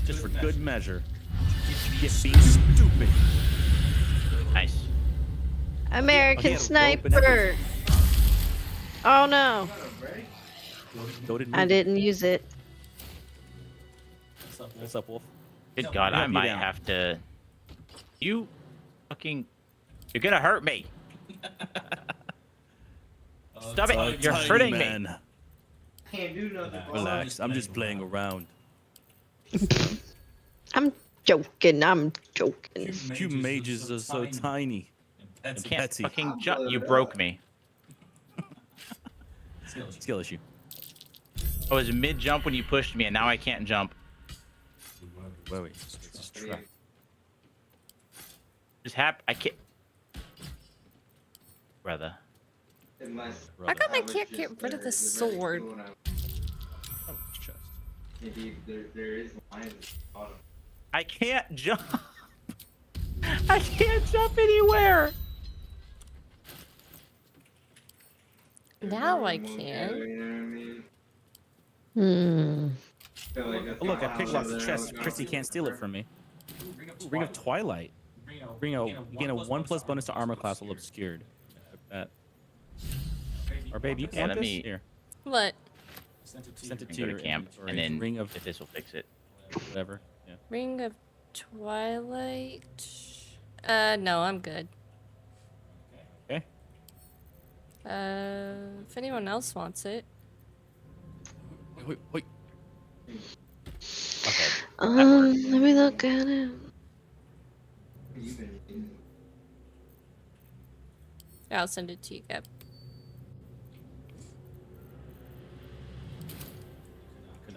Just for good measure. Get being stupid. Nice. American Oh, he had a rope and Sniper! Oh no, Goated I movie. didn't use it. What's up, Wolf? Good God, I Knock you might down. have to. You fucking. You're gonna hurt me. Stop it. You're hurting me. Can't do nothing. Relax. I'm just playing around. I'm joking, I'm joking. You mages are so tiny. You And can't Betsy. fucking jump. You broke me. Skill issue. I was mid jump when you pushed me, and now I can't jump. Wait. Just try. Just I can't. Brother. How come I can't get rid of the sword? Oh, chest. Maybe there is lines at the bottom. I can't jump. I can't jump anywhere. Now I You can. know what I mean? Feel like that's Oh, look, I not picked how off the they're chest. all Chrissy going. can't steal it from me. Ooh, Ring of Twilight. You gain a 1+ bonus to armor class while obscured. Or babe, you Yeah, want let this? me- Here. What? Sent it And to go your to camp, inventory. and then Ring of if this will fix it. whatever. Yeah. Ring of Twilight? No, I'm good. Okay. If anyone else wants it. Wait. Okay. Let me look at it. I'll send it to you, Gab.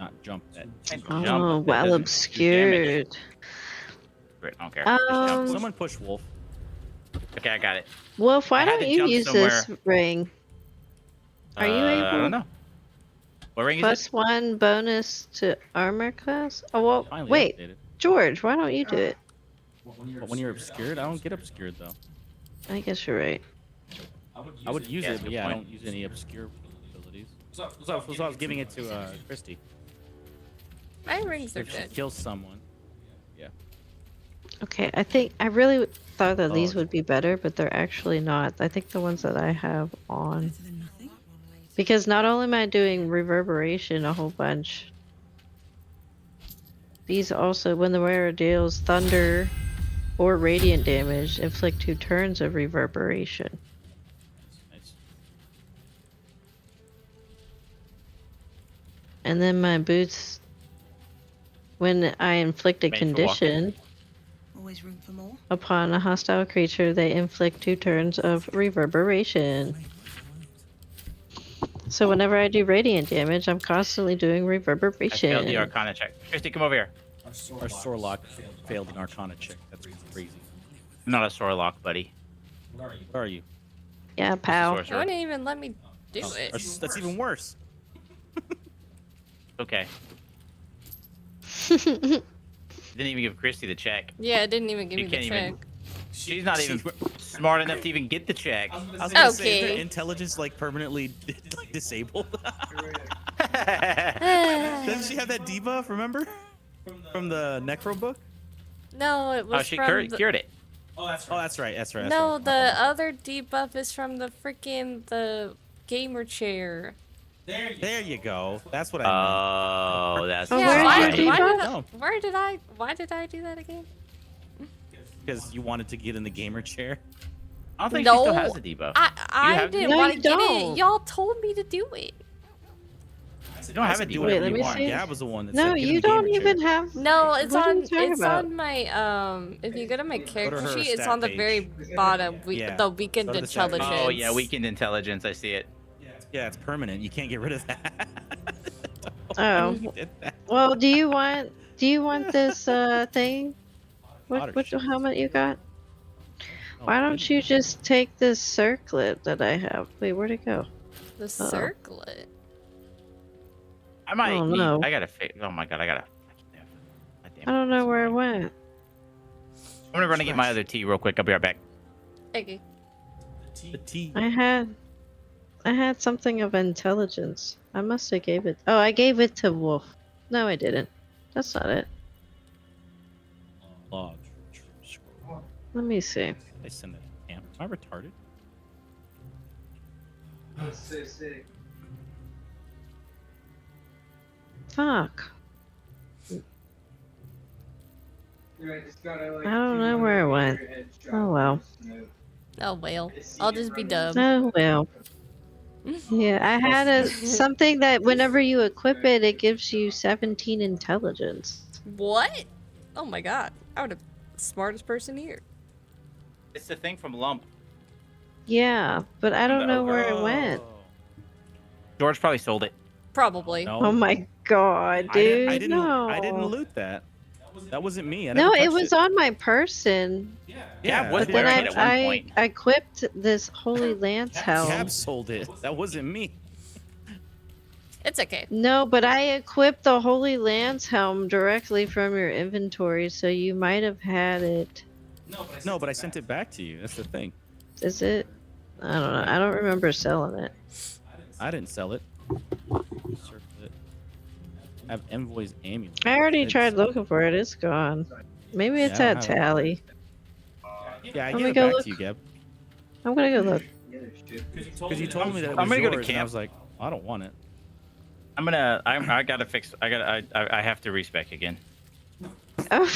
not jump that. Jump, Oh, that well doesn't do damage. obscured. Great, I don't care. Just jump. Someone push Wolf. Okay, I got it. Wolf, I why had don't to you jump use somewhere. this ring? Are you able? I don't know. What ring is it? +1 bonus to armor class? Oh, well, Finally wait. updated. George, why don't you do it? But when you're obscured, I don't get obscured though. I guess you're right. I would use Yeah, it, that's a but good yeah, I point. don't use any obscure abilities. So I was giving it to Christy. My rings are If she good. kills someone. Yeah. Okay, I really thought that these Oh. would be better, but they're actually not. I think the ones that I have on. Because not only am I doing reverberation a whole bunch, these also, when the wearer deals thunder or radiant damage, inflict 2 turns of reverberation. Nice. And then my boots, when I inflict a Made for walking. condition Always room for more. upon a hostile creature, they inflict 2 turns of reverberation. So whenever I do radiant damage, I'm constantly doing I reverberation. failed the Arcana check. Christy, come over here. Our Sorlock failed an Arcana check. That's crazy. I'm not a Sorlock, buddy. Where are you? Yeah, pal. It Sorcerer. wouldn't even let me do Oh, it. that's even worse. Okay. Didn't even give Christy the check. Yeah, it didn't even give You me the can't check. even. She's not even smart enough to even get the check. I was gonna say, is Okay. their intelligence like permanently like disabled? Doesn't she have that debuff? Remember, from the Necro book? No, it was Oh, she from the... cured it. Oh, that's right. That's right. No, the other debuff is from the freaking the gamer chair. There you go. That's what I Oh, that's Oh, Yeah, where's why, your why debuff? did I, No. why did I do that again? meant. Because you wanted to get in the gamer chair. I don't think she No, still has a debuff. I have didn't No, want to you get don't. it. Y'all told me to do it. You don't have a Do debuff. Wait, whatever let you me want. see. Gab was the one that No, said, get in you the don't gamer even chair. have. No, it's What are you on talking about? my if you go to my character her sheet, it's stat on the page. very bottom. Yeah. The weakened Go to the stat page. intelligence. Oh yeah, weakened intelligence. I see it. Yeah, it's permanent. You can't get rid of that. Oh, You did that. well, do you want this thing? Otter What shit. helmet you got? Oh, Why don't goodness. you just take this circlet that I have? Wait, where'd it go? The circlet. I might. Oh, need, no. I gotta fix. Oh my god, I gotta. I don't know where it went. I'm gonna run and get my other tea real quick. I'll be right back. Okay. The T. I had something of intelligence. I must have gave it. Oh, I gave it to Wolf. No, I didn't. That's not it. Log. Let me see. They send that to camp. Am I retarded? That's so sick. Fuck. I just gotta, like, I don't know where it went. Oh well. Oh well. I'll just be dumb. Oh well. Yeah, I had a something that whenever you equip it, it gives you 17 intelligence. What? Oh my god. I would have smartest person here. It's the thing from Lump. Yeah, but I don't know where it Oh. went. George probably sold it. Probably. No. Oh my god, dude. I didn't. No. I didn't loot that. That wasn't me. I No, never it touched was on my person. Yeah, was But then wearing it at one I point. equipped this Holy Lance helm. Gab sold it. That wasn't me. It's okay. No, but I equipped the Holy Lance helm directly from your inventory, so you might have had it. No, but I sent it back to you. That's the thing. Is it? I don't know. I don't remember selling it. I didn't sell it. Circle it. I have Envoy's amulet. I already It's- tried looking for it. It's gone. Maybe it's Yeah, I at don't have it. Tally. Yeah, I Let gave me it go back look. to you, Gab. I'm gonna go look. Because you told me that it was I'm gonna go to yours, and I camp. was like, I don't want it. I gotta fix. I have to respec again. Oh,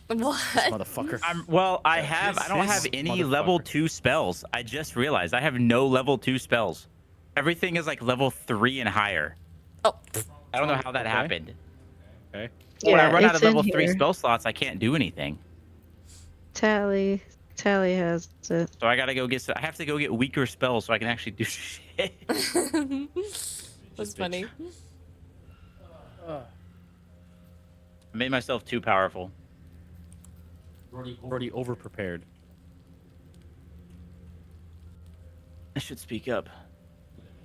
What? Motherfucker. I don't have any level 2 spells. I just realized I have no level 2 spells. Everything is like level 3 and higher. Oh. I don't know how that Okay. happened. Okay. When I run out it's of level in 3 here. spell slots, I can't do anything. Tally has it. So I gotta go get. I have to go get weaker spells so I can actually do shit. That's funny. I made myself too powerful. Already over prepared. I should speak up.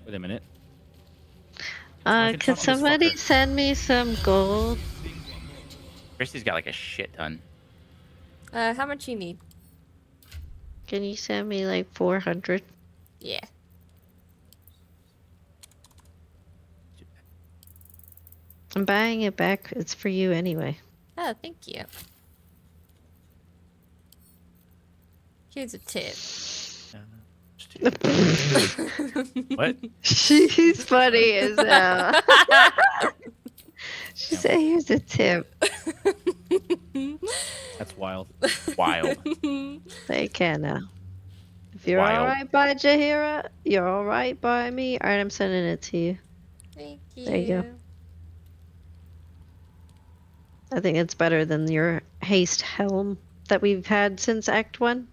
Wait a minute. I can Could talk to this somebody fucker. send me some gold? Christy's got like a shit ton. How much you need? Can you send me like 400? Yeah. I'm buying it back. It's for you anyway. Oh, thank you. Here's a tip. What? She's funny as hell. She said, "Here's a tip." That's wild. Wild. They can now. If you're Wild. alright by Jahira, you're alright by me. Alright, I'm sending it to you. Thank you. There you go. I think it's better than your haste helm that we've had since Act 1.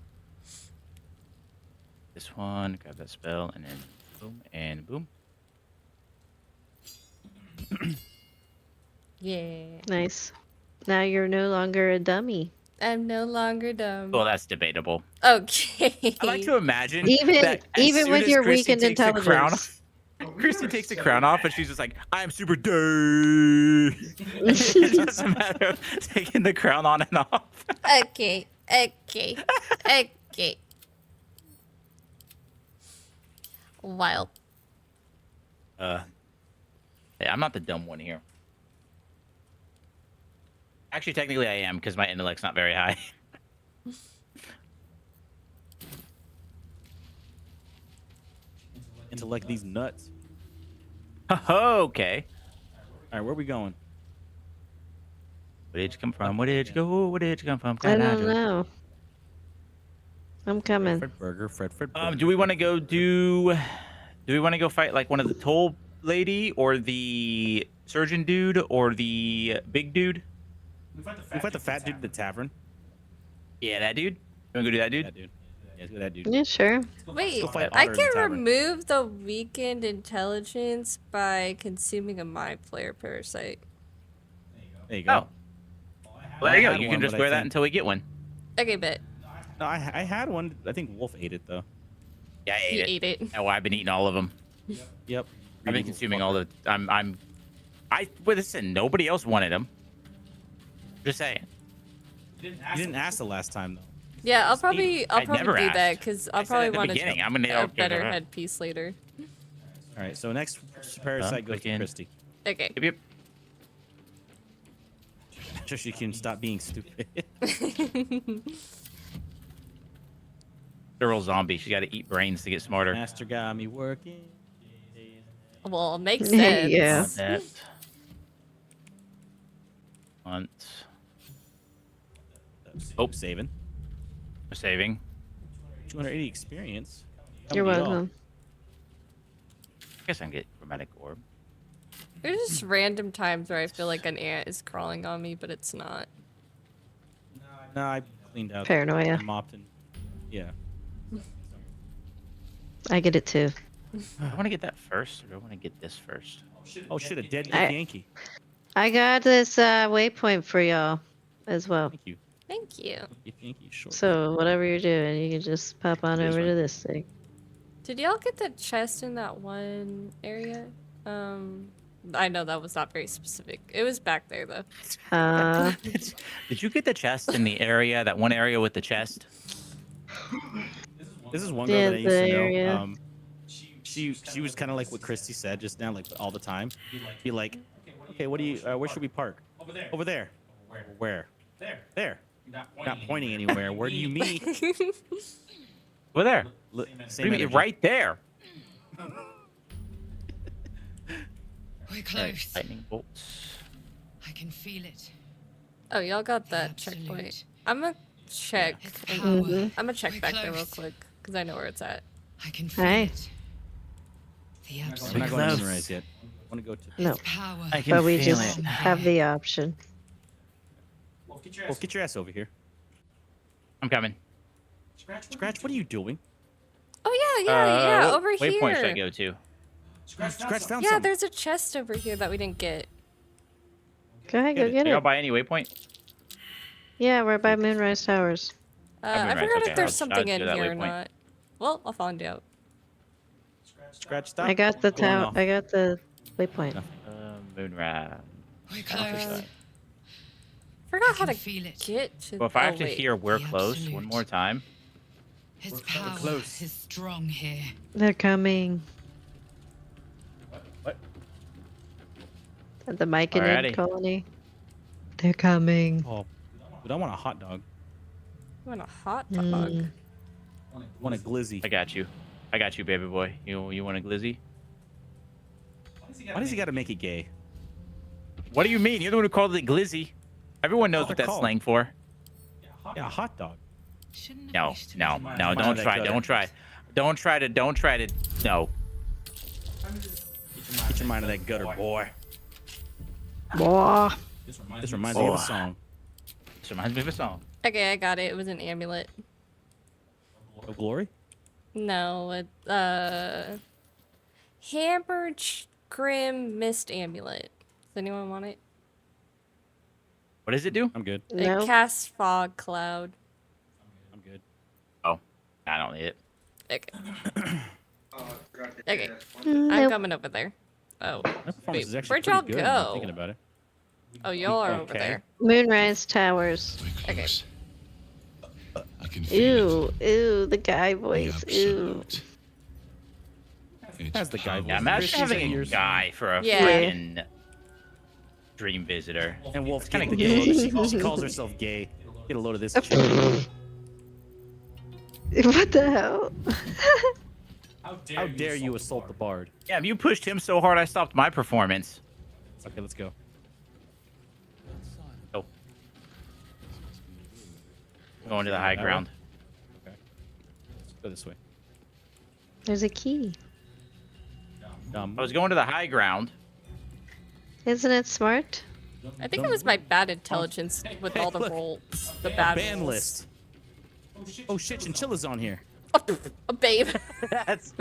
This one, grab that spell, and then boom and boom. Yeah. Nice. Now you're no longer a dummy. I'm no longer dumb. Well, that's debatable. Okay. I like to imagine Even that as even soon with as your Christy weakened takes the crown intelligence. Christy takes the crown off, and she's just like, "I am super dude." It's just a matter of taking the crown on and off. Okay. Okay. Okay. Wild. Hey, I'm not the dumb one here. Actually, technically, I am because my intellect's not very high. Intellect these nuts. Okay. All right, where are we going? Where did you come from? Where did you go? Where did you come from? I don't know. I'm coming. Fred Burger, Fred Burger. Do we want to go do we want to go fight like one of the toll lady or the surgeon dude or the big dude? We fight the fat dude at the tavern. Yeah, that dude. You want to go do that dude? That dude. Yeah, let's go that dude. Yeah, sure. Wait, go fight I Otter in the can tavern. remove the weakened intelligence by consuming a my player parasite. There you go. Oh. Well, there you go. had You one, can just but I wear that think- until we get one. Okay, bet. No, I had one. I think Wolf ate it though. Yeah, I He ate it. ate it. Oh, I've been eating all of them. Yep. I've been consuming all the. Well, listen. Nobody else wanted them. Just saying. You didn't ask the last time though. Yeah, I'll probably never do that asked. because I I'll said probably at the want beginning, I'm a gonna better headpiece later. All right. So next parasite goes to Again. Christy. Okay. Yep. So she can stop being stupid. Girl zombie. She got to eat brains to get smarter. Master got me working. Well, it makes sense. Yeah. Want that. Want. Oh, saving. Saving. 280 experience. That You're would be all. welcome. I guess I can get chromatic orb. There's just random times where I feel like an ant is crawling on me, but it's not. No, I cleaned out. Paranoia. I mopped and yeah. I get it too. I want to get that first, or do I want to get this first? Oh shit, a dead I- Yankee. I got this waypoint for y'all as well. Thank you. Thank you. Yankee short. So whatever you're doing, you can just pop on It is over right. to this thing. Did y'all get the chest in that one area? I know that was not very specific. It was back there though. Did you get the chest in the area, that one area with the chest? This is one girl Yeah, that I used to the know. area. She was kind of like what Christy said just now, like all the time. Be like, okay, what do you? Where should we park? Over there. Where? There. You're not pointing anywhere. Where do you mean? Over there. Same What do you mean? energy. Right there. We're Right, close. lightning bolts. I can feel it. Oh, y'all got The that absolute. checkpoint. I'm gonna check. Its I'm power. gonna check We're back there real close. quick because I know where it's at. I can feel Hey. it. The We're absolute. not going to Close. Sunrise yet. I want to go to. No, Its power. I can but we feel just it. have the option. Well, get your ass over here. I'm coming. Scratch, what are you doing? Oh yeah, what over waypoint should I here. go to? Scratch found Yeah, something. there's a chest over here that we didn't get. Go ahead, go get Are y'all it. by any waypoint? Yeah, we're by Moonrise Towers. I've been I right, forgot okay, if there's I'll something do in that here or waypoint. not. Well, I'll find out. Scratch stop. I got the Going tower. off. I got the waypoint. Moonrise. We're close. Forgot how can to feel it. get to. Well, if I oh, have to wait. hear we're The close absolute. one more time. His power close. is strong here. They're coming. What? At the Myconid Alrighty. colony. They're coming. Oh, dude, I want a hot dog. You want a hot dog? Mm. I want a glizzy. I got you. I got you, baby boy. You want a glizzy? Why does he got to make it gay? What do you mean? You're the one who called it glizzy. Everyone knows What what they're that's called. slang for. Yeah, a hot dog. Shouldn't have No, wished to no, make him no, mad. don't that try, gutter. don't try. Don't try to, no. Get your mind on that gutter, boy. Boah. This reminds me of a song. This reminds me of a song. Okay, I got it. It was an amulet. Of glory? No, it Hamburg Grim Mist Amulet. Does anyone want it? What does it do? I'm good. No. It casts fog cloud. I'm good. Oh, I don't need it. Okay. Oh, I forgot to Okay. say that's one I'm Nope. coming over there. Oh. That performance Wait, is actually where'd pretty y'all good. now I'm go? thinking about it. Oh, y'all are over Okay. there. Moonrise Towers. We're Okay. close. I can feel Ew, ew, the guy the voice. Ew. absolute. It's That's the guy power. Yeah, imagine Chrissy's having a ears. guy for a Yeah. freaking dream visitor. And Wolf kinda kinda gay. gay. She calls herself gay. Get a load of this chick. What the hell? How dare you assault the bard? Yeah, if you pushed him so hard, I stopped my performance. Okay, let's go. Oh. Going to the high That ground. Okay. Let's go this way. There's a key. I was going to the high ground. Isn't it smart? I think it was my bad intelligence with all the look. rolls. The bad ban rolls. list. Oh shit, Chinchilla's on here. A babe. That's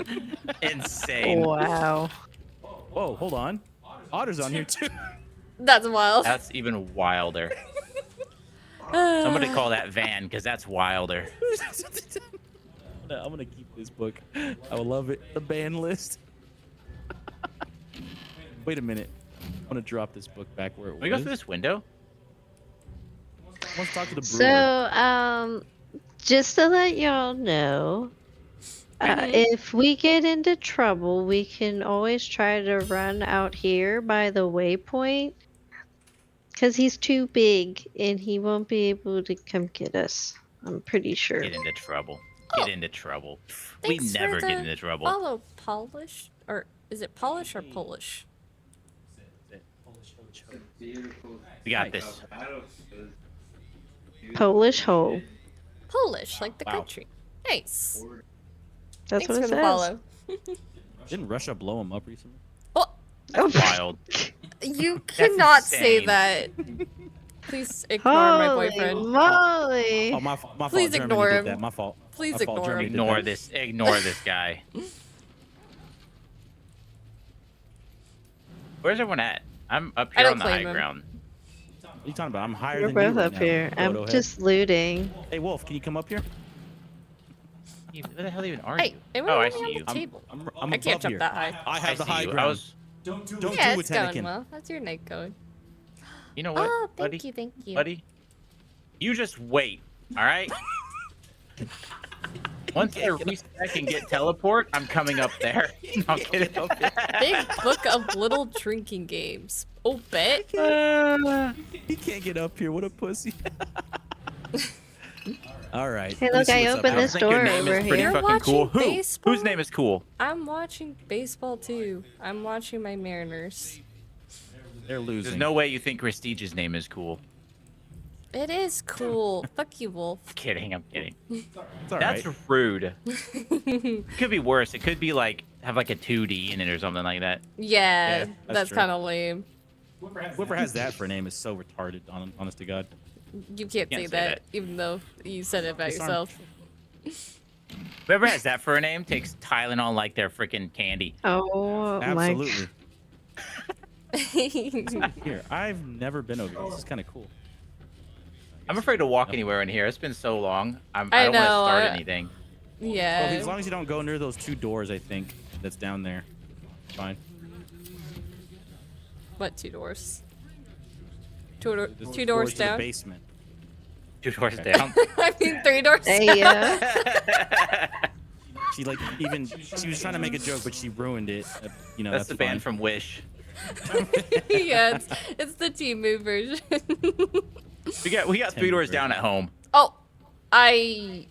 insane. Wow. Whoa, hold on. Otter's on here too. That's wild. That's even wilder. Somebody call that Van, because that's wilder. I'm gonna keep this book. I will love it. The ban list. Wait a minute. I'm gonna drop this book back where it Can was. we go through this window? Let's talk to the brewer. So, just to let y'all know, if we get into trouble, we can always try to run out here by the waypoint. Because he's too big and he won't be able to come get us. I'm pretty sure. Get into trouble. Oh. Get into trouble. Thanks We for never the get into trouble. Follow Polish? Or is it Polish or Polish? beautiful. We got this. Battlefield. Polish hole. Polish, like the Wow. country. Nice. That's Thanks what for it the says. follow. Didn't Russia blow him up recently? Oh, That's wild. you cannot say insane. that. Please ignore my Holy boyfriend. moly. Oh, my fault. Please Germany ignore did him. that. My fault. Please My fault, ignore Germany him. did Ignore that. this. Ignore this guy. Where's everyone at? I'm up I here don't on the high claim him. ground. What are you talking about? I'm higher We're than you both right up now, here. I'm Dodo head. just looting. Hey, Wolf, can you come up here? Where the hell even are Hey, you? anyone Oh, I want me see on you. the table? I'm I can't above jump here. that high. I have the see high you. ground. Don't Yeah, do it's it, going Anakin. well. How's your night going? You know what, Oh, buddy? thank you. Buddy, you just wait. All right. Once I respec and get teleport, I'm coming up there. No, I'm kidding. Big book of little drinking games. Oh, bet. He can't get up here. What a pussy. All right. Hey, let me look, see I what's up opened here. this think your door name is over pretty here. You're fucking cool. watching Who? baseball? Whose name is cool? I'm watching baseball too. I'm watching my Mariners. They're losing. There's no way you think Prestige's name is cool. It is cool. Fuck you, Wolf. Kidding. I'm kidding. It's all That's right. rude. It could be worse. It could be like have like a 2D in it or something like that. Yeah, Yeah, that's that's true. kind of lame. Whoever has that for a name is so retarded, honest to God. You can't say that, even though you said it about Disarm. yourself. Whoever has that for a name takes Tylenol like they're freaking candy. Oh my. Absolutely. Here, I've never been over here. This is kind of cool. I'm afraid to walk anywhere in here. It's been so long. I I don't want to know, start anything. Yeah. Well, as long as you don't go near those 2 doors, I think that's down there. Fine. What 2 doors? There's Two doors to down. the basement. 2 doors down. I mean 3 doors Hey, down. yeah. She like even she was trying to make a joke, but she ruined it. You know, That's the band fine. from Wish. Yeah, it's the T-Move version. We got 3 doors down at home. Oh, I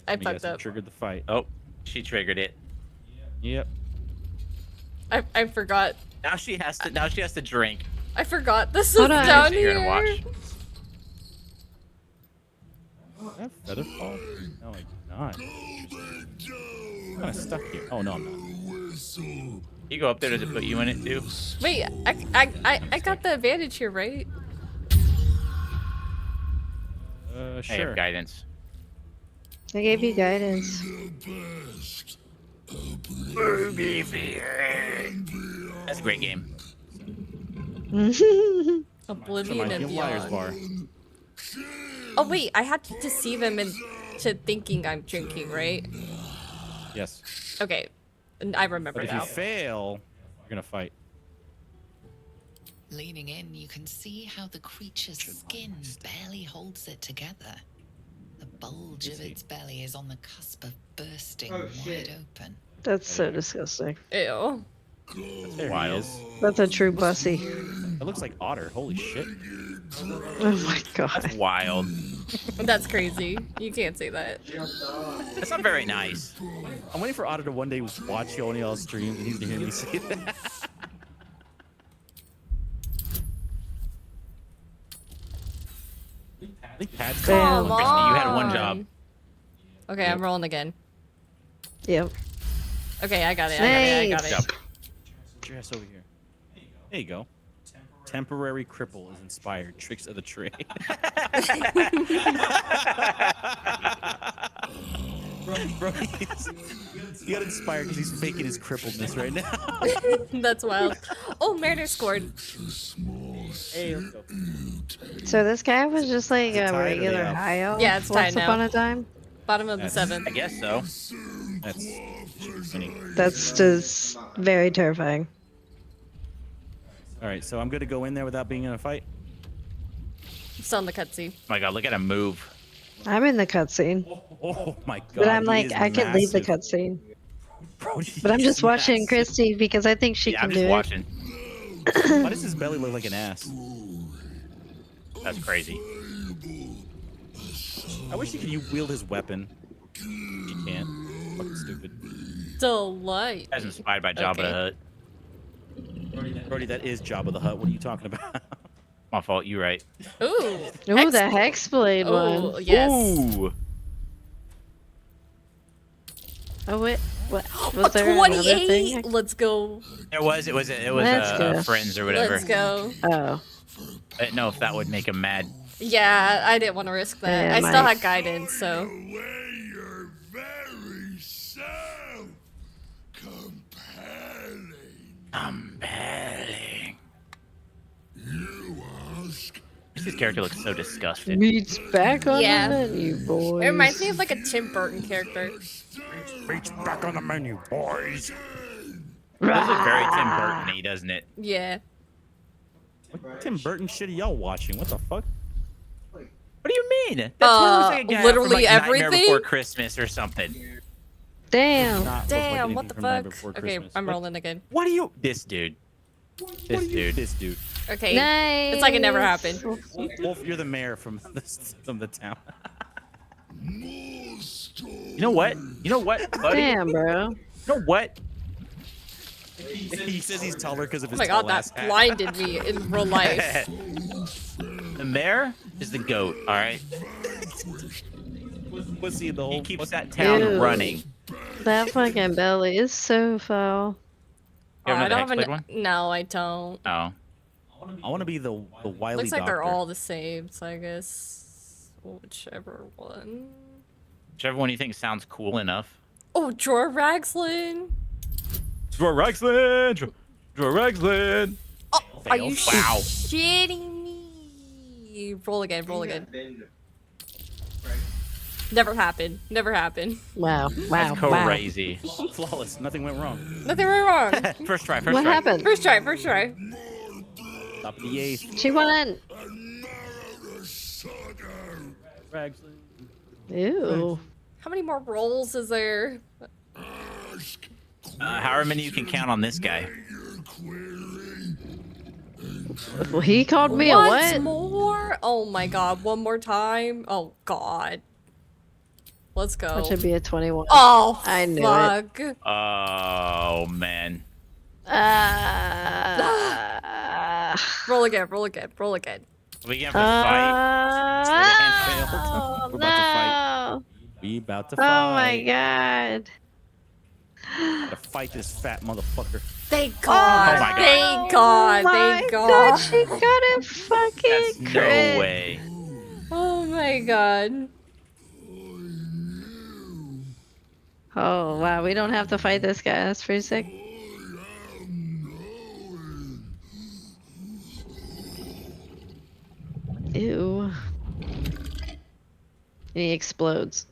Let me fucked guess, it up. triggered the fight. Oh, she triggered it. Yep. I forgot. Now she has to drink. I forgot this is Hold on. down Sit here and here. watch. I have feather fall? No, I do not. I'm kind of stuck here. Oh no, I'm not. You go up there. Does it put you in it too? Wait, I got the advantage here, right? I Sure. have guidance. I gave you guidance. That's a great game. Oblivion and Liar's Beyond. Bar. Oh wait, I have to deceive him into thinking I'm drinking, right? Yes. Okay, and I remember But if you now. fail, you're gonna fight. Leaning in, you can see how the creature's skin barely holds it together. The bulge of its belly is on the cusp of bursting Oh, wide shit. open. That's so disgusting. Ew. There Wild. he is. That's a true bussy. It looks like Otter. Holy shit. Oh my god. That's wild. That's crazy. You can't say that. That's not very nice. I'm waiting for Otter to one day watch one of y'all's streams and he's gonna hear me say that. I think Pat's Come Christy, on. you had one job. Okay, I'm rolling again. Yep. Okay, I got it. I got it. Job. Put your ass over here. There you go. Temporary cripple is inspired. Tricks of the trade. Bro, he got inspired because he's faking his crippledness right now. That's wild. Oh, Mariner scored. Hey, let's go. So this guy was just like Is it a tied or regular they up? high elf Yeah, it's once tied upon now. a time? Bottom of the That's- 7th. I guess so. That's funny. That's just very terrifying. All right, so I'm good to go in there without being in a fight. Still in the cutscene. Oh my god, look at him move. I'm in the cutscene. Oh my god. But I'm he like, is I could leave the massive. cutscene. Bro, he But I'm is just watching massive. Christy because I think she Yeah, can I'm do just it. watching. Why does his belly look like an ass? That's crazy. I wish you could wield his weapon. You can't. Fucking stupid. Delight. As inspired by Jabba the Okay. Hutt. Brody, that is Jabba the Hutt. What are you talking about? My fault. You right. Ooh. Ooh, the Hexblade Oh, one. yes. Ooh. Oh wait, what? A Was there another 28. thing? Let's go. It was Let's go. Friends or whatever. Let's go. Oh, I didn't know if that would make him mad. Yeah, I didn't want to risk that. Yeah, I still my- had guidance, so. Your very self. Compelling. Compelling. You ask. His character looks so disgusted. meat's back on Yeah. the menu, boys. It reminds me of like a Tim Burton character. Reach back on the menu, boys. It does look very Tim Burton-y, doesn't it? Yeah. What Tim Burton shit are y'all watching? What the fuck? What do you mean? That totally looks like a guy literally from, like, Nightmare everything? Before Christmas or something. Damn. Not look like Damn, anything what the from Nightmare fuck? Before Okay, Christmas. I'm What- rolling again. What do you? This dude. This dude. This dude. Okay. Nice. It's like it never happened. Wolf, you're the mayor from the town. You know what? You know what, buddy? Damn, bro. You know what? He says he's taller because of Oh his my tall god, ass that hat. blinded me in real life. The mayor is the goat. All right. Pussy in the He whole. keeps that town Ew. running. That fucking belly is so foul. You I ever know don't the have Hexblade one? No, I don't. Oh. I want to be the wily Looks like doctor. they're all the same, so I guess whichever one. Whichever one you think sounds cool enough. Oh, Jor Ragslin. Draw Ragslin! Draw Ragslin! Are you Wow. shitting me? Roll again, roll again. Bend. Never happened. Never happened. Wow. Wow. That's Wow. crazy. Flawless. Nothing went wrong. Nothing went wrong. First try. First What try. happened? First try, first try. Top of the eighth. She won. Rags. Ew. How many more rolls is there? However many you can count on this guy. Well, he called me a Once what? more? Oh my god, one more time? Oh god. Let's go. That should be a 21. Oh, I knew fuck. Oh man. Roll again, roll again, roll again. Are we gonna have to fight? Oh, We're about to fight. no. We about to Oh fight. my god. Gotta fight this fat motherfucker. Thank God. Oh my God. Thank God. My Thank God. She got a fucking That's no crit. way. Oh my God. Oh wow, we don't have to fight this guy. That's pretty sick. Ew. And he explodes.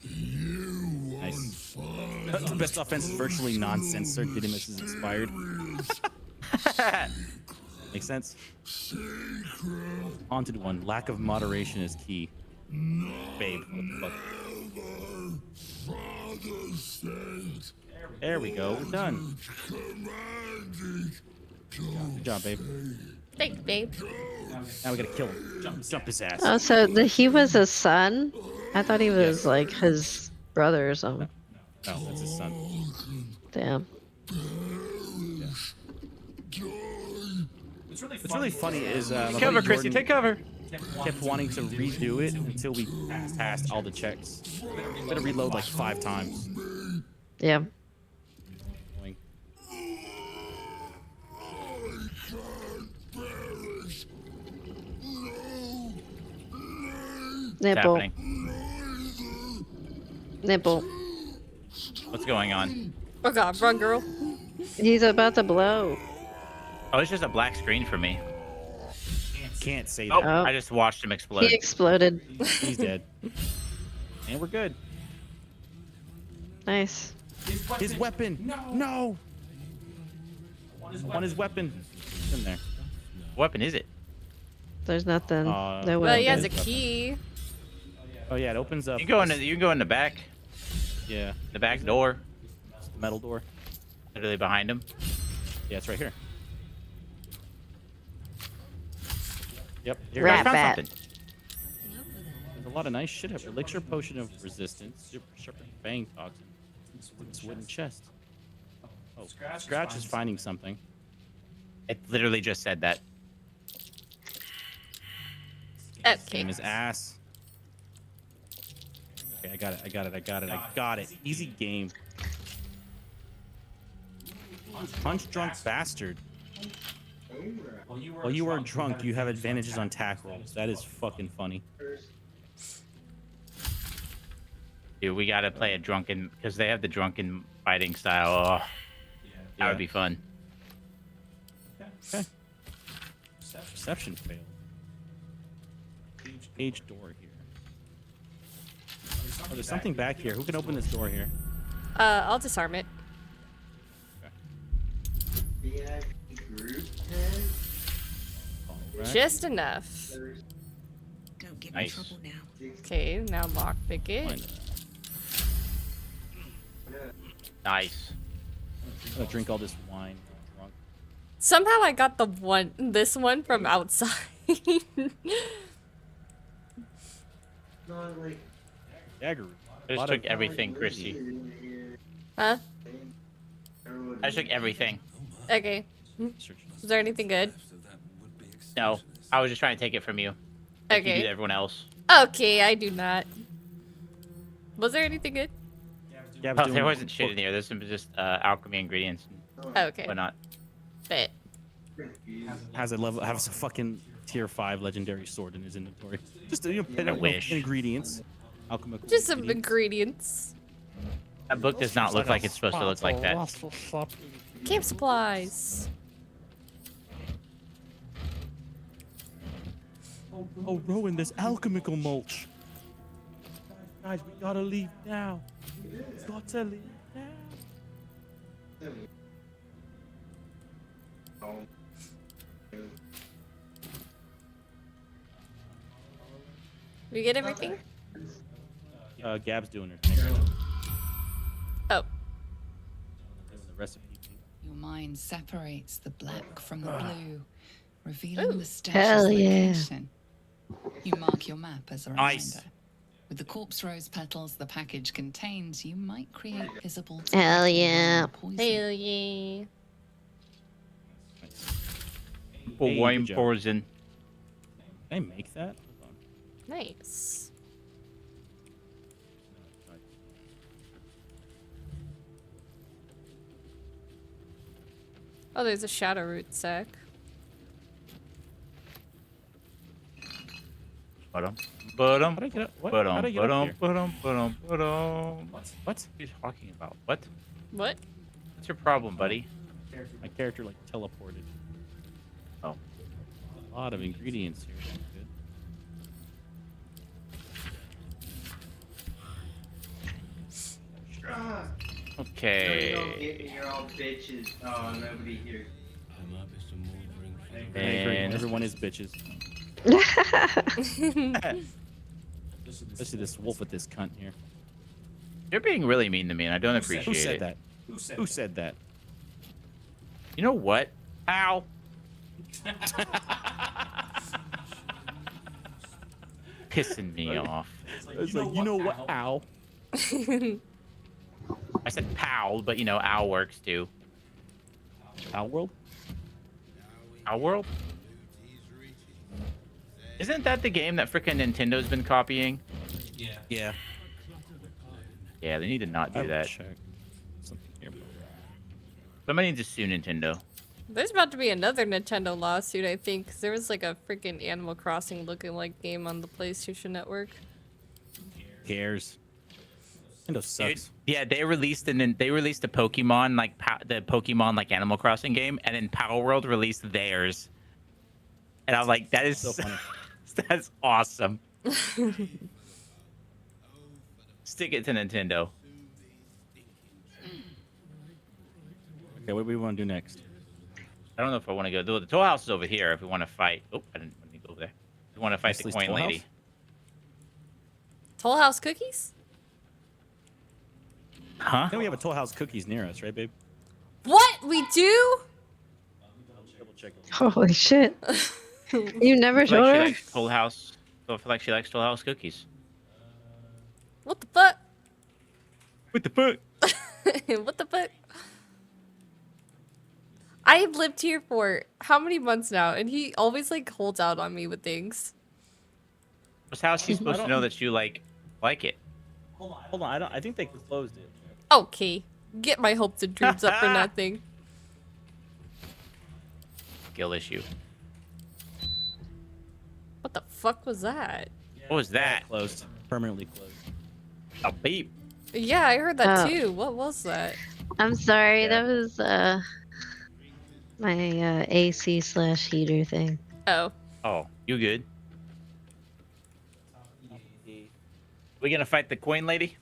Nice. The best offense is virtually non-censored. Didymus is inspired. Makes sense? Haunted one. Lack of moderation is key. Babe, what the fuck? There we go. We're done. Good job, babe. Thanks, babe. Now we gotta kill him. Jump his ass. Oh, so he was a son? I thought he was like his brother or something. No, that's his son. Damn. What's really funny is my Take cover, buddy Christy. Jordan Take cover. kept wanting to redo it until we passed all the checks. We had to reload like 5 times. Yeah. Annoying. What's Nipple. happening? Nipple. What's going on? Oh God, run, girl. He's about to blow. Oh, it's just a black screen for me. Can't say Oh, that. Oh. I just watched him explode. He exploded. He's dead. And we're good. Nice. His weapon! No! I want his weapon. It's in there. What weapon is it? There's nothing. No Well, way. he has a key. Oh yeah, it opens up. You can go in the back. Yeah. The back door. It's the metal door. Literally behind him. Yeah, it's right here. Yep. Here Rat I found bat. something. There's a lot of nice shit up here. Elixir potion of resistance. Super sharpened fang toxin. This wooden chest. Oh, Scratch is finding something. It literally just said that. Okay. Game his ass. Okay, I got it. Easy game. Punch drunk bastard. While you are drunk, you have advantages on tack rolls. That is fucking funny. Dude, we gotta play a drunken, because they have the drunken fighting style. Oh, that would be fun. Okay. Perception failed. Page door here. Oh, there's something back here. Who can open this door here? I'll disarm it. Alright. Just enough. Don't get Nice. in trouble now. Okay, now lockpick Fine. it. Nice. I'm gonna drink all this wine. I'm drunk. Somehow I got this one from outside. Dagger. I just took everything, Christy. Huh? I just took everything. Okay. Is there anything good? No, I was just trying to take it from you. Like you Okay. do to everyone else. Okay, I do not. Was there anything good? Yeah, Oh, there wasn't shit in here. There's some just alchemy ingredients and Okay. whatnot. Bet. has a fucking tier 5 legendary sword in his inventory. Just I wish. ingredients. Alchemical Just some ingredients. ingredients. That book does not look like it's supposed to look like that. Camp supplies. Oh, Rowan, there's alchemical mulch. Guys, we gotta leave now. We gotta leave now. We get everything? Gab's doing her thing. Oh. Doing the recipe thing. Your mind separates the black from the blue, revealing Ooh. the stash's Hell yeah. location. You mark your map as a reminder. Nice. With the corpse rose petals the package contains, you might create visible Hell target yeah. poison. Hell yeah. For Hey, wine good job. poison. Can I make that? Hold on. Nice. Oh, there's a shadow root sack. What? How did I get up? What? How did I get up here? What? What? What are you talking about? What? What? What's your problem, buddy? My character like teleported. Oh. A lot of ingredients here. That's good. Okay. You don't get me, you're all bitches. Oh, nobody here. I agree. And Everyone is bitches. Especially this wolf with this cunt here. you're being really mean to me, and I don't appreciate Who said it. that? Who said that? You know what? Ow. Pissing me off. It's like, you know what? Ow. I said pow, but you know, ow works too. Ow world? Ow world? Isn't that the game that frickin' Nintendo's been copying? Yeah. Yeah, they need to not do I will that. check something here. Somebody needs to sue Nintendo. There's about to be another Nintendo lawsuit, I think, 'cause there was like a freaking Animal Crossing looking like game on the PlayStation Network. Who cares? Nintendo sucks. Dude, yeah, they released the Pokemon the Pokemon like Animal Crossing game, and then Power World released theirs. And I'm like, that is So funny. that's awesome. Stick it to Nintendo. Okay, what do we want to do next? I don't know if I want to go. The Toll House is over here. If we want to fight, oh, I didn't want to go over there. If we want to fight Leslie's the coin Toll House? lady. Toll House cookies? Huh? I think we have a Toll House cookies near us, right, babe? What? We do? Double check. Holy shit. You never I feel showed like she her? likes Toll House. I feel like she likes Toll House cookies. What the fuck? What the fuck? What the fuck? I've lived here for how many months now, and he always like holds out on me with things. How's she supposed to know that you like it? Hold on. I think they closed it. Okay, get my hopes and dreams up for nothing. Skill issue. What the fuck was that? What was that? Closed. Permanently closed. A beep. Yeah, I heard that Oh. too. What was that? I'm sorry, Yeah. that was my AC/heater thing. Oh. Oh, you good? We gonna fight the coin lady?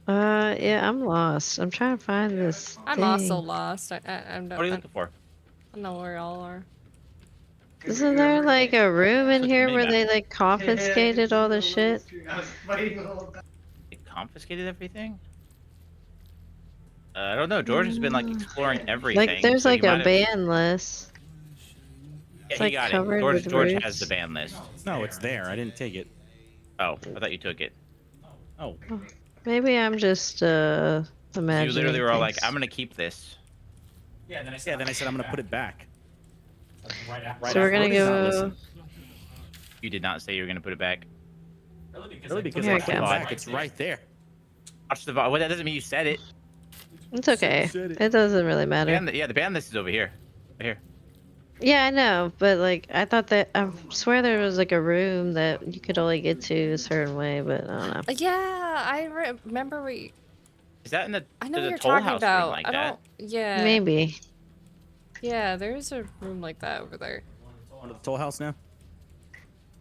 Yeah, I'm lost. I'm trying to find this I'm thing. also lost. I'm What are you looking for? I don't know where y'all are. Isn't there like a room in Look at here the where minimap. they like confiscated all the shit? I was fighting the whole time. They confiscated everything? I don't know. George has been like exploring everything. Like there's so he like a might have- ban list. Yeah, it's, he like, got it. covered George, with George roots. has the ban list. No, it's there. I didn't take it. Oh, I thought you took it. Oh. Maybe I'm just imagining. You literally were all like, things. "I'm gonna keep this." Yeah, then I said I'm gonna put it back. Right So we're after. gonna He did not go. listen. You did not say you were gonna put it back. Really, because Here I it put it comes. back. It's right there. Watch the VOD. Well, that doesn't mean you said it. It's okay. Said it. It doesn't really matter. The ban list is over here. Right here. Yeah, I know, but like I thought that I swear there was like a room that you could only get to a certain way, but I don't know. Yeah, I remember we. Is that in the? I know there's what a you're Toll talking House about. room like I that? don't. Yeah. Maybe. Yeah, there's a room like that over there. Onto the toll house now.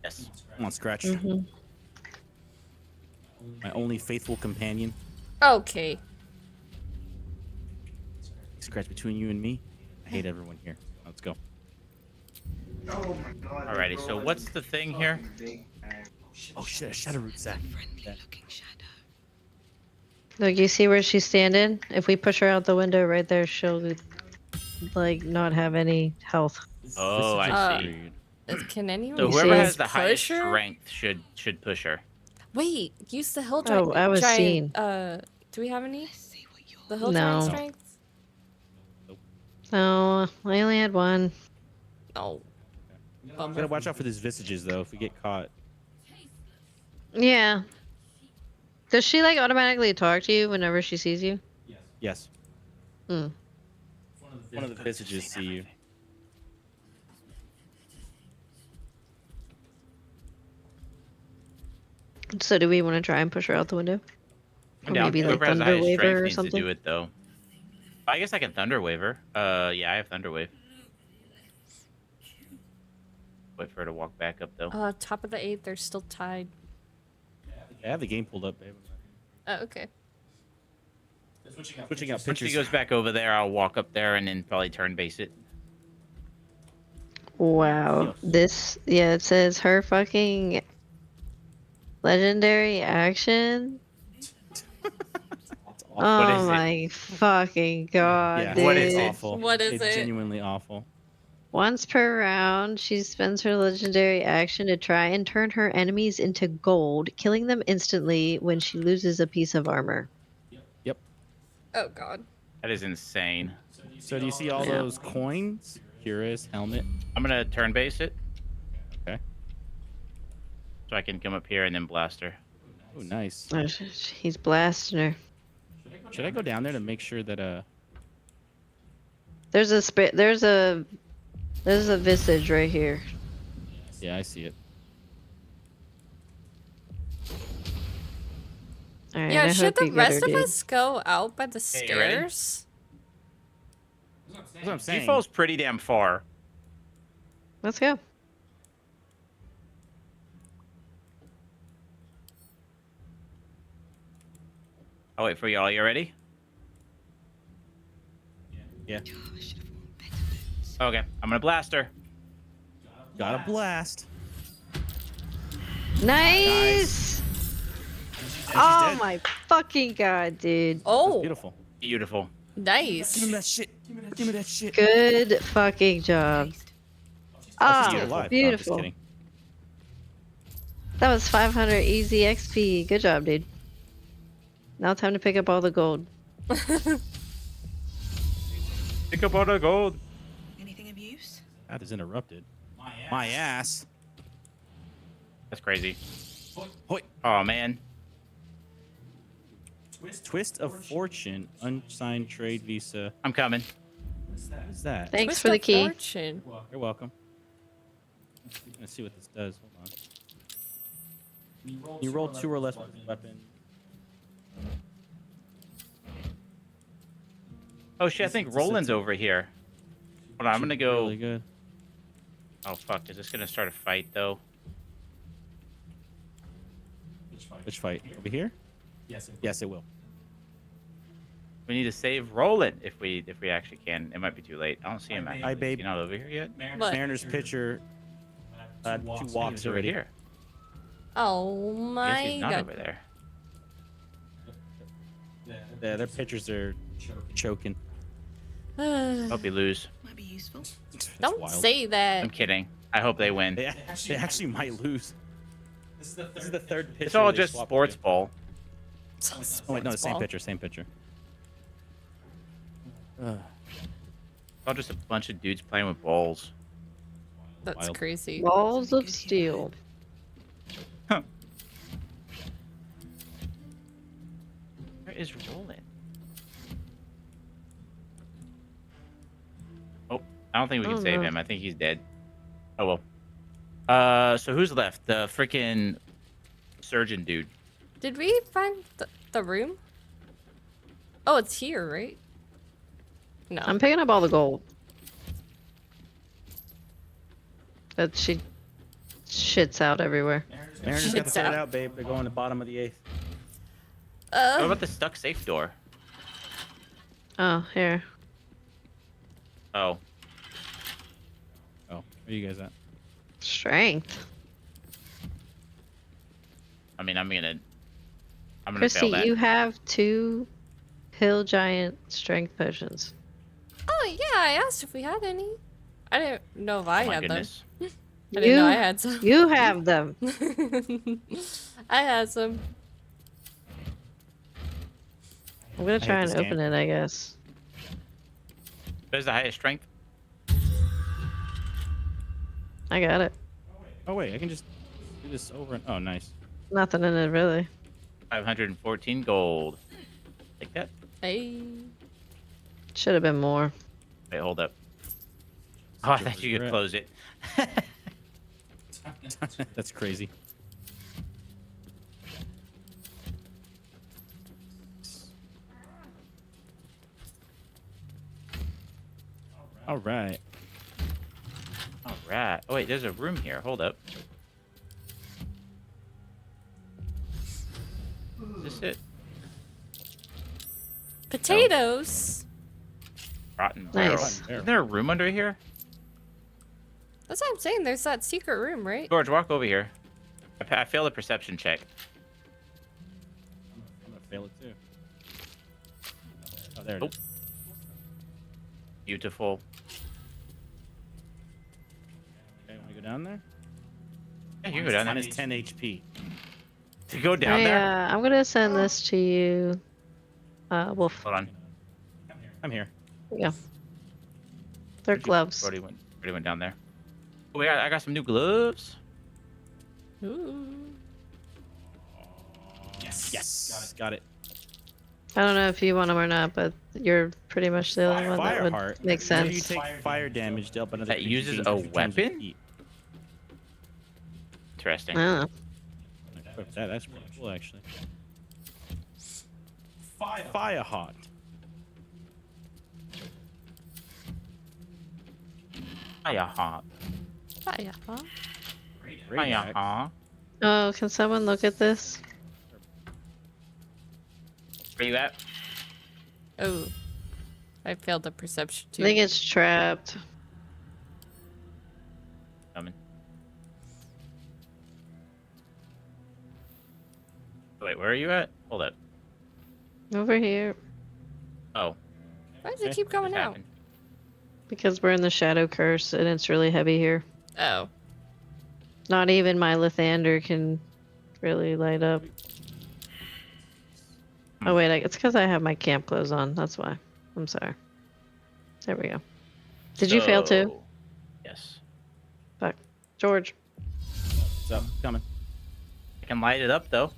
Yes. Come on, Scratch. Mm-hmm. My only faithful companion. Okay. Scratch, between you and me, I hate everyone here. Let's go. Oh my god. Alrighty, so what's the thing here? Oh shit, a shadow root sack. Look, you see where she's standing? If we push her out the window right there, she'll like not have any health. Oh, I see. Can anyone So You whoever see? has the highest push her? strength should push her. Wait, use the hill Oh, I was giant. seen. Do we have any? The hill No. giant strength? No, I only had one. No. We gotta watch out for these visages though. If we get caught. Yeah. Does she like automatically talk to you whenever she sees you? Yes. Hmm. One of the visages see you. So do we want to try and push her out the window? I'm Or down. maybe like Whoever has the thunder highest wave strength her or needs to something? do it though. I guess I can thunder wave her. Yeah, I have thunder wave. Wait for her to walk back up though. Top of the 8, they're still tied. I have the game pulled up, babe. Oh, okay. Switching out Once pictures. she goes back over there, I'll walk up there and then probably turn base it. Wow. This, yeah, it says her fucking legendary action. What Oh is it? my fucking god, Yeah, dude. What it's is it? awful. What is it's it? genuinely awful. Once per round, she spends her legendary action to try and turn her enemies into gold, killing them instantly when she loses a piece of armor. Yep. Oh god. That is insane. So do you see all Yeah. those coins? Kira's helmet. I'm gonna turn base it Okay. so I can come up here and then blast her. Oh, nice. Oh, he's blasting her. Should I go down there to make sure that There's a visage right here. Yeah, I see it. All right, Yeah, I should hope the you get her, rest of dude. us go out by the Hey, you ready? stairs? That's what I'm saying. He falls pretty damn far. Let's go. I'll wait for y'all. You ready? Yeah. Okay, I'm gonna blast her. Got a blast. Nice. Oh my fucking god, dude. Oh, Beautiful. Beautiful. nice. Give him that shit. Give me that shit. Good fucking job. She's Ah, still alive. No, I'm just beautiful. kidding. That was 500 easy XP. Good job, dude. Now time to pick up all the gold. Pick up all the gold. Anything of use? That is interrupted. My ass. That's crazy. Hoi. Oh man. Twist of fortune. Unsigned trade visa. I'm coming. What is that? Thanks Twist for the of key. Fortune. You're welcome. Let's see what this does. Hold on. You roll 2 or less with the weapon. Oh shit, I think Roland's over here. Hold on, I'm gonna go. Really good. Oh fuck, is this gonna start a fight though? Which fight? Over here? Yes, it will. We need to save Roland if we actually can. It might be too late. I don't see him actually. Hi, babe. He's not over here yet. What? Mariner's pitcher. 2 He's walks over already. here. Oh Yes, my he's not god. over there. Yeah, their pitchers are choking. Hope you lose. Might be useful. That's Don't wild. say that. I'm kidding. I hope they win. They actually might lose. This is the third pitcher. It's all they just swapped sports to. ball. Oh wait, no, the same Ball. pitcher, same pitcher. It's all just a bunch of dudes playing with balls. That's Wild. crazy. Balls of steel. Where is Roland? Oh, I don't think we can Oh, save no. him. I think he's dead. Oh well. So who's left? The freaking surgeon dude. Did we find the room? Oh, it's here, right? No. I'm picking up all the gold. but she shits out everywhere. Mariners got the Shits third out. out, babe. They're going to bottom of the 8th. What about the stuck safe door? Oh, here. Oh, Oh, where you guys at? Strength. I mean, I'm gonna fail Chrissy, that. you have 2 hill giant strength potions. Oh yeah, I asked if we had any. I didn't know if I Oh my had goodness. them. I didn't know I had some. You have them. I had some. I'm gonna hate try and this open game. it, I guess. Where's the highest strength? I got it. Oh wait, I can just do this over and oh nice. Nothing in it, really. 514 gold. Take that. Hey. Should have been more. Wait, hold up. Oh, I thought you could close it. That's crazy. All right. All right. Oh wait, there's a room here. Hold up. Is this it? Potatoes. Rotten barrel. Nice. Isn't there a room under here? That's what I'm saying. There's that secret room, right? George, walk over here. I failed a perception check. I'm gonna fail it too. Oh, there it Oh. is. Beautiful. Okay, want to go down there? Yeah, you can go down there. Minus 10 HP. To go down there? I'm gonna send this to you. Wolf. Hold on. I'm here. Yeah. They're gloves. Already went down there. Oh, I got some new gloves. Ooh. Yes. Got it. I don't know if you want them or not, but you're pretty much the only one that would Fireheart. make Whenever you sense. take fire damage dealt by another That creature uses gains a extra times with weapon? heat. Interesting. Oh. Equip that. That's pretty cool, actually. Fireheart. Hiya, huh? Fire, huh? Great Hiya, axe. huh? Oh, can someone look at this? Where you at? Oh. I failed the perception I too. think it's trapped. Coming. Wait, where are you at? Hold up. Over here. Oh, Why does it Okay. keep going what out? happened? Because we're in the Shadow Curse and it's really heavy here. Oh. Not even my Lathander can really light up. Oh wait, it's because I have my camp clothes on. That's why. I'm sorry. There we go. Did you fail too? So- Yes. Fuck. George. What's up? Coming. I can light it up though.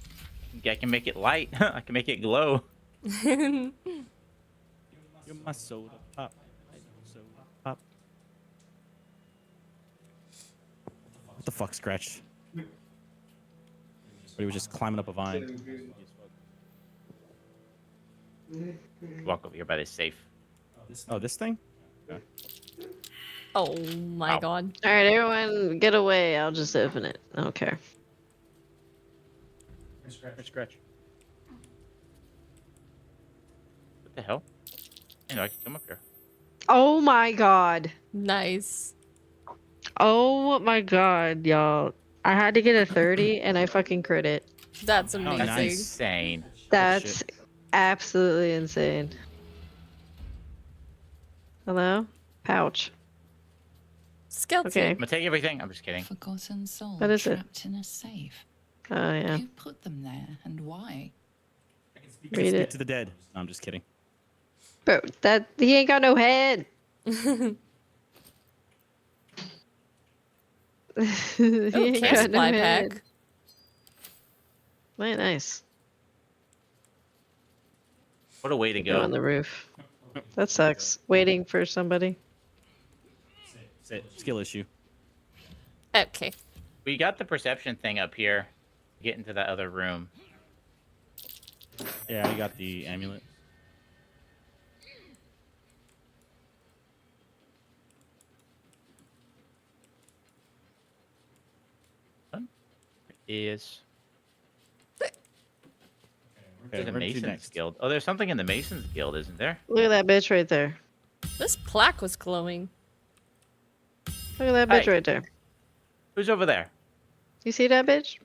I can make it light. I can make it glow. You're my soda pop. Soda pop. What the fuck, Scratch? But he was just climbing up a vine. Walk over here by this safe. Oh, this thing? Okay. Oh my Wow. god. Alright, everyone get away. I'll just open it. I don't care. Scratch. What the hell? You know, I can come up here. Oh my god. Nice. Oh my god, y'all. I had to get a 30 and I fucking crit it. That's Oh, amazing. nice. Insane. That's absolutely insane. Hello? Pouch. Skeleton. Okay. I'm gonna take everything. I'm just kidding. Forgotten soul What is it? trapped in a safe. Oh yeah. Who put them there and why? Read Speak it. to the dead. No, I'm just kidding. Bro, he ain't got no head. He ain't Okay, got supply head. pack. Very nice. What a way to Go on go. the roof. That sucks. Waiting for somebody. Skill issue. Okay. We got the perception thing up here. Get into that other room. Yeah, I got the amulet. is. Okay, The where to Masons next? Guild. Oh, there's something in the Masons Guild, isn't there? Look at that bitch right there. This plaque was glowing. Look at that bitch Hey. right there. Who's over there? You see that bitch?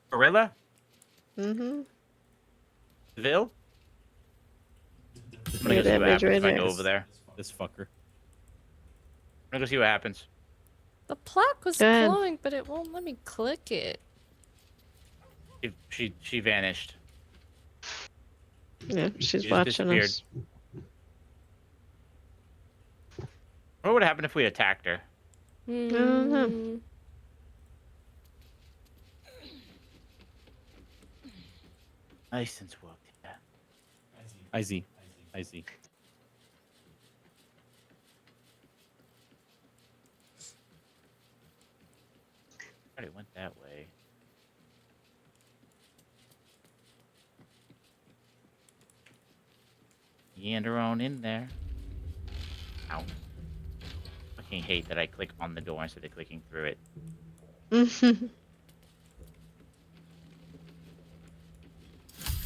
Gorilla? Mm-hmm. Vil? I'm Look gonna at go see that what bitch happens right if I there. go over there. This fucker. I'm gonna go see what happens. The plaque was Go ahead. glowing, but it won't let me click it. She vanished. Yeah, she's She just watching disappeared. us. What would happen if we attacked her? don't know. Hmm. Masons worked. Yeah. I see. I see. Already went that way. Meander on in there. Ow. Fucking hate that I click on the door instead of clicking through it.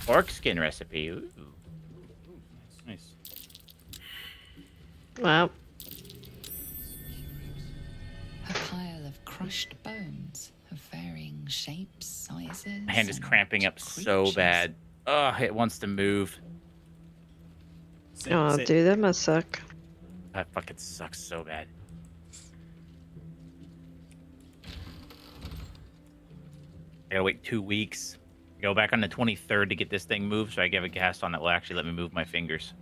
Orc skin recipe. Ooh. Nice. Wow. A pile of crushed bones of varying shapes, sizes. My hand is and cramping up so creatures. bad. Ugh, it wants to move. Oh, dude, that must suck. That fucking sucks so bad. I gotta wait 2 weeks. Go back on the 23rd to get this thing moved, so I give a cast on that will actually let me move my fingers.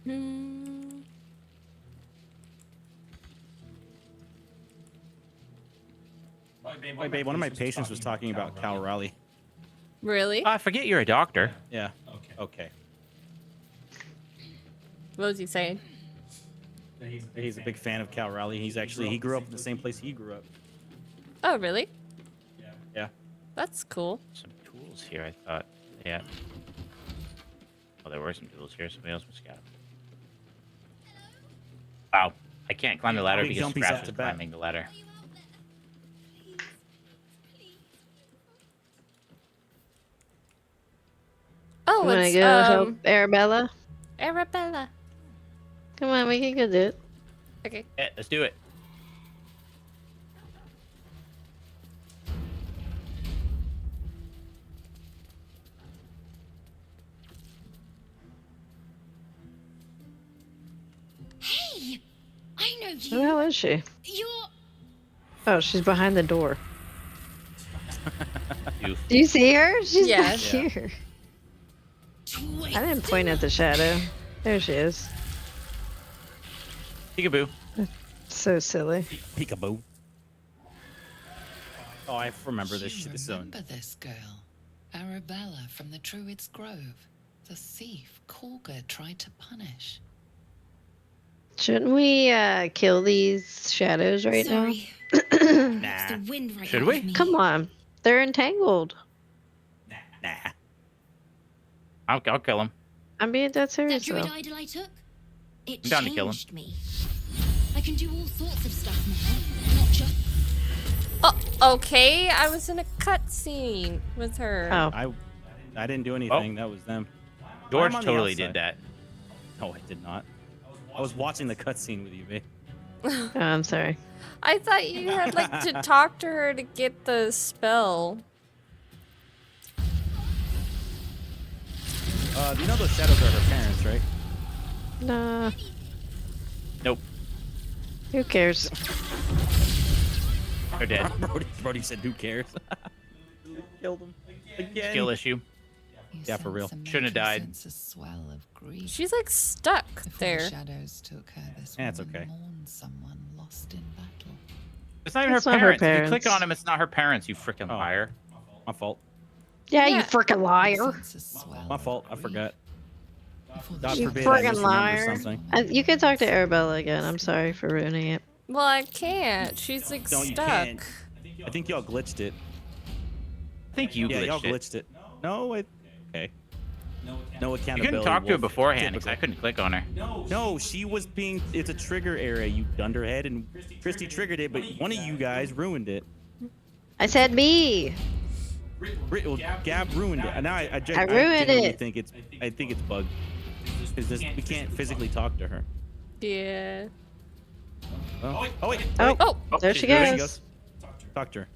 Hmm. Hey, babe, one of my patients was talking about Cal Raleigh. Really? I forget you're a doctor. Yeah. Okay. What was he saying? He's a big fan of Cal Raleigh. He grew up in the same place he grew up. Oh, really? Yeah. That's cool. Some tools here, I thought. Yeah. Oh, there were some tools here. Somebody else must have got them. Wow. I can't climb the ladder Big because jumpies Scraps up is to bat. climbing the ladder. Oh, You wanna it's go help Arabella? Arabella. Come on, we can go do it. Okay. Yeah, let's do it. Hey! I know Where the you. hell is she? You're. Oh, she's behind the door. You. Do you see her? She's Yeah. back here. I didn't point at the shadow. There she is. Peekaboo. So silly. Peekaboo. Oh, I remember this You shit. So remember this girl, Arabella from the Druid's Grove, the thief Korga tried to punish. Shouldn't we kill these shadows right Sorry. now? It's the wind right Should out we? of me. Come on. They're entangled. nah. I'll kill him. I'm being dead That serious druid though. idol I took, it I'm down to kill him. changed me. I can do all sorts of stuff now, not just. Oh, okay. I was in a cutscene with her. Oh. I didn't do anything. That was them. George I'm on the totally outside. did that. No, I did not. I was watching the cutscene with you, babe. Oh, I'm sorry. I thought you had like to talk to her to get the spell. You know those shadows are her parents, right? Nah. Nope. Who cares? They're dead. Brody said, "Who cares?" Killed him again. Skill issue. You Yeah, for real. sense a Shouldn't have died. sense a swell of grief. She's like stuck Before there. the shadows took her, this Yeah, it's woman okay. mourned someone lost in battle. It's not even her It's not her parents. If you click parents. on him, it's not her parents, you freaking Oh. liar. My fault. Yeah, you Yeah. freaking You liar. sense a swell My of fault. I grief. forgot. Before the God You shadows forbid I friggin' took misremember liar. something. You can talk to Arabella again. I'm sorry for ruining it. Well, I can't. She's like No, you stuck. can't. I think y'all glitched it. I think you Yeah, y'all glitched it. glitched it. No, okay. No You accountability. couldn't talk to her Wolf. beforehand because Typical. I couldn't click on her. No, she was being. It's a trigger area, you dunderhead, and Christy triggered it, but one of you guys ruined it. I said me. Well, Gab ruined it. And now I I ruined genuinely it. think it's. I think it's bugged. Because we can't physically talk to her. Yeah. Oh, wait. Oh, Wait. there she There goes. Talk to her.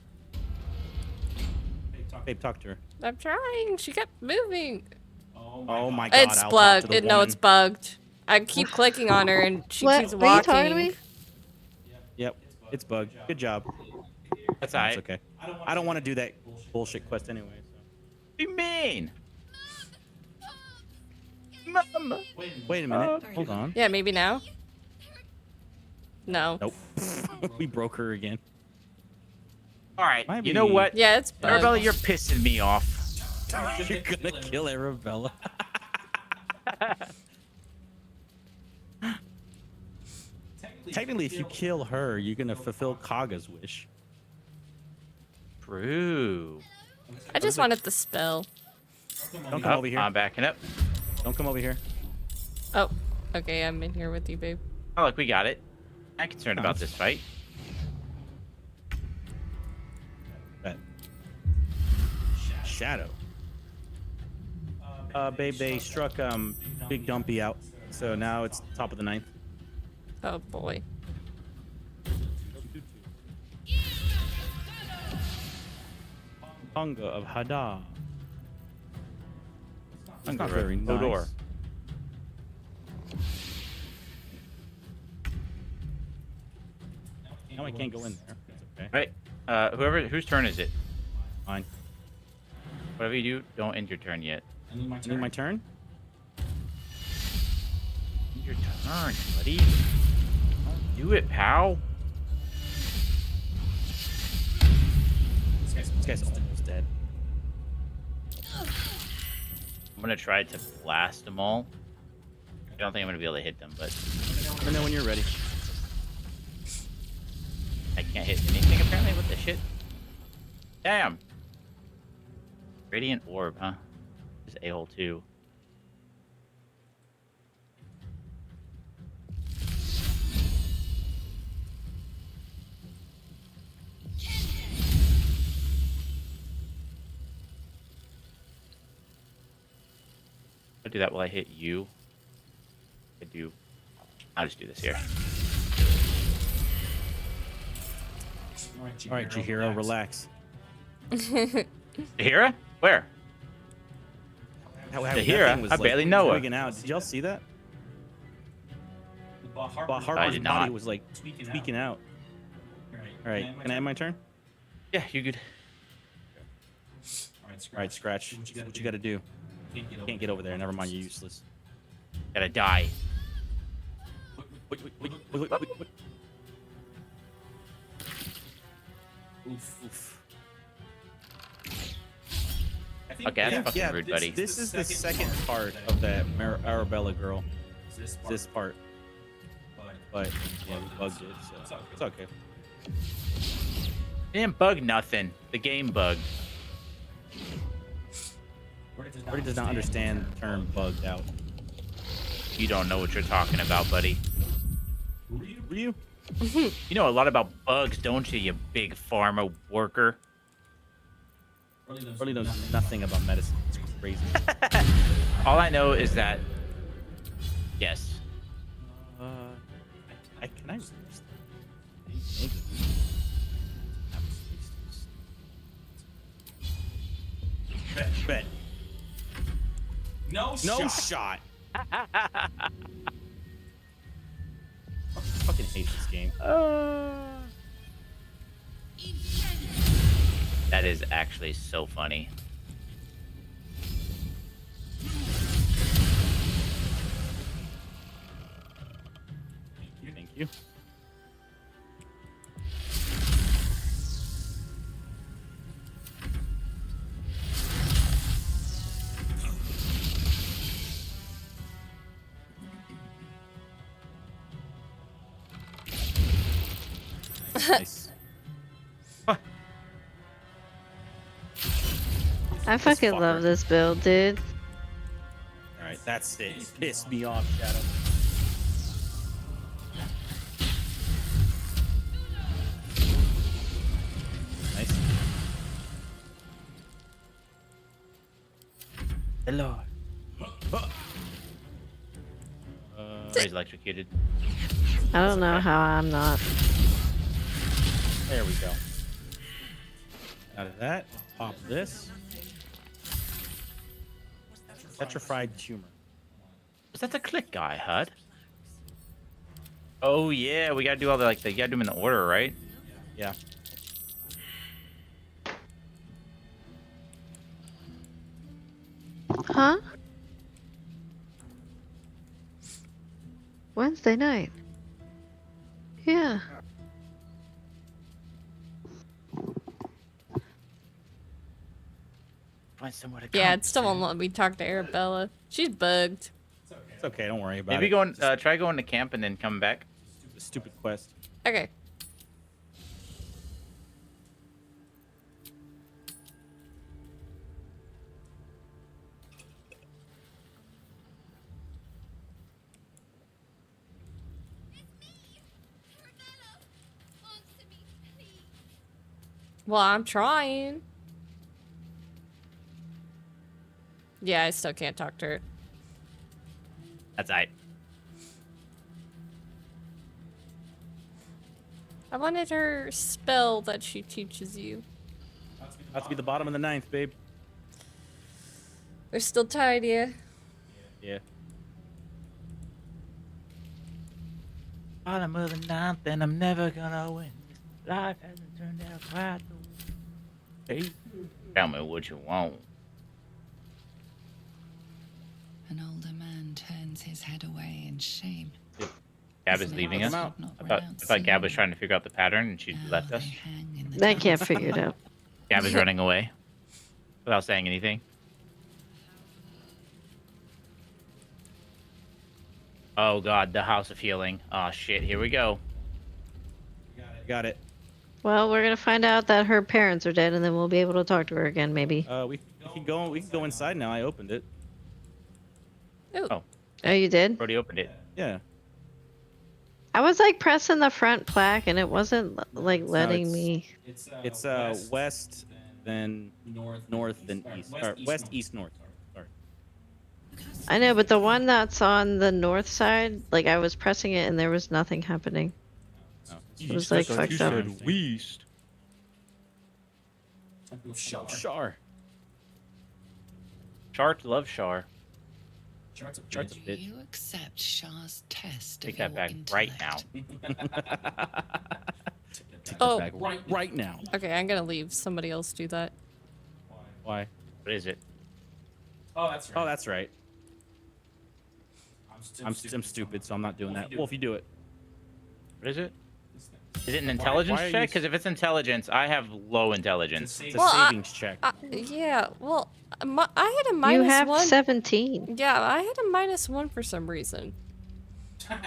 Babe, talk to her. I'm trying. She kept moving. Oh my god. It's I'll talk to bugged. the No, woman. it's bugged. I keep clicking on her and she What? keeps Are you talking to walking. me? Yep, it's bugged. Good job. That's all right. It's okay. I don't want to do that bullshit quest anyway. So. What do you mean? Mama. Wait a minute. Hold on. Yeah, maybe now. No. Nope. We broke her again. All right. Might You know be- what? Yeah, it's bugged. Arabella, you're pissing me off. You're gonna kill Arabella. Technically, if you kill her, you're gonna fulfill Kaga's wish. True. I just wanted the spell. Don't come over here. I'm backing up. Don't come over here. Oh, okay, I'm in here with you, babe. Oh, look, we got it. I'm concerned about this fight. Bet. Shadow. Babe, they struck Big Dumpy out, so now it's top of the ninth. Oh boy. Tonga of Hada. That's Tonga not of very nice. Hodor. Now I can't go in there. It's okay. Right. Whose turn is it? Fine. Whatever you do, don't end your turn yet. I need my turn? End your turn, buddy. Don't do it, pal. This guy's almost dead. I'm gonna try to blast them all. I don't think I'm gonna be able to hit them, but Let me know when you're ready. I can't hit anything apparently. What the shit? Damn. Radiant orb, huh? This is a-hole too. I'll do that while I hit you. I'll just do this here. All right, Chihiro, relax. Tahira? Where? That Tahira? thing was, I barely know her. tweaking out. Did y'all see that? Harper's did body not. was like tweaking out. All right, can I have my turn? Yeah, you good. All right, Scratch. What you got to do? Can't get over there. Never mind, you're useless. Gotta die. Wait. Oof. Okay, that's fucking rude, buddy. This is the second part of that Arabella girl. This part. But, yeah, we bugged it, so it's okay. Didn't bug nothing. The game bugged. Brody does not understand the term bugged out. You don't know what you're talking about, buddy. Were you? You know a lot about bugs, don't you, you big pharma worker? Brody knows nothing about medicine. It's crazy. All I know is that, yes. Can I? Bet. No shot. I fucking hate this game. That is actually so funny. Thank you. Nice. I fucking love this build, dude. right, that's it. You pissed me off, Shadow. Nice. Hello. He's electrocuted. I don't know how I'm not. There we go. Out of that, pop this. Petrified tumor. Was that the click guy, Hud? Oh yeah, we gotta do all the you gotta do them in the order, right? Yeah. Huh? Wednesday night. Yeah. Find somewhere to Yeah, come. it still won't let me talk to Arabella. She's bugged. It's okay, don't worry about Maybe it. go and try going to camp and then come back. Stupid quest. Okay. Well, I'm trying. Yeah, I still can't talk to her. That's right. I wanted her spell that she teaches you. About to be the bottom of the 9th, babe. They're still tied, yeah. Yeah. Bottom of the 9th, and I'm never gonna win. Life hasn't turned out quite the way. Hey, tell me what you want. An older man turns his head away in shame. Gab is leaving us. I thought Gab was trying to figure out the pattern and she left us. I can't figure it out. Gab is running away without saying anything. Oh god, the House of Healing. Oh shit, here we go. Got it. Well, we're gonna find out that her parents are dead, and then we'll be able to talk to her again, maybe. We can go inside now. I opened it. Oh. Oh, you did? Already opened it. Yeah. I was like pressing the front plaque, and it wasn't like letting me. It's west, then north, then east. Or west, east, north. Sorry. I know, but the one that's on the north side, like I was pressing it, and there was nothing happening. Oh. It was like fucked up. West. Char. Chart loves Char. Chart's a Do bitch. you accept Char's test Take of that your back intellect? right now. Oh, Back right now. okay, I'm gonna leave. Somebody else do that. Why? What is it? Oh, that's right. I'm stupid, so I'm not doing that. Wolf, you do it. What is it? Is it an intelligence why are check? you Because if it's intelligence, I have low intelligence. It's a Well, savings check. Yeah, well, I had a You minus have 1. 17. Yeah, I had a -1 for some reason. Yeah,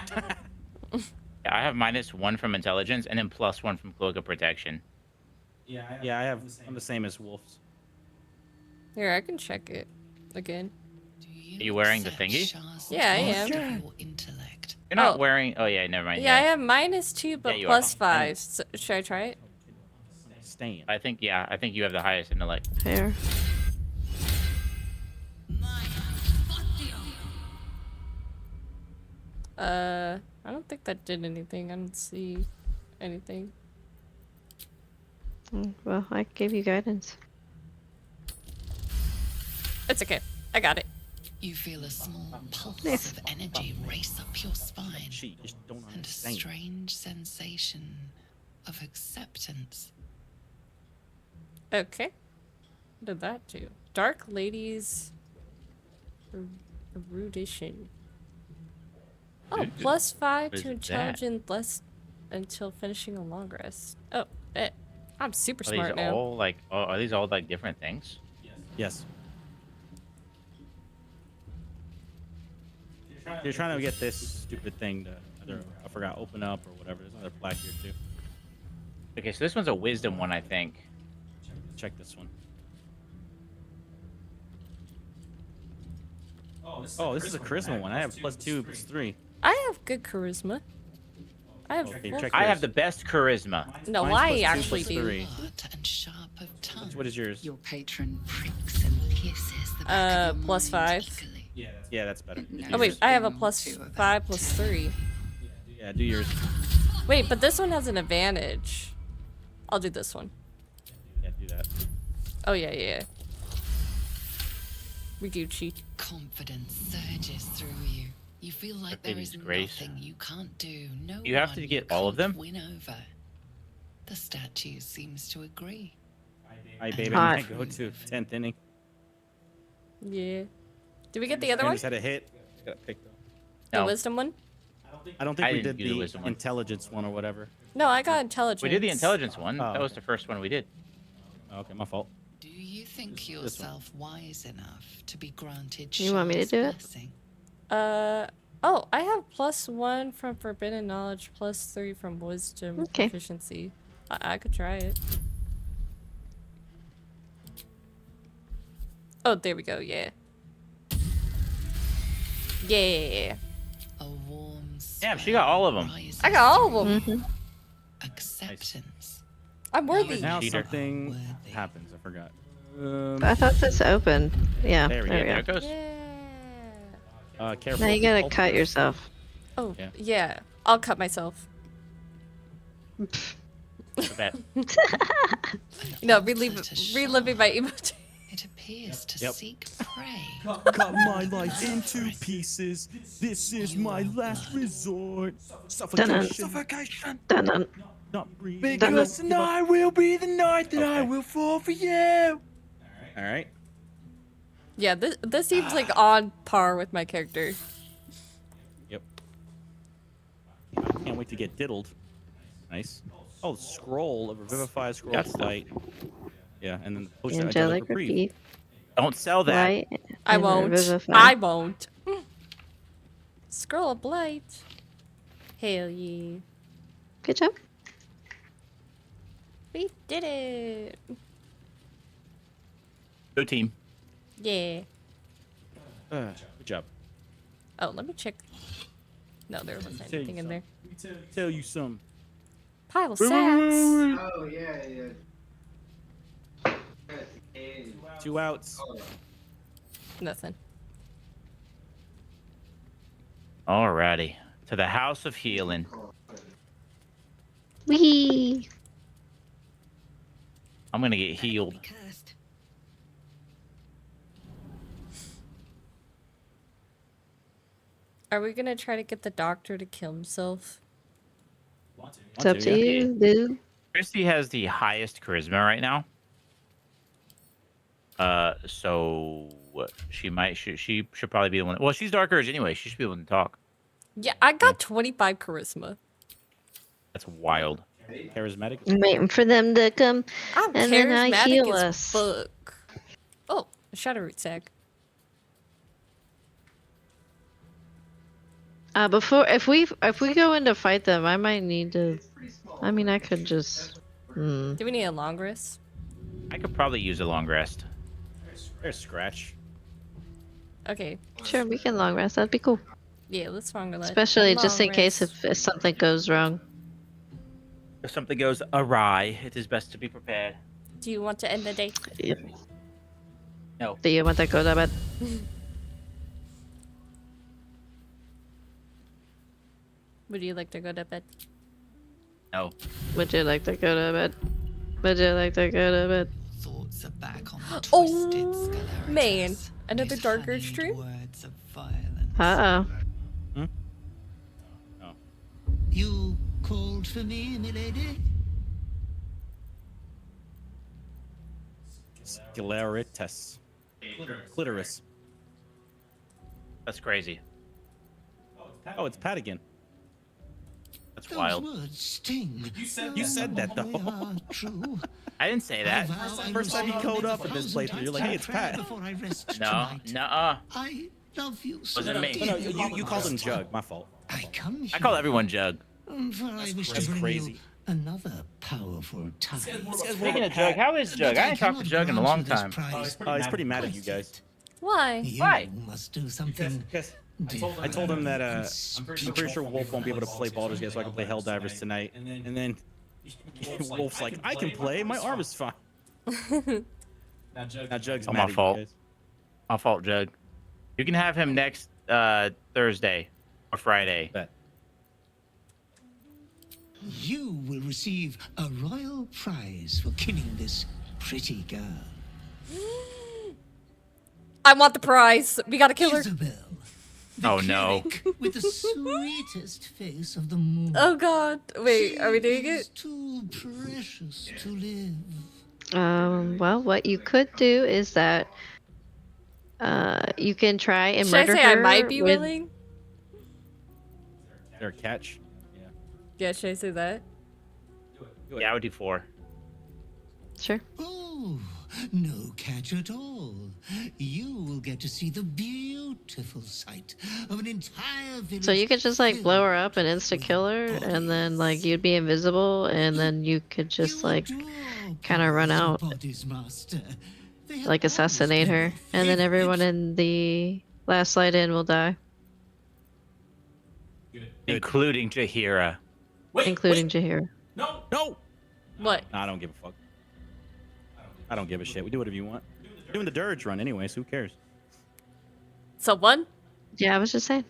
I have -1 from intelligence and then +1 from cloak of protection. Yeah, I'm the same as Wolf's. Here, I can check it again. Are you wearing the thingy? Yeah, I am. You're not wearing. Oh yeah, never mind. Yeah, I have -2, but you are. +5. So, should I try it? Staying. I think you have the highest intellect. Fair. I don't think that did anything. I don't see anything. Well, I gave you guidance. It's okay. I got it. You feel a small pulse Yes. of energy race up your spine, She just don't and a understand. strange sensation of acceptance. Okay. What did that do? Dark Lady's erudition. Oh, +5 What is to that? intelligence less until finishing a long rest. Oh, I'm super Are these smart now. all like? Oh, are these all like different things? Yes. You're trying to get this stupid thing to either, I forgot, open up or whatever. There's another plaque here too. Okay, so this one's a wisdom one, I think. Check this one. Oh, this is a charisma one. I have +2, +3. I have good charisma. I have. Okay, full- check I yours. have the best charisma. No, Mine's I +2, actually do. +3. Art and sharp of tongue. What is yours? Your patron pricks and pierces the back of your +5. mind eagerly. Yeah, that's better. Do Oh wait, yours. I have a One or two of +5, +3. Yeah, do yours. Wait, but this one has an advantage. I'll do this one. Yeah, do that. Oh yeah, yeah. We Gucci. Confidence surges through you. You feel like there is Grace. nothing you can't do. No You have to one get you all of them? can't win over. The statue seems to agree. Hi, baby. Hot. I go to 10th inning. Yeah. Did we get the other I one? just had a hit. Got picked up. The No. wisdom one? I don't think I we didn't did do the the wisdom one. intelligence one or whatever. No, I got intelligence. We did the intelligence one. Oh, That was okay. the first one we did. Oh, okay, my fault. Do you think This one. yourself wise enough to be granted You want me to Shah's do it? blessing? Oh, I have +1 from forbidden knowledge, +3 from wisdom Okay. proficiency. I could try it. Oh, there we go. Yeah. Yeah. A warm Damn, she got all of them. rises I got all of them. Mm-hmm. acceptance. I'm worthy. Now Cheater. something Worthy. happens. I forgot. I thought this opened. Yeah, There we there we There go. it goes. Yeah. Careful. Now you gotta Oh, cut yourself. Oh, Yeah. yeah. I'll cut myself. I bet. No, Comfort is reliving my sharp. emotion. It appears to Yep. seek prey. Cut my life into pieces. This is my last resort. Suffocation. Suffocation. Dun-dun. Not breathing. Because tonight will be the night that I will fall for you. All right. Yeah, this seems like on par with my character. Yep. Can't wait to get diddled. Nice. Oh, scroll of revivify scroll Got of stuff. light. Yeah, and then potion of Angelic reprieve. reprieve. Don't sell that. Light. I and won't. revivify. I won't. Scroll of blight. Hell yeah. Good job. We did it. Go team. Yeah. Good job. Oh, let me check. No, there wasn't Tell you anything in there. Tell you some. Pile of sacks. Oh, yeah, yeah. 2 outs. Nothing. Alrighty. To the House of Healing. Wee. I'm gonna get healed. Cursed. Are we gonna try to get the doctor to kill himself? It's up to you, dude. Christy has the highest charisma right now. So she should probably be the one. Well, she's Dark Urge anyway. She should be able to talk. Yeah, I got 25 charisma. That's wild. Charismatic. I'm waiting for them to come I'm and then I charismatic heal as us. fuck. Oh, a shadow root sack. If we go in to fight them, I might need to. I mean, I could just. Do we need a long rest? I could probably use a long rest. There's Scratch. Okay. Sure, we can long rest. That'd be cool. Yeah, let's long rest. Especially just in Long case rest. if something goes wrong. If something goes awry, it is best to be prepared. Do you want to end the day? Yeah. No. Do you want to go to bed? Would you like to go to bed? No. Would you like to go to bed? Would you like to go to bed? Thoughts are back on the Oh, twisted scalaritas. man. Another His Dark Urge honeyed stream? Words of violence. Uh oh. You called for me, milady? Scalaritas. Clitoris. That's crazy. Oh, it's Pat again. That's Those wild. words sting. You said that They though. are true. I didn't say that. I vow I First time you will code say up in this 1,000 playthrough, you're like, hey, it's times Pat. before I rest No. tonight. Nuh-uh. I love you so Wasn't me. No, dearly. you called him Jug. My fault. I come here. I call everyone Jug. For I wish That's to bring crazy. you another powerful tie. Speaking of Jug, how is Jug? I ain't talked to Jug in a long time. He's pretty mad at you guys. Why? You Why? must do something. I told him that I'm pretty sure Wolf won't be able to play Baldur's Gate, so I can play Helldivers tonight. And then Wolf's like, I can play. My arm is fine. Now Jug's Oh, mad my at you fault. guys. My fault, Jug. You can have him next Thursday or Friday. Bet. You will receive a royal prize for killing this pretty girl. I want the prize. We gotta kill her. Isabel. Oh no. With the sweetest face of them all. Oh god. Wait, are we doing it? Too precious to live. Well, what you could do is that you can try and Should I murder say her I might be with- willing? Is there a catch? Yeah. Yeah, should I say that? Yeah, I would do 4. Sure. Oh, no catch at all. You will get to see the beautiful sight of an entire village. So you could just like blow her up and insta kill her, and then like you'd be invisible, and then you could just like kind of run out, Bodies, master. They have like assassinate always her, been and then my everyone in the last light in will die, Including Jahira. including Jahira. No! What? Nah, I don't give a fuck. I don't give a shit. We do whatever you want. We're doing the Dirge run anyway, so who cares? So one? Yeah, I was just saying.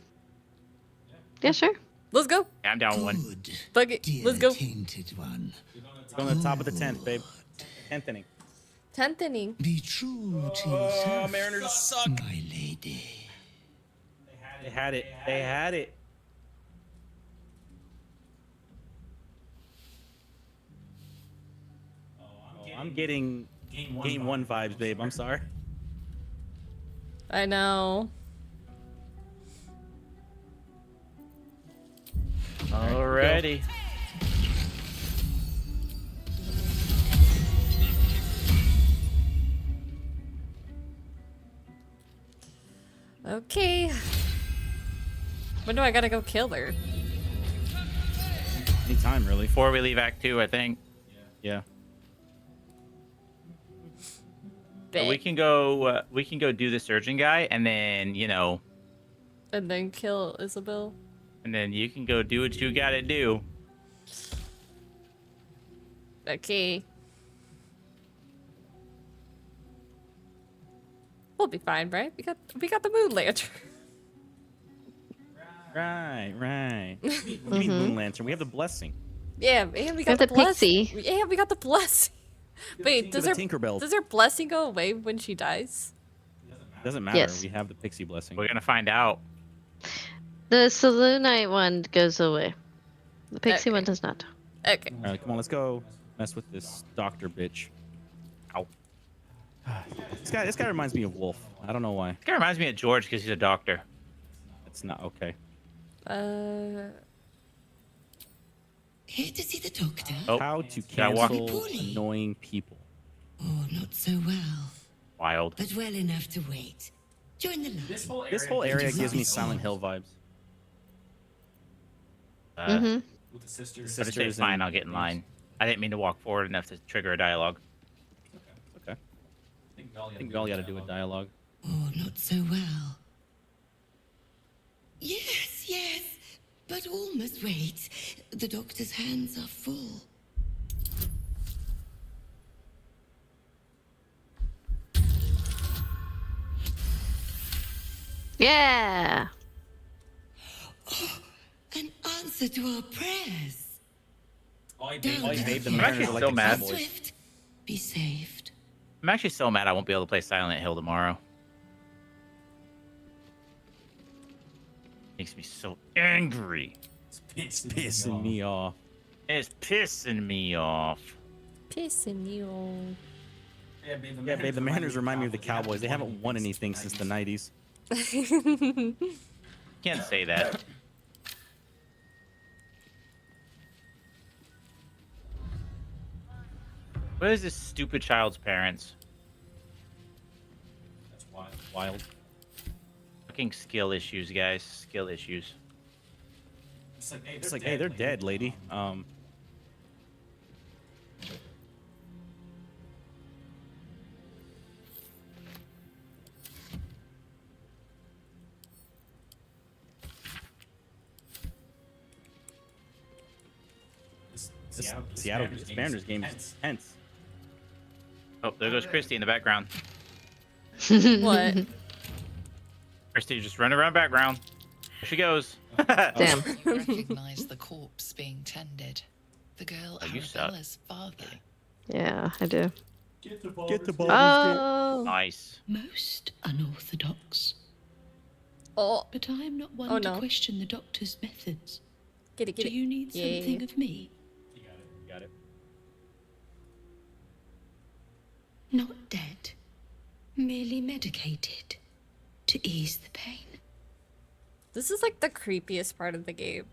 Yeah, sure. Let's go. Yeah, I'm down 1. Fuck it. Let's go. Tainted one. We're on the top of the 10th, babe. 10th inning. 10th inning. Be true to Oh, yourself, Mariners suck. my lady. They had it. They had it. I'm getting game one vibes, babe. I'm sorry. I know. Alrighty. Okay. When do I gotta go kill her? Anytime, really. Before we leave Act 2, I think. Yeah. So we can go do the surgeon guy, and then, you know, And then kill Isabel. and then you can go do what you gotta do. Okay. We'll be fine, right? We got the moon lantern. Right. We need Moon Lantern. We have the blessing. Yeah, and we got the the blessing. pixie. Yeah, we got the blessing. Wait, does the her Tinkerbell. does her blessing go away when she dies? Doesn't matter. Yes. We have the pixie blessing. We're gonna find out. The Selûnite one goes away. The pixie Okay. one does not. Okay. All right, come on, let's go mess with this doctor bitch. Ow. This guy reminds me of Wolf. I don't know why. This guy reminds me of George because he's a doctor. It's not okay. Here to see the doctor? Oh, How to I walk- cancel annoying people. Oh, not so well, Wild. but well enough to wait. Join the line. This whole area gives me Silent Hill vibes. Mm-hmm. With the I'll just say sisters fine, and I'll get in line. I didn't mean to walk forward enough to trigger a dialogue. Okay. I think we all got to do a dialogue. Oh, not so well. Yes, but all must wait. The doctor's hands are full. Yeah. An answer to our prayers. Babe, the I'm Mariners actually are like so the mad. Cowboys. Swift, be saved. I'm actually so mad I won't be able to play Silent Hill tomorrow. Makes me so angry. It's pissing me off. It's pissing me off. Pissing you off. Yeah, babe, the Mariners remind me of the Cowboys. They haven't won anything since the 90s. Can't say that. What is this stupid child's parents? That's wild. Fucking skill issues, guys. Skill issues. It's like, hey, they're dead, lady. This Seattle Mariners game is tense. Oh, there goes Christy in the background. What? Christy just running around background. There she goes. Damn. Recognize the corpse being tended. The girl Oh, you suck. Arabella's father. Yeah, I do. Get the ball. Oh. Nice. Most unorthodox. Oh. But I am not one Oh, to no. question the doctor's methods. Get it, get Do it. you need Yeah. something of me? You got it. Not dead. Merely medicated. To ease the pain. This is like the creepiest part of the game.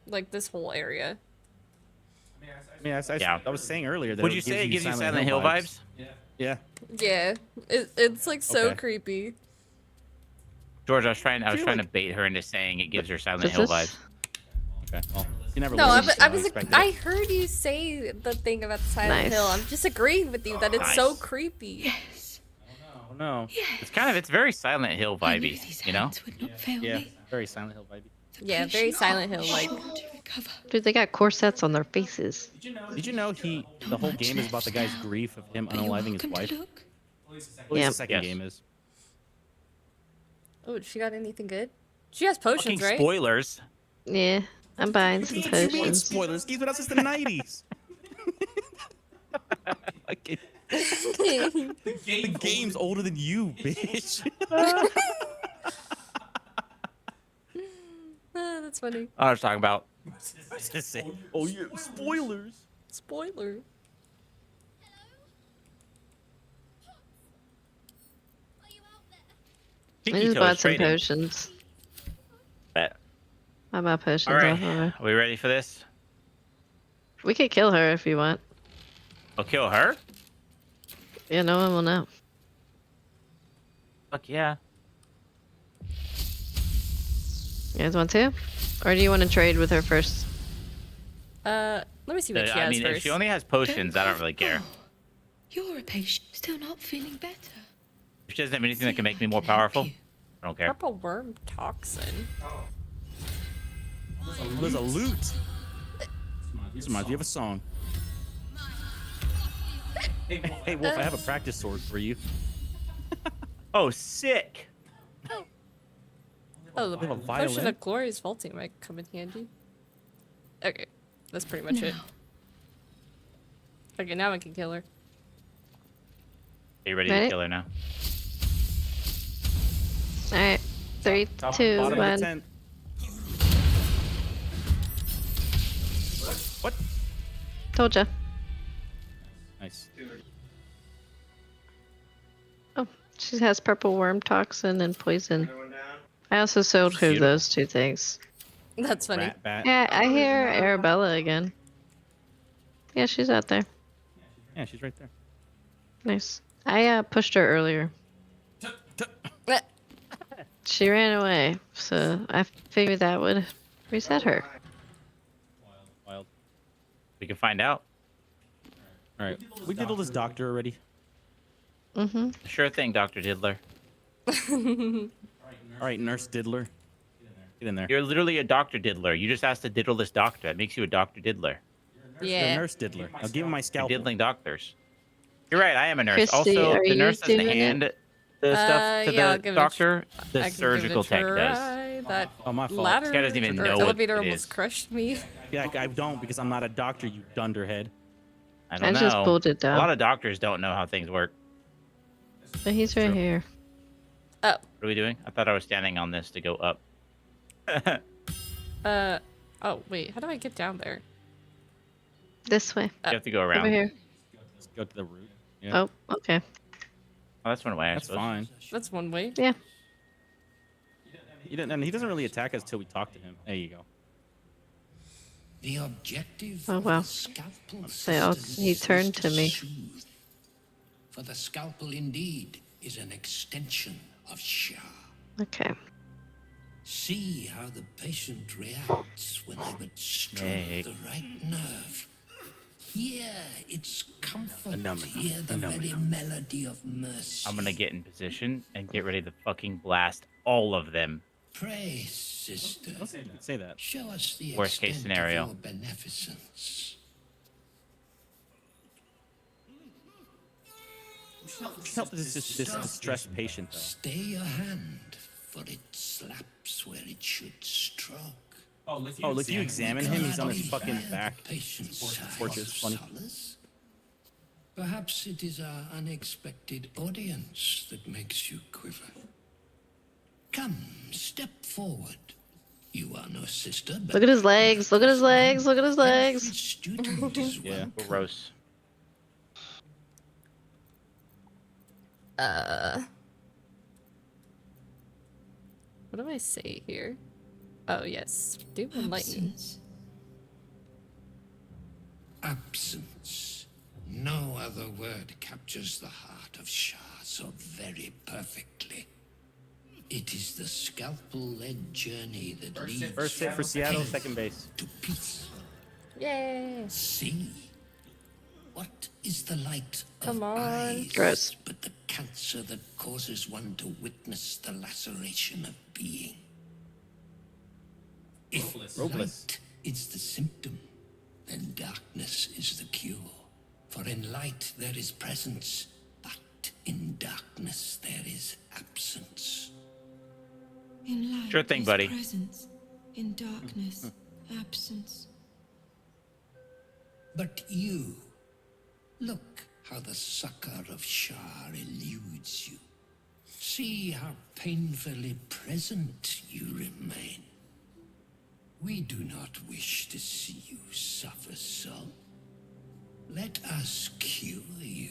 Like this whole area. I mean, Yeah. I was saying earlier that Would you say it gives you Silent Hill vibes? Yeah. Yeah. It's like so Okay. creepy. George, I was trying feel to like- bait her into saying it gives her Silent Is Hill this- vibes. Okay. Well, you never. No, I listen, was, so I was expected I it. heard you say the thing about Silent Nice. Hill. I'm just agreeing with you that it's so Nice. creepy. Yes. Oh no. It's very Silent Hill I knew vibey, these you know? hands would not fail Yeah. me. Very Silent Hill vibey. The Yeah, very patient Silent Hill like. sure to recover. Dude, they got corsets on their faces. Did you know the whole much game is about the left guy's now, grief of him But you're unaliving his welcome wife? to look. At least Yeah. the second Yes. game is. Oh, she got anything good? She has Fucking potions, right? spoilers. Yeah, I'm buying some What do you mean potions. spoilers? Games been out since the 90s. Like, the game's older than you, bitch. Ah, that's funny. I was talking about. I was gonna say, oh yeah, spoilers. Spoiler. I Pinky just Toe bought is some trading. potions. Bet. I bought potions All right, off of her. are we ready for this? We could kill her if you want. I'll kill her. Yeah, no one will know. Fuck yeah. You guys want to? Or do you want to trade with her first? Let me see what she has I mean, first. if she only has potions, I don't really care. You're a patient. Still not feeling better. If she doesn't have anything that can make me more powerful, I don't care. Purple worm toxin. There's a loot. This reminds me of a song. Hey Wolf, I have a practice sword for you. Oh, sick. Oh, the They have a potion violin? of glorious vaulting might come in handy. Okay, that's pretty much it. Okay, now I can kill her. Are you ready Ready? to kill her now? Alright. 3, 2, Bottom of the 1. tent. What? Told ya. Nice. Oh, she has purple worm toxin and poison. I also sold her those two things. That's funny. Rat bat. Yeah, I hear Arabella again. Yeah, she's out there. Yeah, she's right there. Nice. I pushed her earlier. She ran away, so I figured that would reset her. Wild. We can find out. All right, we did all this doctor already. Mm-hmm. Sure thing, Dr. Diddler. All right, Nurse Diddler. Get in there. You're literally a Dr. Diddler. You just asked to diddle this doctor. That makes you a Dr. Diddler. You're Yeah. Nurse Diddler. Now give him my You're scalpel. diddling doctors. You're right, I am a nurse. Christy, Also, are the you nurse doesn't doing it? hand the stuff to yeah, I'll the give it a doctor. I The can surgical give it a tech does. try. That Oh, my fault. ladder This guy doesn't even or know what elevator it almost is. crushed me. Yeah, I don't because I'm not a doctor, you dunderhead. I don't know. just pulled it A lot down. of doctors don't know how things work. But he's right here. Oh, What are we doing? I thought I was standing on this to go up. oh wait, how do I get down there? This way. You have to go around. Over here. Let's go to the root. Yeah. Oh, okay. Oh, that's one way. I That's suppose. fine. That's one way. Yeah. And he doesn't really attack us till we talk to him. There you go. The objective Oh, of wow. the scalpel He turned to me. soothe. For the scalpel indeed is an extension of Shah. Okay. See how the patient reacts when I would stroke Snake. the right nerve. Hear its comfort, Phenomenal. hear the very melody of mercy. I'm gonna get in position and get ready to fucking blast all of them. Pray, sister, Don't say that. show us the Worst case extent scenario. of your beneficence. Help this distressed patient though. Stay your hand, for it slaps where it should stroke. Oh, if you examine him, he's on his fucking back. Patience, Torches, funny. solace. Perhaps it is our unexpected audience that makes you quiver. Come, step forward. You are no sister, but Look at his legs. Look at his legs. Look at his legs. student is Yeah, welcome. gross. What do I say here? Oh yes, do enlighten. Absence. No other word captures the heart of Shah so very perfectly. It is the scalpel-led journey that leads First hit for Seattle, second base. to peace. Yay! See, what is the light Come of on. eyes Gross. but the cancer that causes one to witness the laceration of being? If light is the symptom, then darkness is the cure. For in light there is presence, but in darkness there is absence. In light, Sure thing, is buddy. presence. In darkness, absence. But you, look how the succor of Shah eludes you. See how painfully present you remain. We do not wish to see you suffer so. Let us cure you.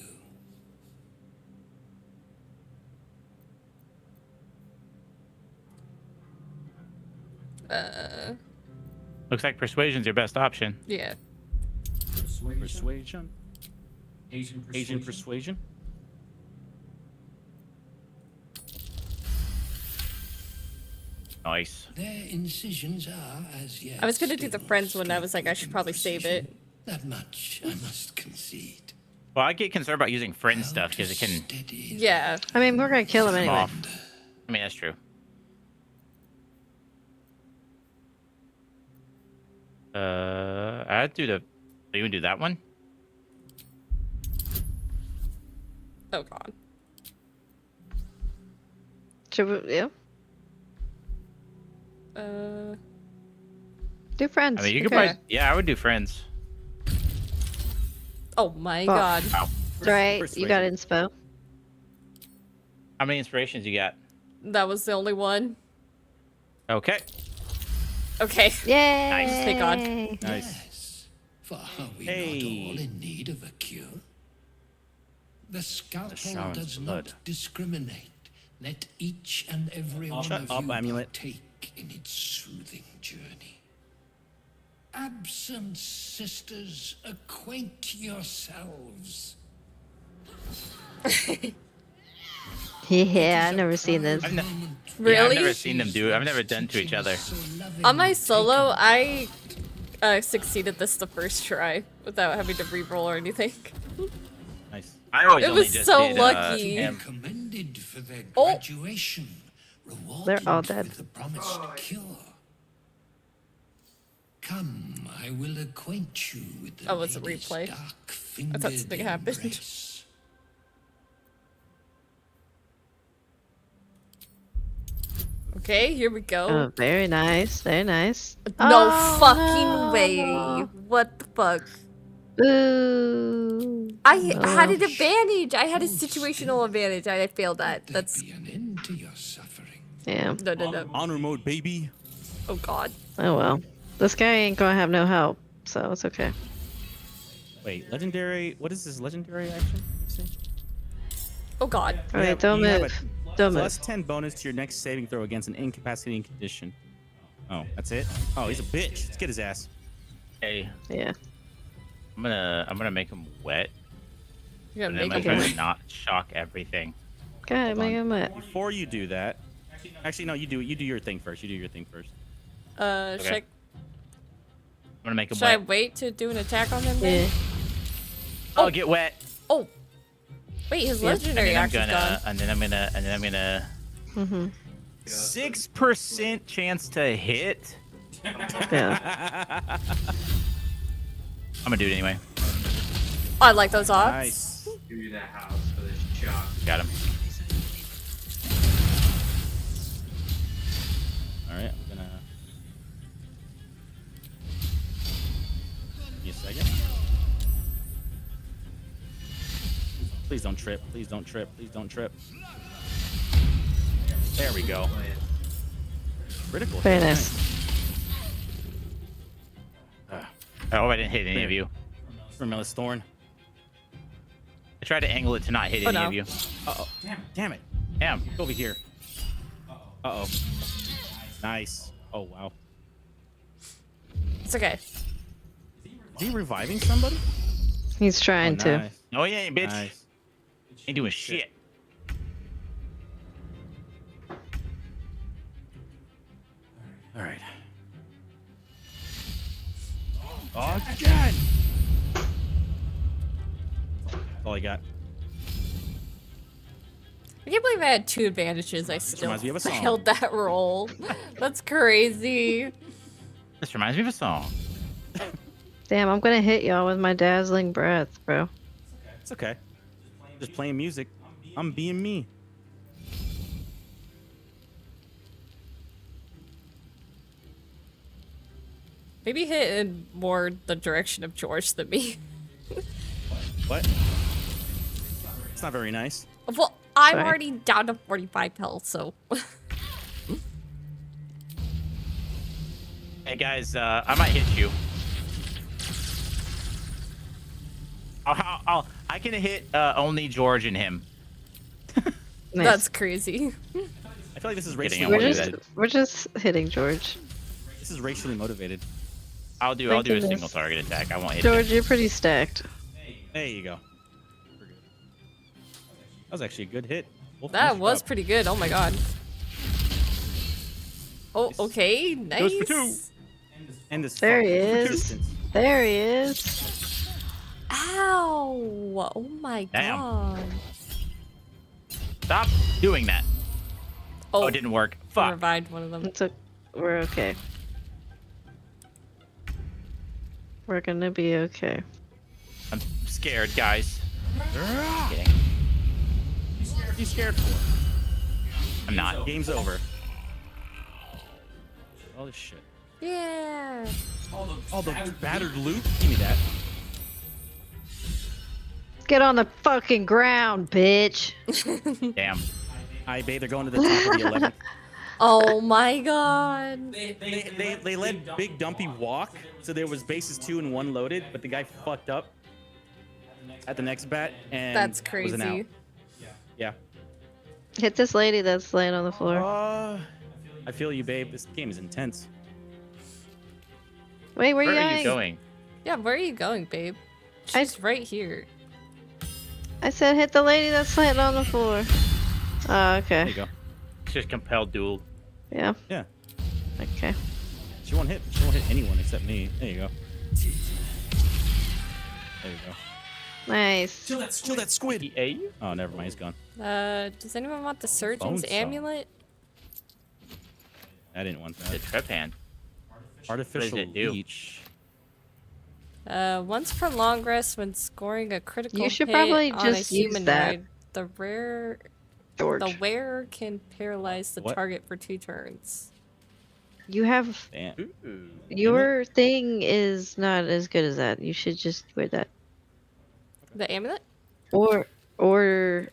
Looks like persuasion's your best option. Yeah. Persuasion. Asian persuasion. Nice. Their incisions are as yet. I was gonna do the still friends one. I was like, I should probably save it. That much I must concede. Well, I get concerned about using friend stuff because it can Yeah. I mean, we're gonna kill him come anyway. off. I mean, that's true. I'd do the. You would do that one? Oh god. Should we, yeah. Do friends. I mean, you could Okay. probably. Yeah, I would do friends. Oh my Well, god. Wow. Right, you got inspo. How many inspirations you got? That was the only one. Okay. Okay. Yay! Nice. Thank God. Nice. Yes, for are we Hey. not all in need of a cure? The scalpel sounds does blood. not discriminate. Let each and every one Shut of up, you Amulet. partake in its soothing journey. Absent sisters, acquaint yourselves. Yeah, I've never seen this. Yeah, Really? I've never seen them do it. I've never done to each other. On my solo, I succeeded this the first try without having to reroll or anything. Nice. I always It only was just so did, lucky. him. Commended for their Oh. graduation. Rewarded They're all dead. with the promised cure. Come, I will acquaint you with the Oh, it's a lady's replay. dark-fingered I thought something happened. embrace. Okay, here we go. Oh, very nice. Very nice. No Oh, fucking no. way. What the fuck? Ooh. I had an advantage. I had a situational advantage. I failed that. That's Be an end to your suffering. Yeah. no. Honor mode, baby. Oh god. Oh well. This guy ain't gonna have no help, so it's okay. Wait, legendary. What is this legendary action? Oh god. All right, Yeah, don't you have move. a Don't move. Plus 10 bonus to your next saving throw against an incapacitating condition. Oh, that's it? Oh, he's a bitch. Let's get his ass. Hey, Yeah. I'm gonna make them wet. You're And gonna then make I'm it. gonna not shock everything. Okay, Hold make on. him wet. Before you do that, actually no, you do your thing first. You do your thing first. Should, I'm gonna make them should I wet. wait to do an attack on him then? Yeah. Oh, get wet. Oh. Wait, his legendary And then I'm action's gonna, gone. and then I'm gonna, Mhm. 6% chance to hit. Yeah. I'm gonna do it anyway. I like those odds. Nice. Give you that house for the shot. Got him. All right, I'm gonna. Give me a second. Please don't trip. Please don't trip. Please don't trip. There we go. Critical. Very hit. nice. I hope I didn't hit any of you. Remellis Thorn. I tried to angle it to not hit any of you. Uh-oh. Damn it. Damn. Go over here. Uh-oh. Nice. Oh, wow. It's okay. Is he reviving somebody? He's trying to. Nice. No, he ain't, bitch. Nice. Ain't doing shit. All right. Oh, God. That's all I got. I can't believe I had 2 advantages. I still reminds me of a song. failed that roll. That's crazy. This reminds me of a song. Damn, I'm gonna hit y'all with my dazzling breath, bro. It's okay. Just playing music. I'm being me. Maybe hit in more the direction of George than me. What? It's not very nice. Well, I'm Sorry. already down to 45 health, so. Hey guys, I might hit you. I can hit only George and him. Nice. That's crazy. I feel like this is Kidding, racially I We're won't do motivated. just we're just hitting George. This is racially motivated. I'll do Thank a goodness. single target attack. I won't hit George, you. you're pretty stacked. There you go. We're good. That was actually a good hit. Wolf, That nice was job. pretty good. Oh my god. Oh, okay. Nice. Goes for 2. And this There he fucking is. resistance. There he is. Ow. Oh my Damn. god. Stop doing that. Oh, it didn't work. I Fuck. revived one of them. We're okay. We're gonna be okay. I'm scared, guys. Kidding. What are you scared for? I'm not. Game's over. All this shit. Yeah. All the battered loot? Give me that. Get on the fucking ground, bitch. Damn. I bet they're going to the top of the 11th. Oh my god. They let Big Dumpy walk, so there was bases 2 and 1 loaded, but the guy fucked up at the next bat and That's was an out. crazy. Yeah. Hit this lady that's laying on the floor. I feel you, babe. This game is intense. Wait, where Where you are going? you going? Yeah, where are you going, babe? She's right here. I said hit the lady that's laying on the floor. Oh, okay. There you go. It's just compelled duel. Yeah. Yeah. Okay. She won't hit anyone except me. There you go. There you go. Nice. Kill that squid. He ate you? Oh, never mind. He's gone. Does anyone want the surgeon's Bone saw. amulet? I didn't want The that. trip hand. Artificial it do? leech. Once per long rest when scoring a critical You should hit probably on a just use that. humanoid, the George. wearer can paralyze the What? target for 2 turns. You have Damn. your thing is not as good as that. You should just wear that. The amulet? Or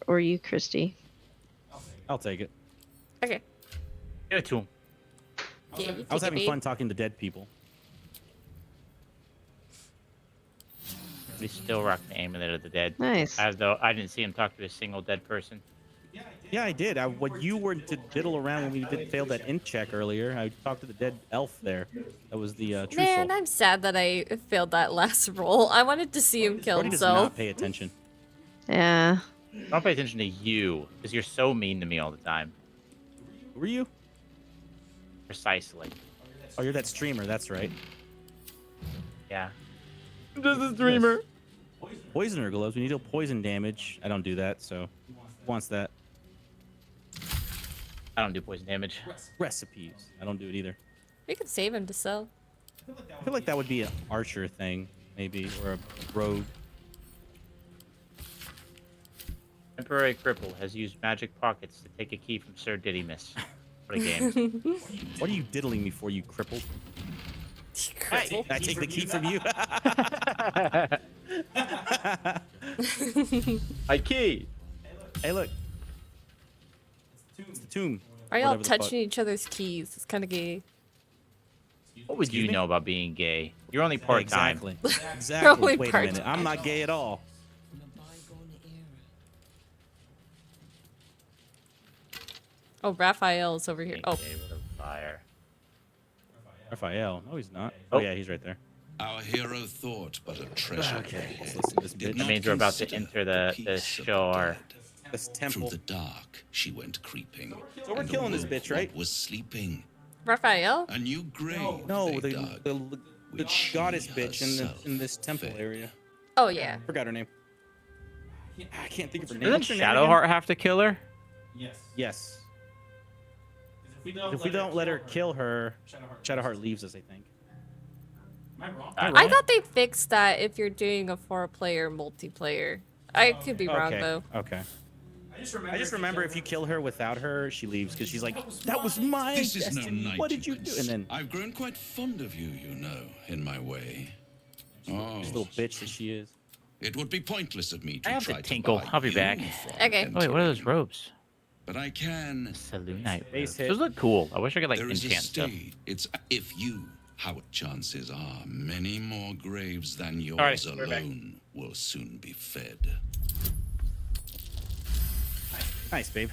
you, Christy. I'll take it. Okay. Give it to him. Yeah, you I was take it, having babe. fun talking to dead people. We still rock the amulet of the dead. Nice. As though I didn't see him talk to a single dead person. Yeah, I did. What you were to diddle around when we failed that int check earlier. I talked to the dead elf there. That was the true Man, soul. I'm sad that I failed that last roll. I wanted to see him kill Brody does himself. not pay attention. Yeah. Don't pay attention to you, because you're so mean to me all the time. Who are you? Precisely. Oh, you're that streamer. That's right. Yeah. Just a streamer. Poisoner gloves. We need to poison damage. I don't do that, so who wants that? I don't do poison damage. Recipes. I don't do it either. We could save him to sell. I feel like that would be an archer thing, maybe, or a rogue. Temporary cripple has used magic pockets to take a key from Sir Didymus. What a game. What are you diddling me for, you crippled? Hey, I take the key from you. My key. Hey, look. It's the tomb. Are y'all Whatever the fuck. touching each other's keys? It's kind of gay. What would you know about being gay? You're only part-time. Exactly. Exactly. Only Wait a part-time. minute. I'm not gay at all. Oh, Raphael's over here. Oh, Gay with a fire. Raphael. No, he's not. Oh, yeah, he's right there. Our hero thought but a treasure. Okay, let's listen to this Did bitch. That means we're about to enter the shore. This temple. Through the dark, she went creeping. So we're and killing this awoke bitch, right? what was sleeping. Raphael? A new grave. No, they the dug, which goddess she bitch in this temple fed. area. Oh, yeah. Forgot her name. I can't think of her name. Doesn't What's her name again? Shadowheart have to kill her? Yes. If we don't let her kill her, Shadowheart leaves us, I think. I thought they fixed that if you're doing a 4-player multiplayer. I could be wrong, Okay. though. Okay. I just remember if you kill her without her, she leaves because she's like, that was my This is no destiny. night, What did you do? Prince. And then I've grown quite fond of you, you know, in my way. Oh, this little bitch that she is. it would be pointless of me to I have try to to tinkle. buy I'll be you back. from Okay. Oh, wait, what are those entering. robes? But I can. Saloon night. Base robes. hit. Those look cool. I wish I could like There is a enchant stuff. stay. It's if you, how chances are, many more graves than yours right, we're back. alone will soon be fed. Nice, babe.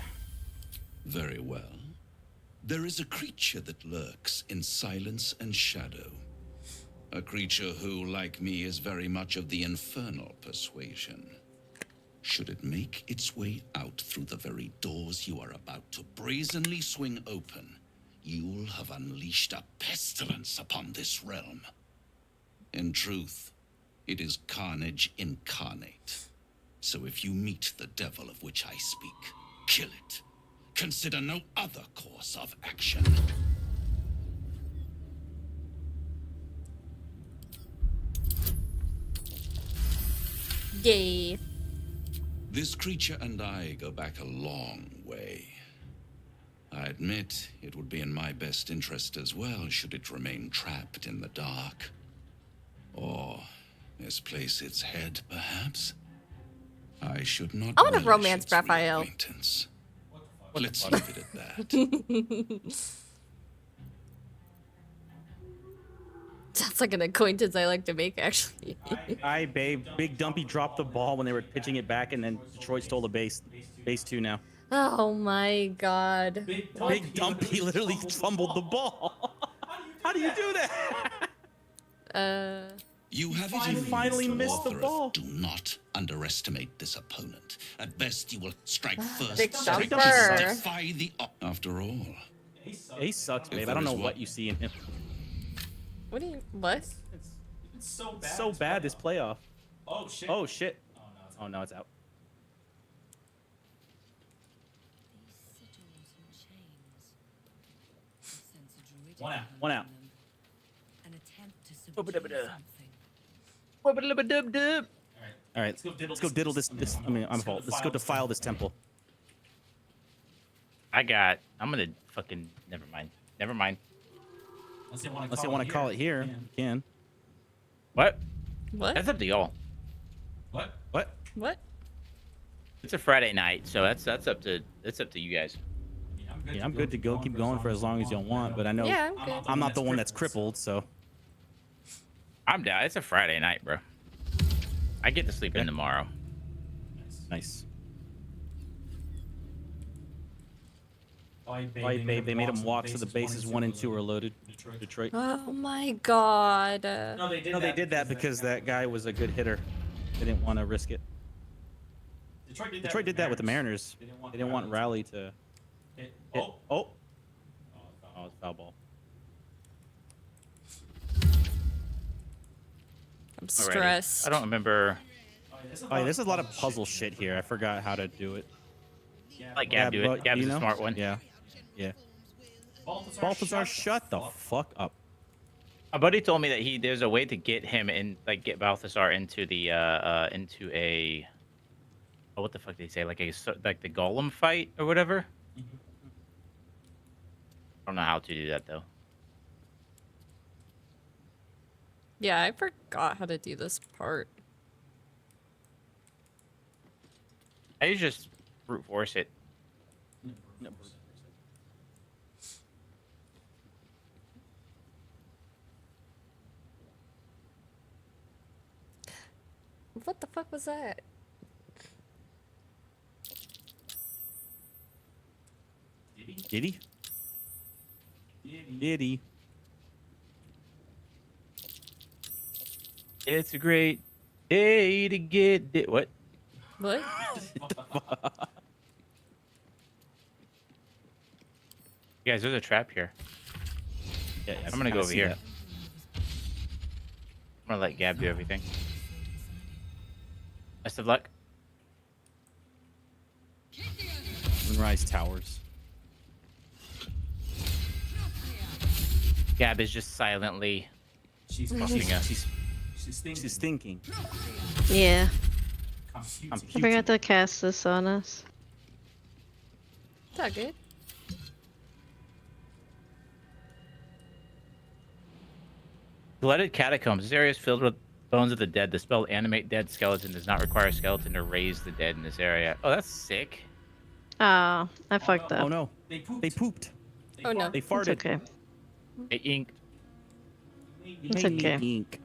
Very well. There is a creature that lurks in silence and shadow. A creature who, like me, is very much of the infernal persuasion. Should it make its way out through the very doors you are about to brazenly swing open, you'll have unleashed a pestilence upon this realm. In truth, it is carnage incarnate. So if you meet the devil of which I speak, kill it. Consider no other course of action. Yay. This creature and I go back a long way. I admit it would be in my best interest as well should it remain trapped in the dark. Or misplace its head, perhaps? I should not. I want to relish romance its Raphael. reacquaintance. Let's leave it at that. Sounds like an acquaintance I like to make, actually. Aye, babe. Big Dumpy dropped the ball when they were pitching it back, and then Detroit stole the base. Base 2 now. Oh my god. Big Dumpy literally fumbled the ball. How do you do that? You have I it in finally you, missed the Author of ball. Do not underestimate this opponent. At best, you will strike first. Big strike Dumper. to defy the. After all, He sucks, babe. If I don't there know is what one- you see in him. What do you. What? It's so bad this playoff. Oh shit. Oh shit. Oh no, it's out. One out. An attempt to All right, let's go diddle this. I mean, I'm fault. Let's go defile this temple. I'm gonna fucking. Never mind. Never mind. Unless you want to call it here, you can. What? What? That's up to y'all. What? What? It's a Friday night, so that's up to you guys. Yeah, I'm good to go. Keep going for as long as you want, but I know Yeah, I'm good. I'm not the one that's crippled, so. I'm down. It's a Friday night, bro. I get to sleep in tomorrow. Nice. All right, babe. They made him walk, so the bases 1 and 2 are loaded. Detroit. Oh my god. No, they did that because that guy was a good hitter. They didn't want to risk it. Detroit did that with the Mariners. They didn't want Raleigh to hit. Oh, it's foul ball. I'm Alrighty. stressed. I don't remember. Oh, yeah, there's a lot of puzzle shit here. I forgot how to do it. Like Gab do it. but Gab's you the know? smart one. Yeah. Yeah. Balthazar, shut the fuck up. My buddy told me that there's a way to get him in, like get Balthazar into the into a what the fuck did he say, like like the golem fight or whatever. I don't know how to do that though. Yeah, I forgot how to do this part. I just brute force it. What the fuck was that? Did he? Did he? It's a great day to get what? What? Guys, there's a trap here. Yeah, I'm gonna go over here. that. I'm gonna let Gab do everything. Best of luck. Moonrise Towers. Gab is just silently fucking us. She's thinking. Yeah. I Computing. forgot to cast this on us. It's all good. Blooded catacombs. This area is filled with bones of the dead. The spell animate dead skeleton does not require a skeleton to raise the dead in this area. Oh, that's sick. Oh, I fucked up. Oh no. They pooped. Oh no. They farted. It's okay. They inked. It's Made me okay. ink.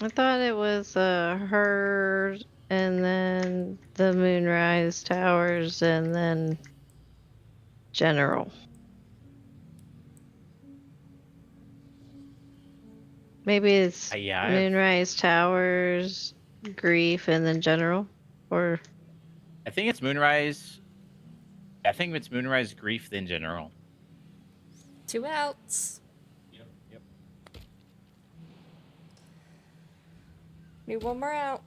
I thought it was her, and then the Moonrise Towers, and then General. Maybe it's Yeah, Moonrise Towers, Grief, and then General, or I think it's Moonrise. I think it's Moonrise, Grief, then General. 2 outs. Yep. Need 1 more out.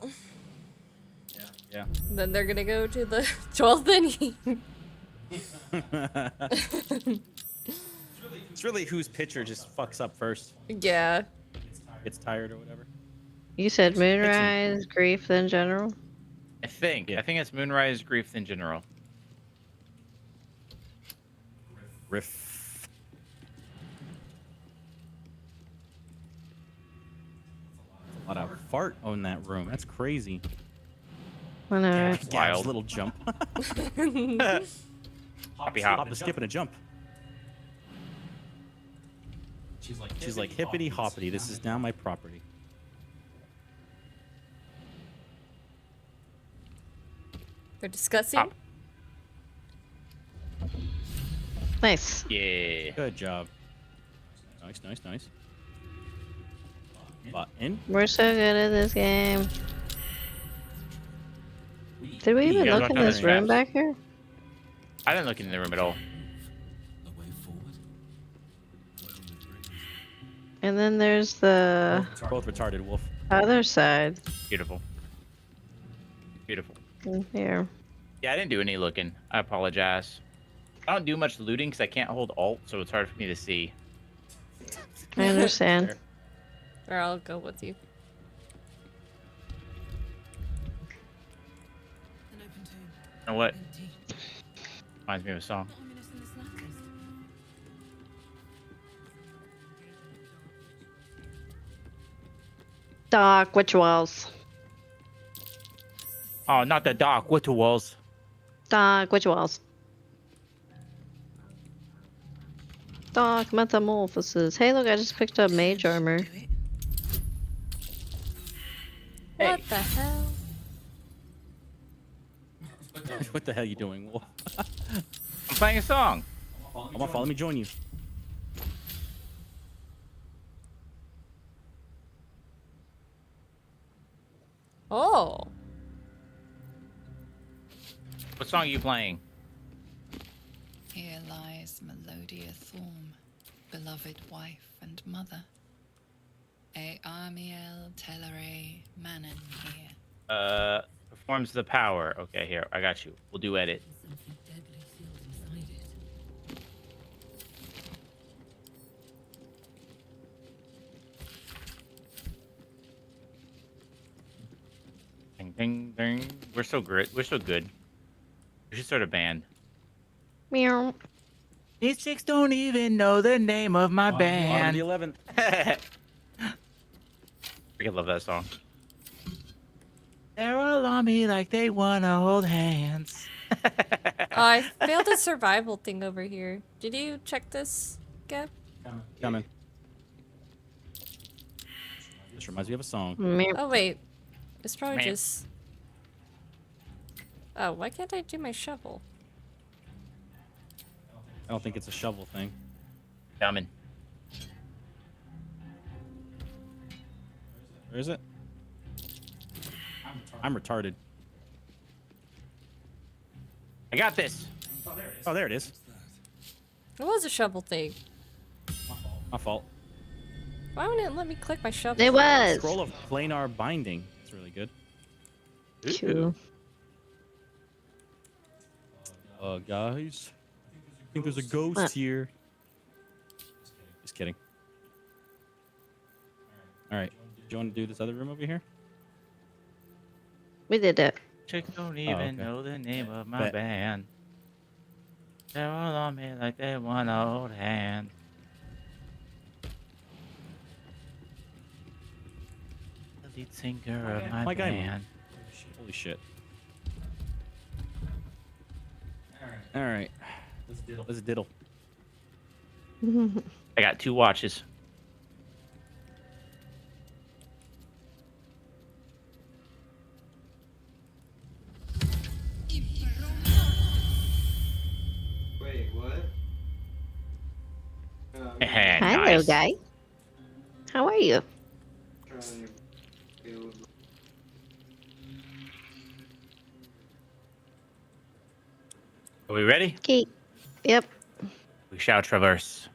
Yeah. Then they're gonna go to the 12th inning. It's really whose pitcher just fucks up first. Yeah. Gets tired or whatever. you said Moonrise, Grief, then General. I think. I think it's Moonrise, Grief, then General. Riff. A lot of fart on that room. That's crazy. I know. Yeah, right? it's wild. Little jump. Hoppy Hop hop. and skip and a jump. She's like hippity hoppity. This is now my property. They're discussing. Hop. Nice. Yeah. Good job. Nice. Button. We're so good at this game. Did we even Yeah, look look in on the this room traps. back here? I didn't look in the room at all. And then there's the Both retarded, Wolf. other side Beautiful. Beautiful. in here. Yeah, I didn't do any looking. I apologize. I don't do much looting because I can't hold alt, so it's hard for me to see. I understand. Or I'll go with you. You know what? Reminds me of a song. Doc, which walls? Oh, not the dock. What the walls? Doc, which walls? Doc, metamorphosis. Hey, look, I just picked up mage armor. What the hell? What the hell you doing, Wolf? I'm playing a song. Come on, follow me, join you. Oh. What song are you playing? Here lies Melodia Thorm, beloved wife and mother. A Armiel Telere Manon here. Performs the power. Okay, here, I got you. We'll do edit. Something deadly sealed inside it. Ding, ding, ding. We're so good. We're so good. We should start a band. Meow. These chicks don't even know the name of my On band. the 11th. I love that song. They're all on me like they wanna hold hands. I failed a survival thing over here. Did you check this, Gab? Coming. This reminds me of a song. Meow. Oh wait, it's probably Man. just. Oh, why can't I do my shovel? I don't think it's a shovel thing. Coming. Where is it? I'm retarded. I got this. Oh, there it is. It was a shovel thing. My fault. Why wouldn't it let me click my shovel? It was. Scroll of planar binding. That's really good. Cool. Guys. I think there's a ghost What? here. Just kidding. All right. Do you want to do this other room over here? We did it. Chicks don't even okay. know the name of my Bet. band. They're all on me like they wanna hold hands. The lead singer of my My guy band. Holy shit. All right. Let's diddle. I got 2 watches. Wait, what? Hello, Nice. guy. How are you? Trying to build. Are we ready? Okay. Yep. We shall traverse.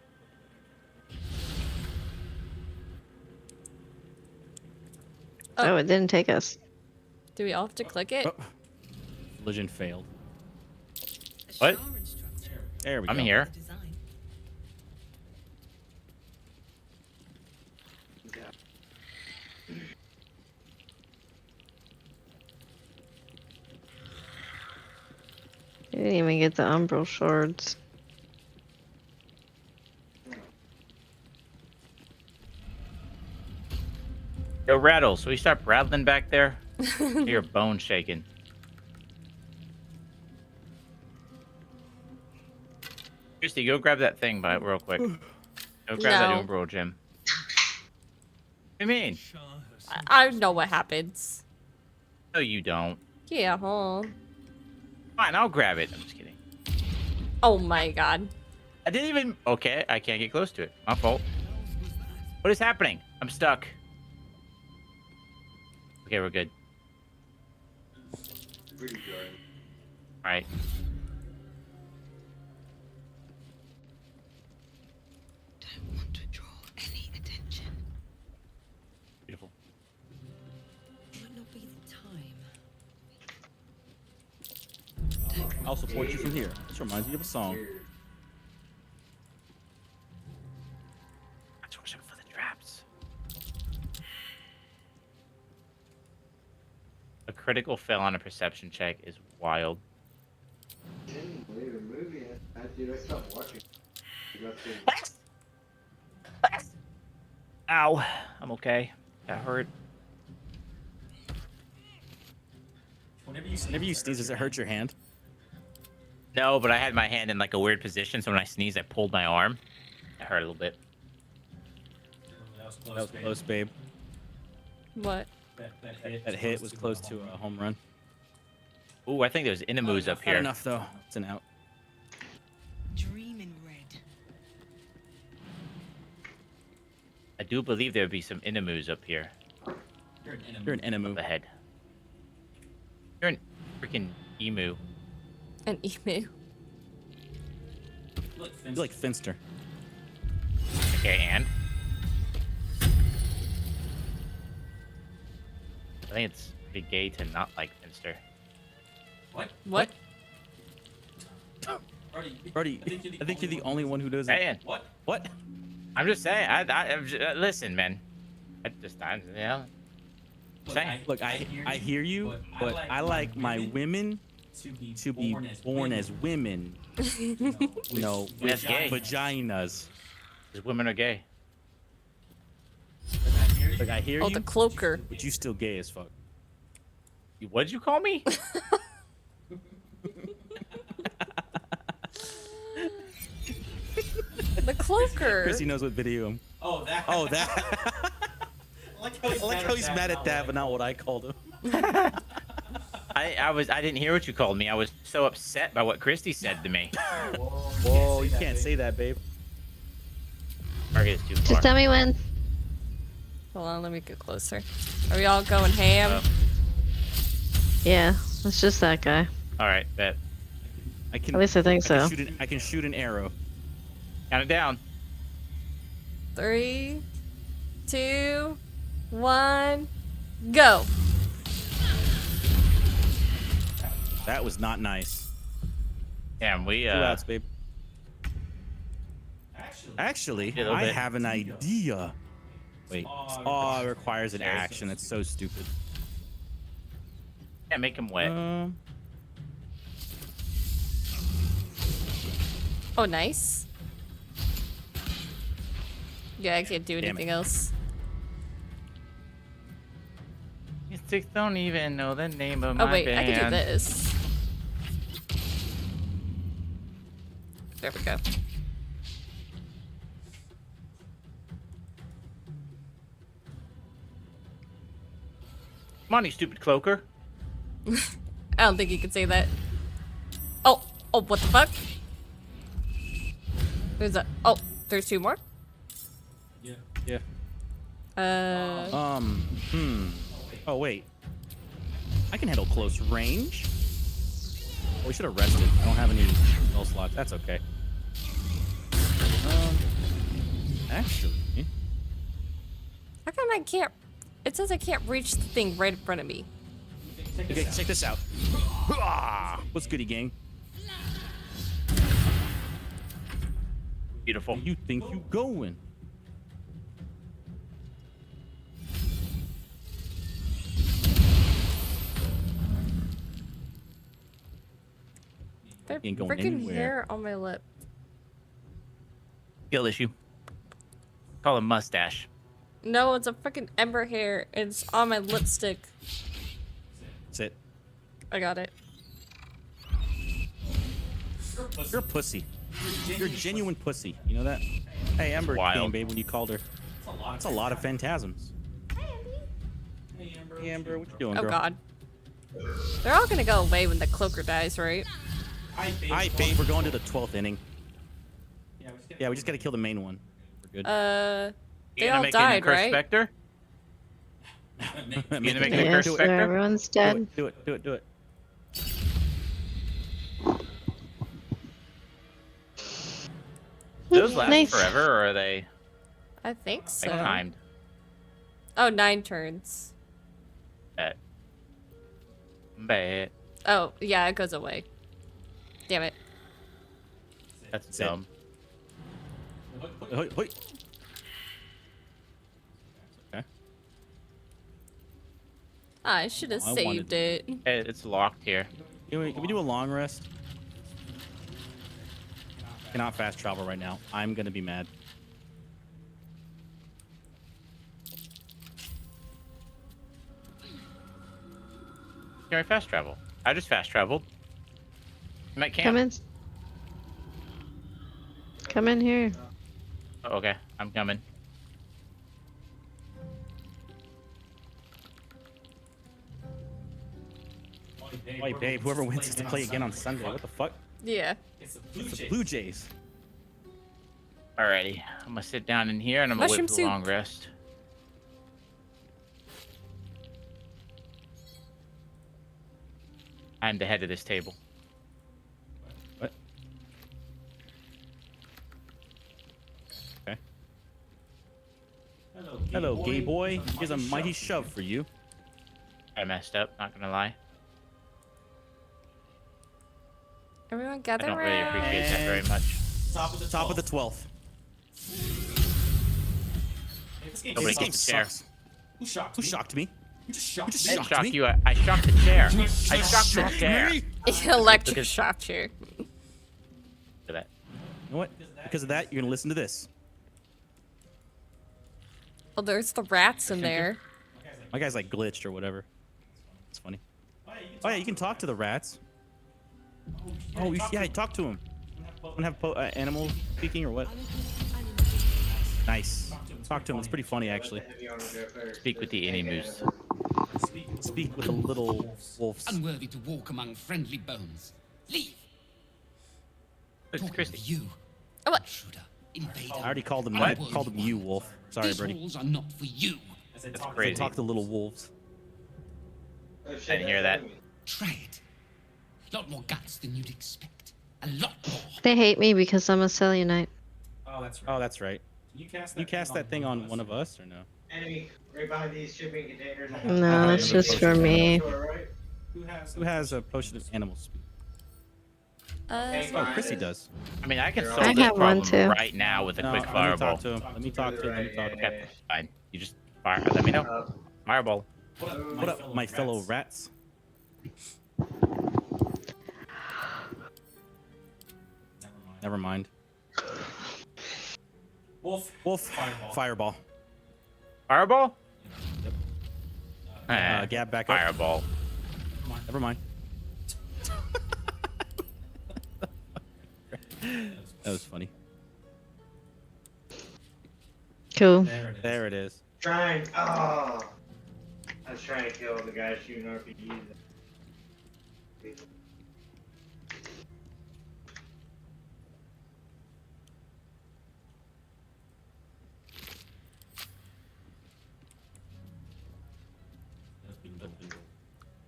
Oh, it didn't take us. Do we all have to click it? Oh. Collision failed. What? There we go. I'm here. You didn't even get the umbral shards. Yo, Rattles, will you stop rattling back there? Your bone shaking. Christy, go grab that thing by real quick. Go grab that No. Umbral gem. What do you mean? I know what happens. No, you don't. Yeah, huh? Fine, I'll grab it. I'm just kidding. Oh my god. I didn't even... Okay, I can't get close to it. My fault. What is happening? I'm stuck. Okay, we're good. Pretty good. Alright. Don't want to draw any attention. Beautiful. Might not be the time. I'll support you from here. This reminds me of a song. Let's watch out for the traps. A critical fail on a perception check is wild. Didn't leave the movie. Dude, I stopped watching. Ow. I'm okay. That hurt. Whenever you sneeze, does it hurt your hand? No, but I had my hand in like a weird position, so when I sneezed, I pulled my arm. It hurt a little bit. That was close, babe. What? That hit was close to a home run. Ooh, I think there's Inamus up Not here. enough, though. It's an out. Dream in red. I do believe there would be some Inamus up here. You're an enemy. Up ahead. You're an freaking emu. An emu. You like Finster. Okay, and? think it's pretty gay to not like Finster. What? Brody, I think you're the only one who doesn't. Man, What? I'm just saying. Listen, man. Saying. Look, I hear you, but I like my women to be born as women. No, That's with gay. vaginas. Because women are gay. Look, I hear Oh, you, the cloaker. but you still gay as fuck. What'd you call me? The cloaker. Chrissy knows what video I'm. Oh, that. Oh, that. I like how he's mad at that, but not what I called him. I didn't hear what you called me. I was so upset by what Christy said to me. Whoa, you can't say that, babe. Target is too far. Just tell me when. Hold on, let me get closer. Are we all going ham? Yeah, it's just that guy. All right, bet. I can. At least I think so. I can shoot an arrow. Count it down. 3, 2, 1, go. That was not nice. Damn, we 2 outs, babe. Actually, A little I bit. have an idea. Wait. Oh, it requires an action. That's so stupid. Can't make him wet. Oh, nice. Yeah, I can't do Damn anything it. else. You six don't even know the name of Oh my wait, band. I can do this. There we go. Come on, you stupid cloaker. I don't think you can say that. Oh, what the fuck? There's a. Oh, there's 2 more. Yeah. Uh. Oh wait. I can handle close range. Oh, we should have rested. I don't have any spell slots. That's okay. Actually. How come I can't? It says I can't reach the thing right in front of me. Okay, check this out. What's goody, gang? Beautiful. Where you think you going? There's Ain't going freaking anywhere. hair on my lip. Skill issue. Call him mustache. No, it's a freaking ember hair. It's on my lipstick. That's it. I got it. You're a pussy. You're a genuine pussy. You know that? Hey, Ember came, babe, when you called her. That's a lot of phantasms. Hey, Ember, what you doing, Oh girl? god. They're all gonna go away when the cloaker dies, right? Alright, babe, we're going to the 12th inning. Yeah, we just gotta kill the main one. We're good. They all died, right? Spectre? You gonna make it a Yes, curse sir, spectre? everyone's dead. Do it. Those last Nice. forever, or are they I think so. like timed? Oh, 9 turns. Bet. Oh, yeah, it goes away. Damn it. That's dumb. Okay. I should have I saved wanted- it. Hey, it's locked here. Can we do a long rest? Cannot fast travel right now. I'm gonna be mad. Can I fast travel? I just fast traveled. I'm at camp. Come in. Come in here. Oh, okay, I'm coming. Wait, babe, whoever wins has to play again on Sunday. What the fuck? Yeah. It's the Blue Jays. Alrighty, I'm gonna sit down in here and I'm gonna Mushroom wait for the soup. long rest. I'm the head of this table. What? Okay. Hello, gay boy. Here's a mighty shove for you. I messed up. Not gonna lie. Everyone I gather don't really around. appreciate that very much. Top of the 12th. Nobody This game gets the chair. sucks. Who shocked me? You just I didn't shocked shock me. you. I shocked the chair. I shocked the chair. Electric Look at- shock chair. Look at that. You know what? Because of that, you're gonna listen to this. Oh, there's the rats in there. My guy's like glitched or whatever. It's funny. Oh yeah, you can talk to the rats. Oh yeah, talk to him. Want to have animal speaking or what? Nice. Talk to him. It's pretty funny actually. Speak with the animus. Speak with the little wolves. Unworthy to walk among friendly bones. Leave. It's Christy. You. Oh, what? Intruder. Invader. I already called him. What? Called him you, wolf. Sorry, These Birdie. halls are not for you. That's So crazy. talk to the little wolves. I didn't hear that. Try it. A lot more guts than you'd expect. A lot more. They hate me because I'm a Cellunite. Oh, that's right. You cast that thing on one of us or no? Enemy right behind these shipping containers. No, it's just for me. Who has a potion of animal speak? Oh, Chrissy does. I mean, I can solve I this have one problem too. right now with a quick Let me fireball. talk to him. Let me talk to him. Let me talk to him. Okay, fine. You just fire. Let me know. Fireball. What up, my fellow rats? Never mind. Wolf. Fireball. Fireball? Gab back up. Fireball. Never mind. That was funny. Cool. There it is. Trying. Oh. I was trying to kill the guy shooting RPGs.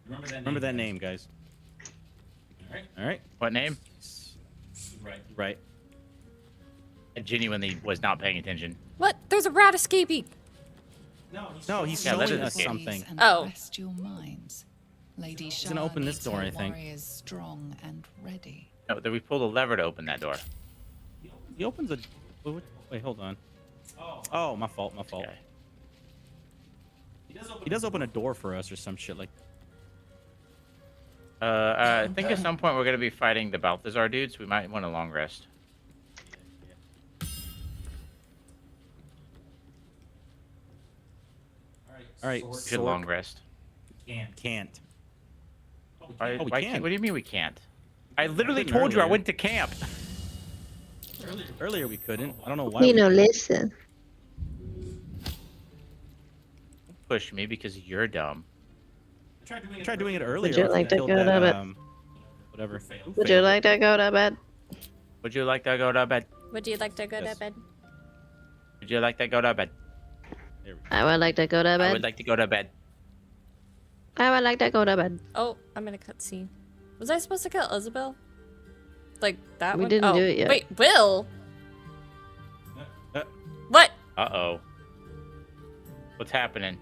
Remember that name, guys. All right. What name? Right. I genuinely was not paying attention. What? There's a rat escaping. No, he's Yeah, let showing it us escape. something. And Oh. rest your minds. Lady He's Shah gonna open this needs door, her I think. warriors strong and ready. No, then we pulled a lever to open that door. He opens a. Wait, hold on. Oh, my fault. Okay. He does open a door for us or some shit like. I think at some point we're gonna be fighting the Balthazar dudes. We might want a long rest. All right. We should long rest. Can't. Why, Oh, we why can. What do you mean we can't? I literally couldn't told you I earlier. went to camp. Earlier we couldn't. I don't know why. You we know, couldn't. listen. Push me because you're dumb. I tried doing it earlier. Would you like to until go to that, bed? Whatever. Would you like to go to bed? Would you like to go to bed? Would you like to go Yes. to bed? Would you like to go to bed? There we go. I would like to go to I bed. would like to go to bed. I would like to go to bed. Oh, I'm in a cutscene. Was I supposed to kill Isabel? Like that We one? didn't Oh, do it yet. Wait, Will? Uh, What? Uh-oh. What's happening?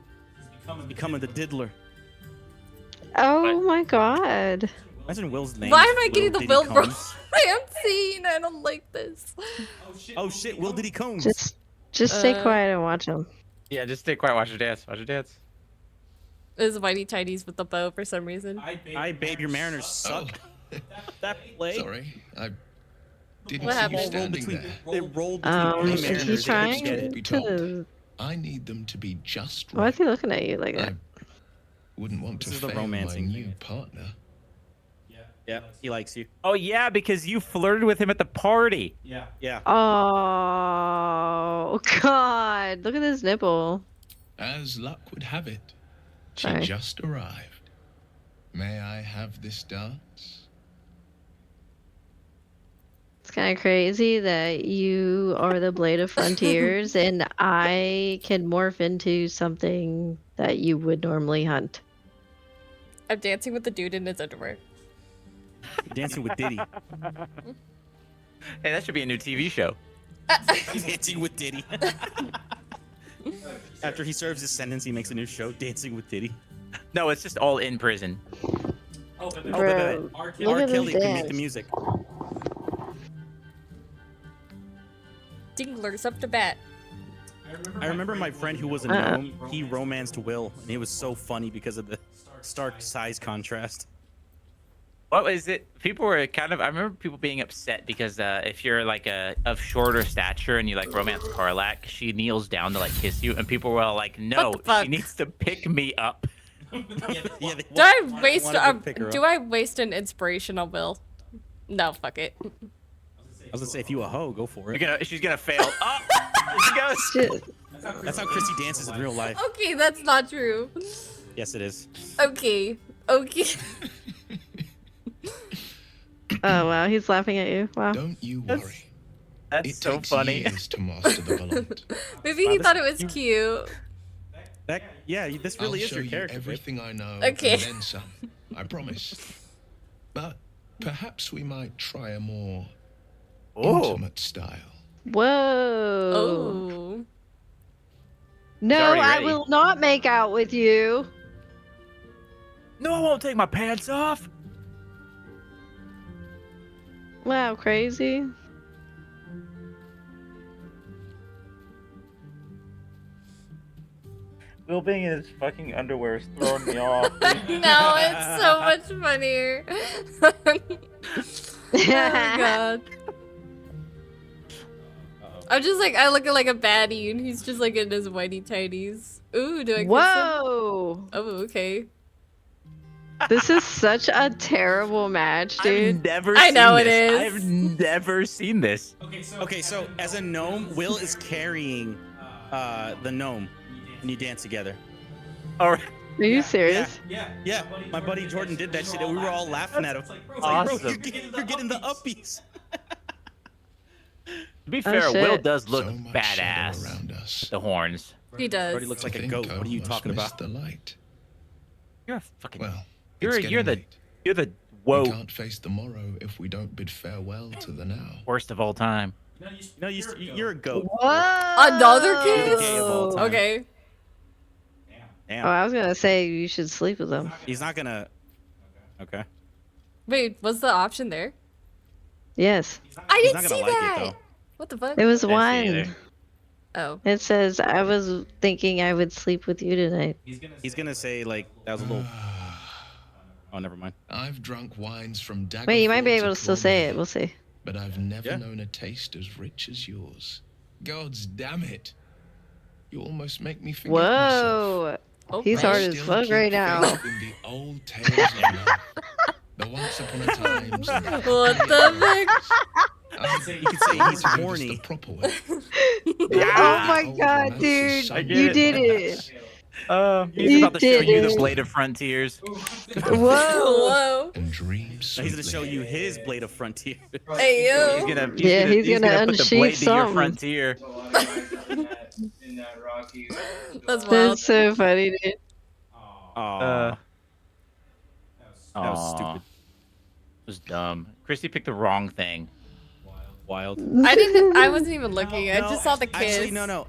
Becoming the diddler. Oh my god. Imagine Will's name. Why is am I getting the Diddy Will Combs. Rampsine? I don't like this. Oh shit, Will Diddy Combs. Just stay Uh, quiet and watch them. Yeah, just stay quiet. Watch your dance. Watch your dance. Is Whitey Tidies with the bow for some reason? I Babe Your Mariners suck. That play. Sorry, I didn't What see you happened? standing there. They rolled between three Is mariners. he They couldn't trying get it. Be told. to... I need them to be just Why right. is he looking at you like that? I wouldn't want This to is the fail my romancing new thing. partner. Yeah, he likes you. Oh, yeah, because you flirted with him at the party. Yeah. Oh god. Look at this nipple. As luck would have it, she Sorry. just arrived. May I have this dance? It's kind of crazy that you are the Blade of Frontiers and I can morph into something that you would normally hunt. I'm dancing with the dude in his underwear. Dancing with Diddy. Hey, that should be a new TV show. Dancing with Diddy. After he serves his sentence, he makes a new show, Dancing with Diddy. No, it's just all in prison. Oh, Bro, R. look at Kelly this can make the dance. music. Dinglers up to bat. I remember my friend who was a gnome. He romanced Will, and it was so funny because of the stark size contrast. What is it? People were kind of. I remember people being upset because if you're like of shorter stature and you like romance Karlak, she kneels down to like kiss you, and people were all like, "No, she needs to pick me up." Yeah, Do I waste an inspiration on Will? No, fuck it. I was gonna say, if you a hoe, go for it. She's gonna fail. Oh, she goes. That's how Chrissy dances in real life. Okay, that's not true. Yes, it is. Okay. Okay. Oh wow, he's laughing at you. Wow. Don't you worry. That's so funny. Years to master the Volante. Maybe he thought it was cute. This really I'll is show your you character. everything I know, Okay. and then some. I promise. But perhaps we might try a more intimate style. Whoa. Oh. No, already I ready. will not make out with you. No, I won't take my pants off. Wow, crazy. Will being in his fucking underwear is throwing me off. No, it's so much funnier. Oh god. I'm just like, I look like a baddie and he's just like in his whitey tighties. Ooh, do I kiss him? Whoa. Oh, okay. This is such a terrible match, dude. I've never I seen know it this. is. I've never seen this. Okay, so as a gnome, Will is carrying the gnome, and you dance together. All right. Are you serious? Yeah, my buddy Jordan did that shit, and we were all laughing at him. Awesome. Bro, you're getting the upbeats. To be fair, shit. Will does look So much badass. shadow around us. With the horns. He does. Brody looks like I a think goat. I What are you almost talking missed about? the light. You're a fucking. Well, you're it's getting late. the We whoa can't face the morrow if we don't bid farewell to the now. worst of all time. No, you're a goat. What? Another You're the kiss? gay of all time. Okay. Damn. Oh, I was gonna say you should sleep with him. He's not gonna. Okay. Wait, was the option there? Yes. I He's didn't not see gonna like that. it though. What the fuck? It was I didn't see one. either. Oh. It says I was thinking I would sleep with you tonight. He's gonna say like that was a little. Oh, never mind. I've drunk wines from Daggerford Wait, you might be able to still say it. We'll see. but I've never Yeah. known a taste as rich as yours. Gods damn it. You almost make me forget myself. Whoa. He's hard as Still fuck keep right now. faith in the old tales of love. The once upon a times. and the What the fuck? I You could say he's the horny. proper way. Oh my Old god, romances dude. sung You by did us. it. He's You about to show did you the it. blade of frontiers. Whoa. Whoa. And dreams. Now he's gonna show you his blade of frontier. Hey, yo. He's gonna, Yeah, he's gonna put the blade unsheath to your something. frontier. In that Rocky. That's wild. That's so funny, dude. Aww. That was Aw. stupid. It was dumb. Christy picked the wrong thing. Wild. I wasn't even looking. I just saw the kiss. Actually, no.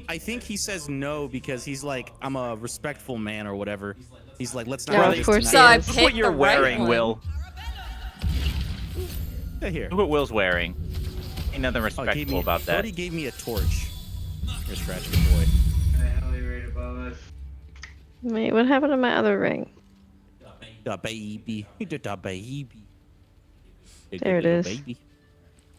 I think he says no because he's like, I'm a respectful man or whatever. He's like, let's not Yeah, do of this course So I tonight. Look picked what you're the right wearing, one. Will. Yeah, here. Look what Will's wearing. Ain't nothing Oh, he respectful about that. Brody gave me a torch. You're scratching the boy. Highly rated above us. Wait, what happened to my other ring? The baby. He did the baby. There it is. Baby.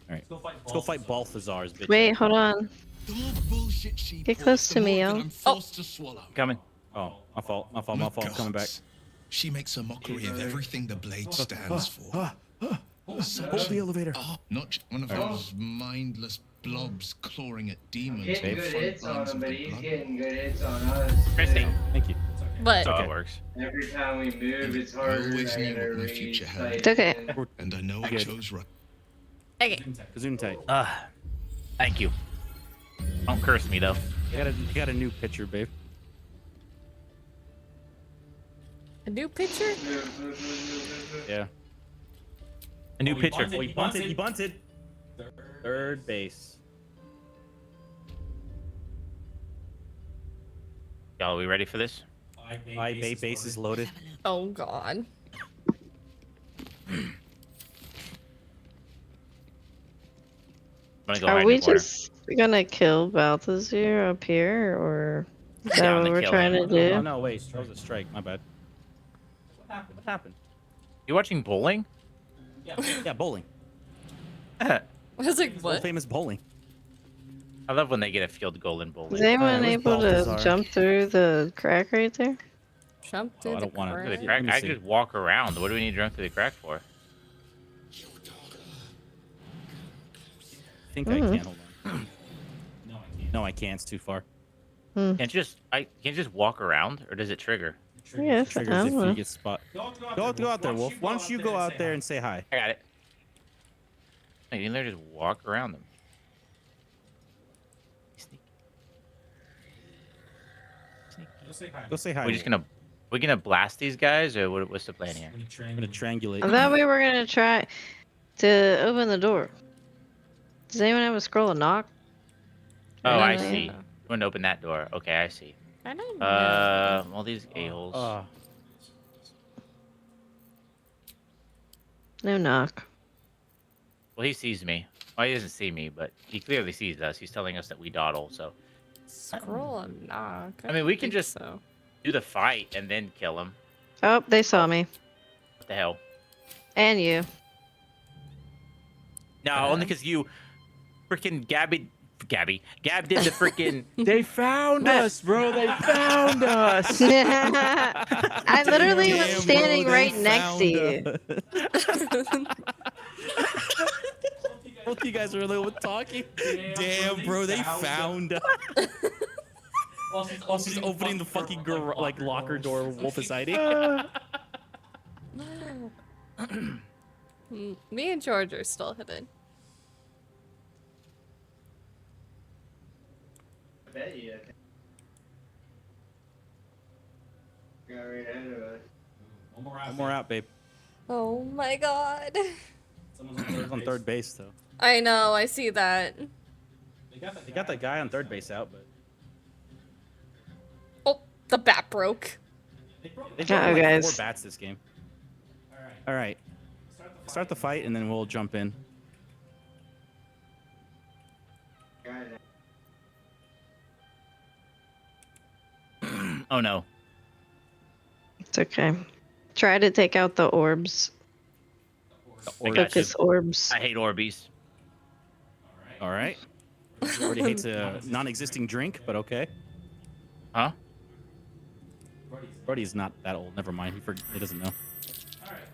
All right, let's go fight Balthazar's bitch. Wait, hold on. The more bullshit she Get pulls, close the to me, more yo. that I'm forced to swallow. Coming. Oh, my fault. My fault. Coming back. Gods. She makes a mockery of everything the blade stands for. Hold the elevator. Not one of those mindless blobs clawing at demons. Getting on good front hits on lines him, of but the he's blood. getting good hits on us. Christy. too. Thank you. But That's how it works. Every time we move, it's I harder. always I knew gotta what my future read held. It's okay. sight And I know I Good. chose right. okay. Zoom tight. Thank you. Don't curse me though. You got a new picture, babe. A new picture? Yeah. A new picture. Oh, he bunted. He bunted. Third base. Y'all, are we ready for this? My base is loaded. Oh god. I'm gonna go Are hide in we the corner. just gonna kill Balthazar up here, or is that Down what to we're kill trying him. to do? Oh no, wait, that was a strike. My bad. What happened? You watching bowling? Yeah, bowling. I was like, World what? famous bowling. I love when they get a field goal in bowling. Is anyone Alright, where's able to Balthazar? jump through the crack right there? Jump Oh, through I the don't wanna- crack? Through the Let crack? me I see. just walk around. What do we need to run through the crack for? I think I can. Hold on. No, I can't. It's too far. Can't you just walk around, or does it trigger? Yeah, It triggers if you get spot. Go out there, Wolf. Why don't you go out there and say hi? I got it. You can literally just walk around them. Go say hi. We're gonna blast these guys, or what's the plan here? I'm gonna triangulate. That way we're gonna try to open the door. Does anyone have a scroll of knock? Oh, Or I anything? see. I'm gonna open that door. Okay, I see. I don't know. All these a-holes. No knock. Well, he sees me. Well, he doesn't see me, but he clearly sees us. He's telling us that we dawdle, so. Scroll of knock. I mean, we can think just so. do the fight and then kill him. Oh, they saw me. What the hell? And you. No, only because you freaking Gab did the freaking. They found us, bro. They found us. I literally was standing right next to you. Both you guys are a little talking. Damn, bro, they found us. While she's opening the fucking like locker door, Wolf is hiding. Me and George are still hidden. I bet you. Got right ahead of us. One more out, babe. Oh my god. Someone's on third base, though. I know, I see that. They got that guy on third base out, but Oh, the bat broke. they got like 4 bats this game. All right. Start the fight, and then we'll jump in. Oh no. It's okay. Try to take out the orbs. Focus orbs. I hate Orbeez. All right. Already hates a non-existing drink, but okay. Huh? Brody's not that old. Never mind. He doesn't know.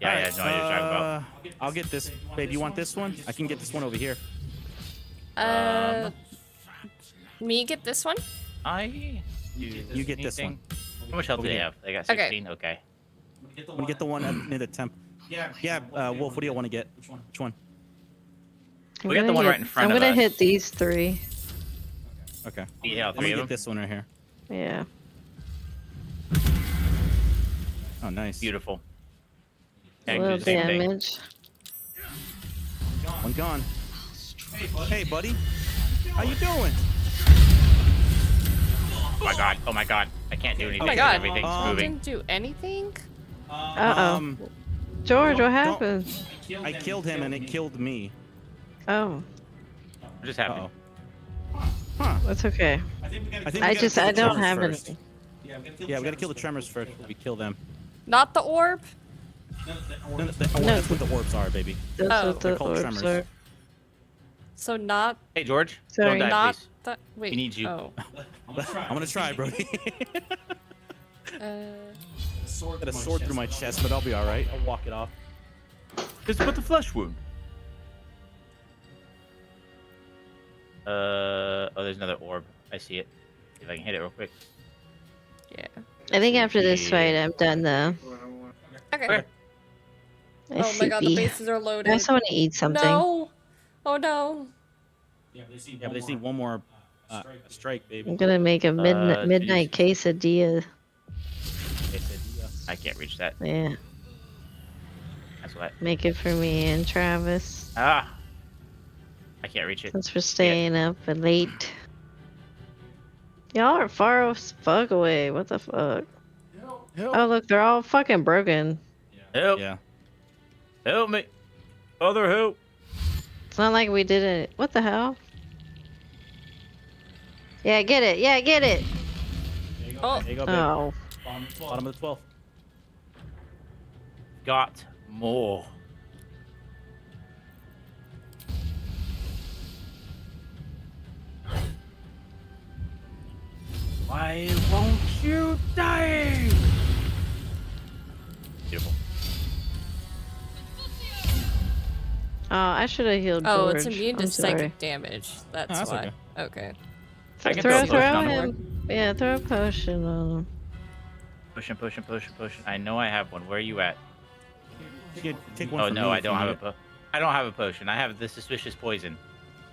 Yeah, I have no idea what you're talking about. I'll get this. Babe, you want this one? I can get this one over here. Me get this one? You get this one. How much health do they have? They got 16? Okay. I'm gonna get the one up near the temp. Yeah, Wolf, what do you want to get? Which one? We got the one right in front I'm of gonna us. hit these 3. Okay. Yeah, I'm 3 gonna of get them. this one right here. Yeah. Oh, nice. Beautiful. A Yeah, little do the same thing. damage. One gone. Hey, buddy. How you doing? Oh my god. Oh my god. I can't do anything. Oh my god. Everything's moving. Didn't do anything? Uh-oh. George, what happened? I killed him and it killed me. Oh. What just happened? Huh. That's okay. I think we I gotta don't kill the have tremors first. anything. Yeah, we gotta kill the tremors first before we kill them. Not the orb? No, that's what the orbs are, baby. That's Oh. what They're the called orbs tremors. are. So not Hey, George. Sorry. Don't die, not please. that wait. He needs you. Oh. I'm gonna try, Brody. Uh Got a sword through my chest, but I'll be all right. I'll walk it off. It's but the flesh wound. Oh, there's another orb. I see it. See if I can hit it real quick. yeah. I think after this fight, I'm done though. Okay. Oh my god, the bases are loaded. I also want to eat something. No. Oh no. Yeah, but they see one more strike, baby. I'm gonna make a midnight quesadilla. I can't reach that. Yeah. That's what. Make it for me and Travis. Ah. I can't reach it. Thanks for staying up and late. Y'all are far as fuck away. What the fuck? Help. Oh, look, they're all fucking broken. Help. Yeah. Help me. Other help. It's not like we did it. What the hell? Yeah, get it. Yeah, get it. Oh. There you go, babe. Oh. Bottom of the 12. Got more. Why won't you die? Beautiful. Oh, I should have healed Oh, George. it's immune to I'm sorry. psychic damage. That's why. Okay. I can throw a Throw potion on him. him. Yeah, throw a potion on him. Potion. I know I have one. Where are you at? Take one Oh from no, me I if don't you have need a I don't have a potion. I have the suspicious poison.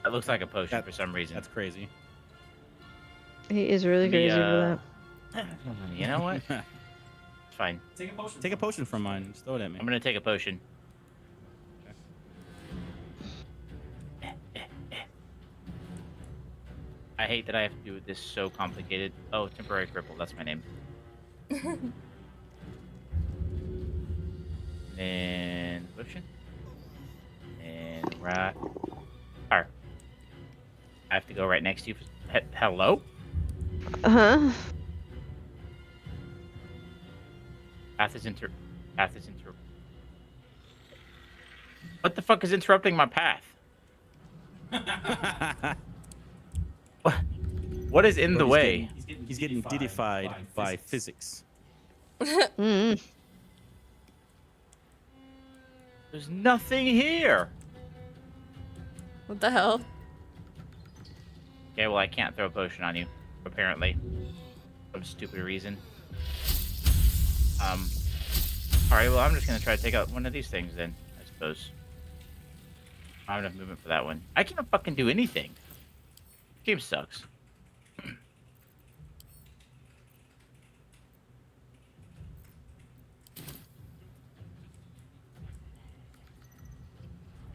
That looks like a potion for some reason. That's crazy. He is really crazy for that. You know what? Fine. Take a potion from mine. Just throw it at me. I'm gonna take a potion. I hate that I have to do this so complicated. Oh, temporary cripple. That's my name. And potion. And right. I have to go right next to you. Hello? Uh-huh. Path is What the fuck is interrupting my path? What is in the way? He's getting didified by physics. Mm. There's nothing here. What the hell? Okay, well I can't throw a potion on you, apparently. Some stupid reason. Alright, well I'm just gonna try to take out one of these things then, I suppose. I don't have enough movement for that one. I can't fucking do anything. Game sucks.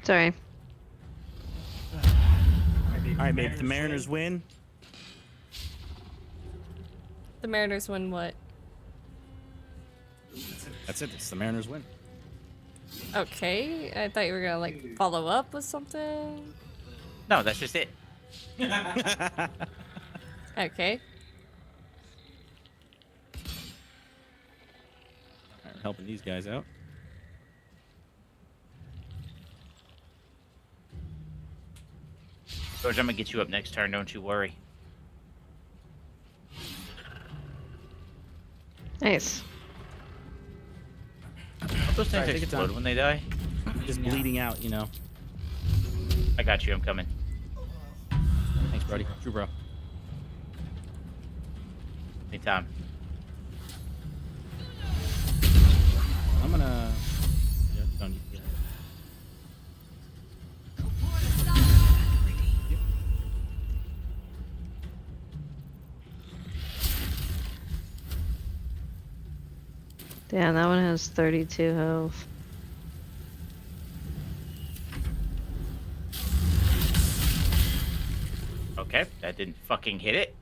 Sorry. All right, babe. The Mariners win. The Mariners win what? That's it. It's the Mariners win. Okay, I thought you were gonna like follow up with something. No, that's just it. Okay. All right, helping these guys out. George, I'm gonna get you up next turn, don't you worry. Nice. Don't those things take your explode time. when they die? Just bleeding out, you know. I got you, I'm coming. Thanks, buddy. True, bro. Anytime. I'm gonna. Yeah, don't need to get it. Damn, that one has 32 health. Okay, that didn't fucking hit it.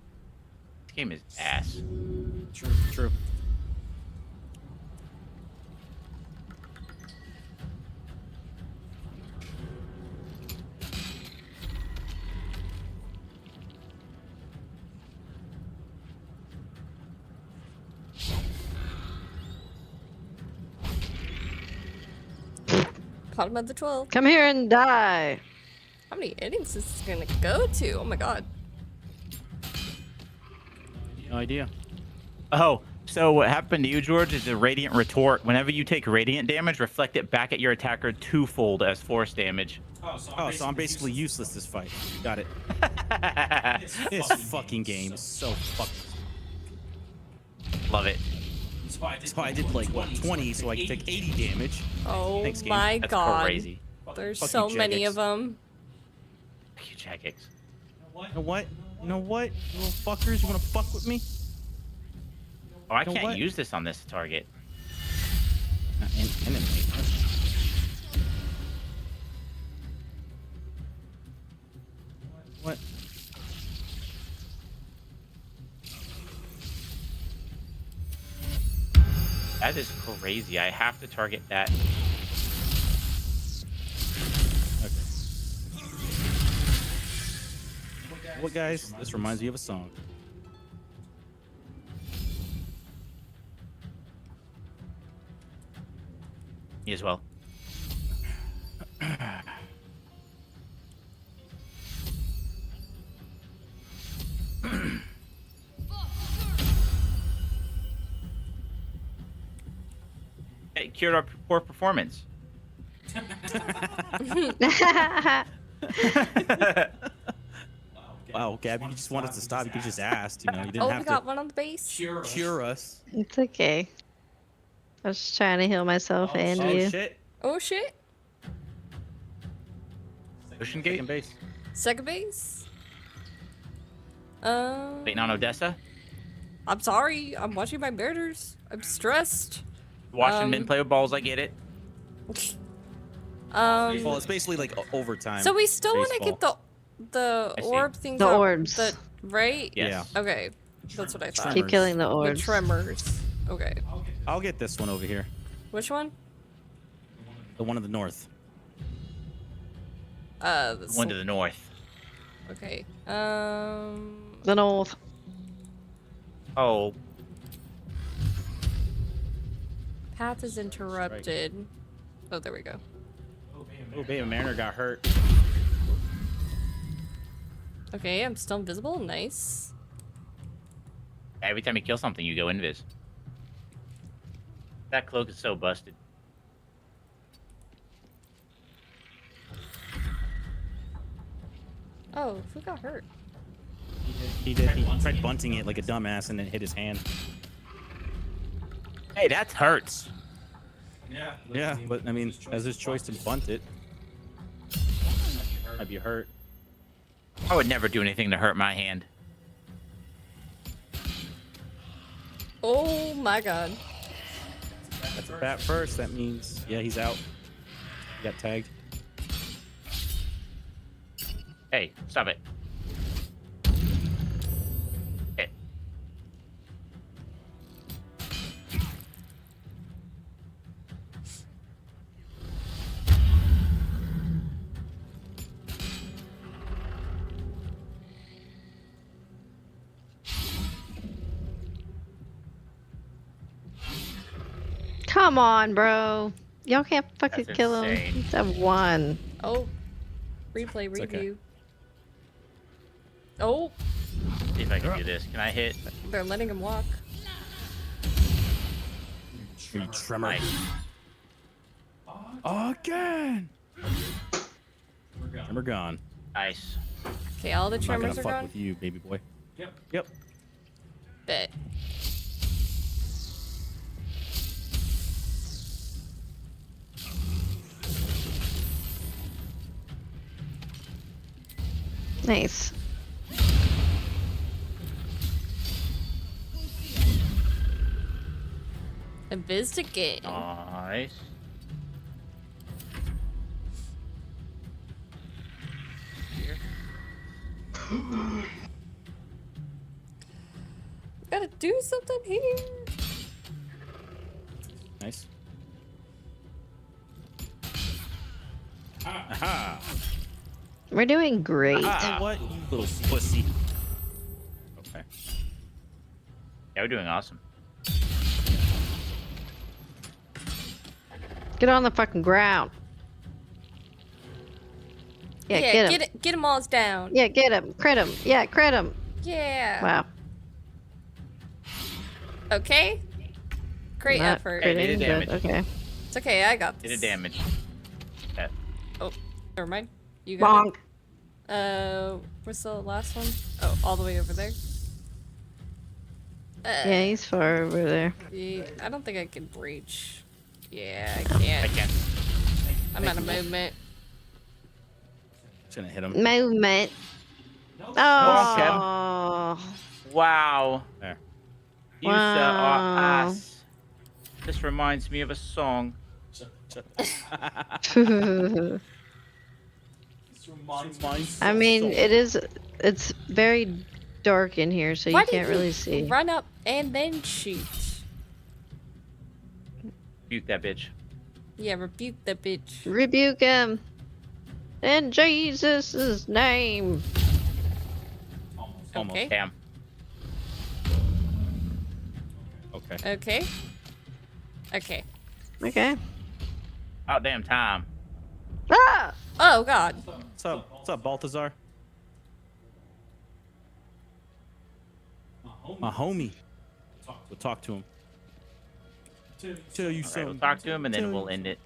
This game is ass. True. Bottom of the 12. Come here and die. How many innings is this gonna go to? Oh my god. No idea. Oh, so what happened to you, George, is a Radiant Retort. Whenever you take Radiant damage, reflect it back at your attacker twofold as force damage. Oh, so I'm basically useless this fight. Got it. This fucking game is so fucking. Love it. So I did like what 20, so I could take 80 damage. Oh Thanks, game. my That's god. crazy. There's Fuck so you, many Jagex. of them. Thank you, Jagex. You know what? You know what? You little fuckers, you wanna fuck with me? Oh, I You know can't what? use this on this target. Enemy. What? That is crazy. I have to target that. Well, guys, this reminds me of a song. Me as well. It cured our poor performance. Wow, Gab, you just wanted to stop. You could just ask. You know, you didn't Oh, have we to got one on the base. cure us. It's okay. I was just trying to heal myself and you. Shit. Oh shit. Ocean Gate. Second base. Second base. Waiting on Odessa. I'm sorry. I'm watching my murders. I'm stressed. Watching men play with balls. I get it. Well, it's basically like overtime. So we still want to get baseball. the I see. orb things. The out, orbs. right? Yes. Yeah. Okay. That's what I thought. Keep killing the The orbs. tremors. Okay. I'll get this one over here. Which one? The one in the north. This One to the north. Okay. The north. Oh, Path is interrupted. Oh, there we go. Oh, baby, Mariner got hurt. Okay, I'm still invisible. Nice. every time you kill something, you go invis. That cloak is so busted. Oh, who got hurt? He did. He tried bunting it like a dumbass and then hit his hand. Hey, that hurts. Yeah, but I mean, as his choice to bunt it, might be hurt. I would never do anything to hurt my hand. Oh my god. That's a bat first. That means, yeah, he's out. He got tagged. Hey, stop it. Hey. Come on, bro. Y'all can't fucking That's kill him. insane. He's at one. Oh. Replay It's okay. review. Oh, See if I can do this. Can I hit? they're letting him walk. You tremor. Nice. Again. Tremor gone. Nice. Okay, all the I'm not gonna tremors are fuck gone. with you, baby boy. Yep. Bet. Nice. Investigate. Nice. Gotta do something here. Nice. Aha. We're doing great. Ah. What, you little pussy? Okay. Yeah, we're doing awesome. Get on the fucking ground. Yeah, get him. Get them all down. Yeah, get him. Crit him. Yeah, crit him. Yeah. Wow. Okay. Great Not effort. Hey, did critting, it but damage. okay. It's okay. I got Did this. it damage? Yeah. Oh, never mind. You got Bonk. it. Where's the last one? Oh, all the way over there. Yeah, he's far over there. Yeah, I don't think I can breach. Yeah, I can't. I can't. I'm out of movement. Just gonna hit him. Movement. Bonk Oh. Wow. There. You Wow. are ass. This reminds me of a song. I mean, it's very dark in here, so Why you did can't really see. Run up and then shoot. Rebuke that bitch. Yeah, rebuke the bitch. Rebuke him. In Jesus' name. Almost. Okay. Damn. Okay. Okay. Okay. Okay. Oh, damn time. Ah! Oh God. What's up, Balthazar? My homie. We'll talk to him. Tell you All right, something. we'll talk to him and then we'll end it.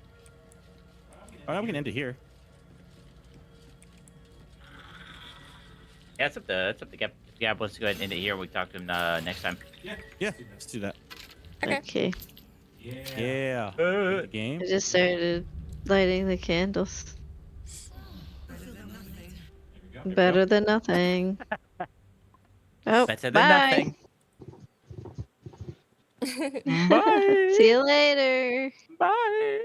All right, we can end it here. Yeah, it's up to Gab. Gab wants to go ahead and end it here. We can talk to him next time. Yeah, let's do that. Okay. Yeah. The game. I just started lighting the candles. Better than nothing. Oh, Better than bye. nothing. Bye. See you later. Bye.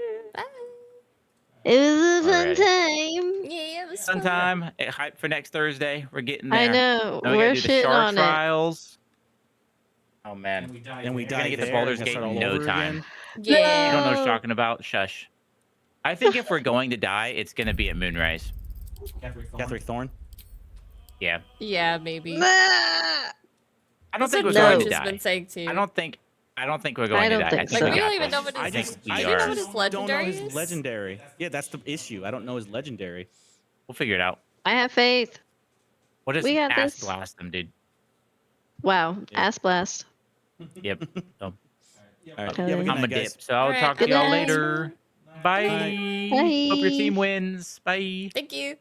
It was a fun Alrighty. Yeah, time. it was Fun fun. time. Hype for next Thursday. We're getting there. I know. Then we We're gotta do the shitting shark on it. trials. Oh man. Then we We're gonna die get there the Baldur's and Gate start in all no over time. again. Yeah. You don't know what you're talking about. Shush. I think if we're going to die, it's gonna be at Moonrise. Catherine Thorne. Yeah. Yeah, maybe. I don't That's think what we're going George to has die. been saying too. I don't think we're going I to don't die. think I think so. we Like, we got don't even this. know what I his- think we do we know are. what his don't know legendary his is? legendary. Yeah, that's the issue. I don't know his legendary. We'll figure it out. I have faith. We'll just We got ass this. blast them, dude. Wow. Yeah. Ass blast. Yep. So, All right. Okay. Yeah, good I'm a night, guys. dip, so I'll Alright, talk to good y'all night. later. Bye. Bye. Hope your team wins. Bye. Thank you.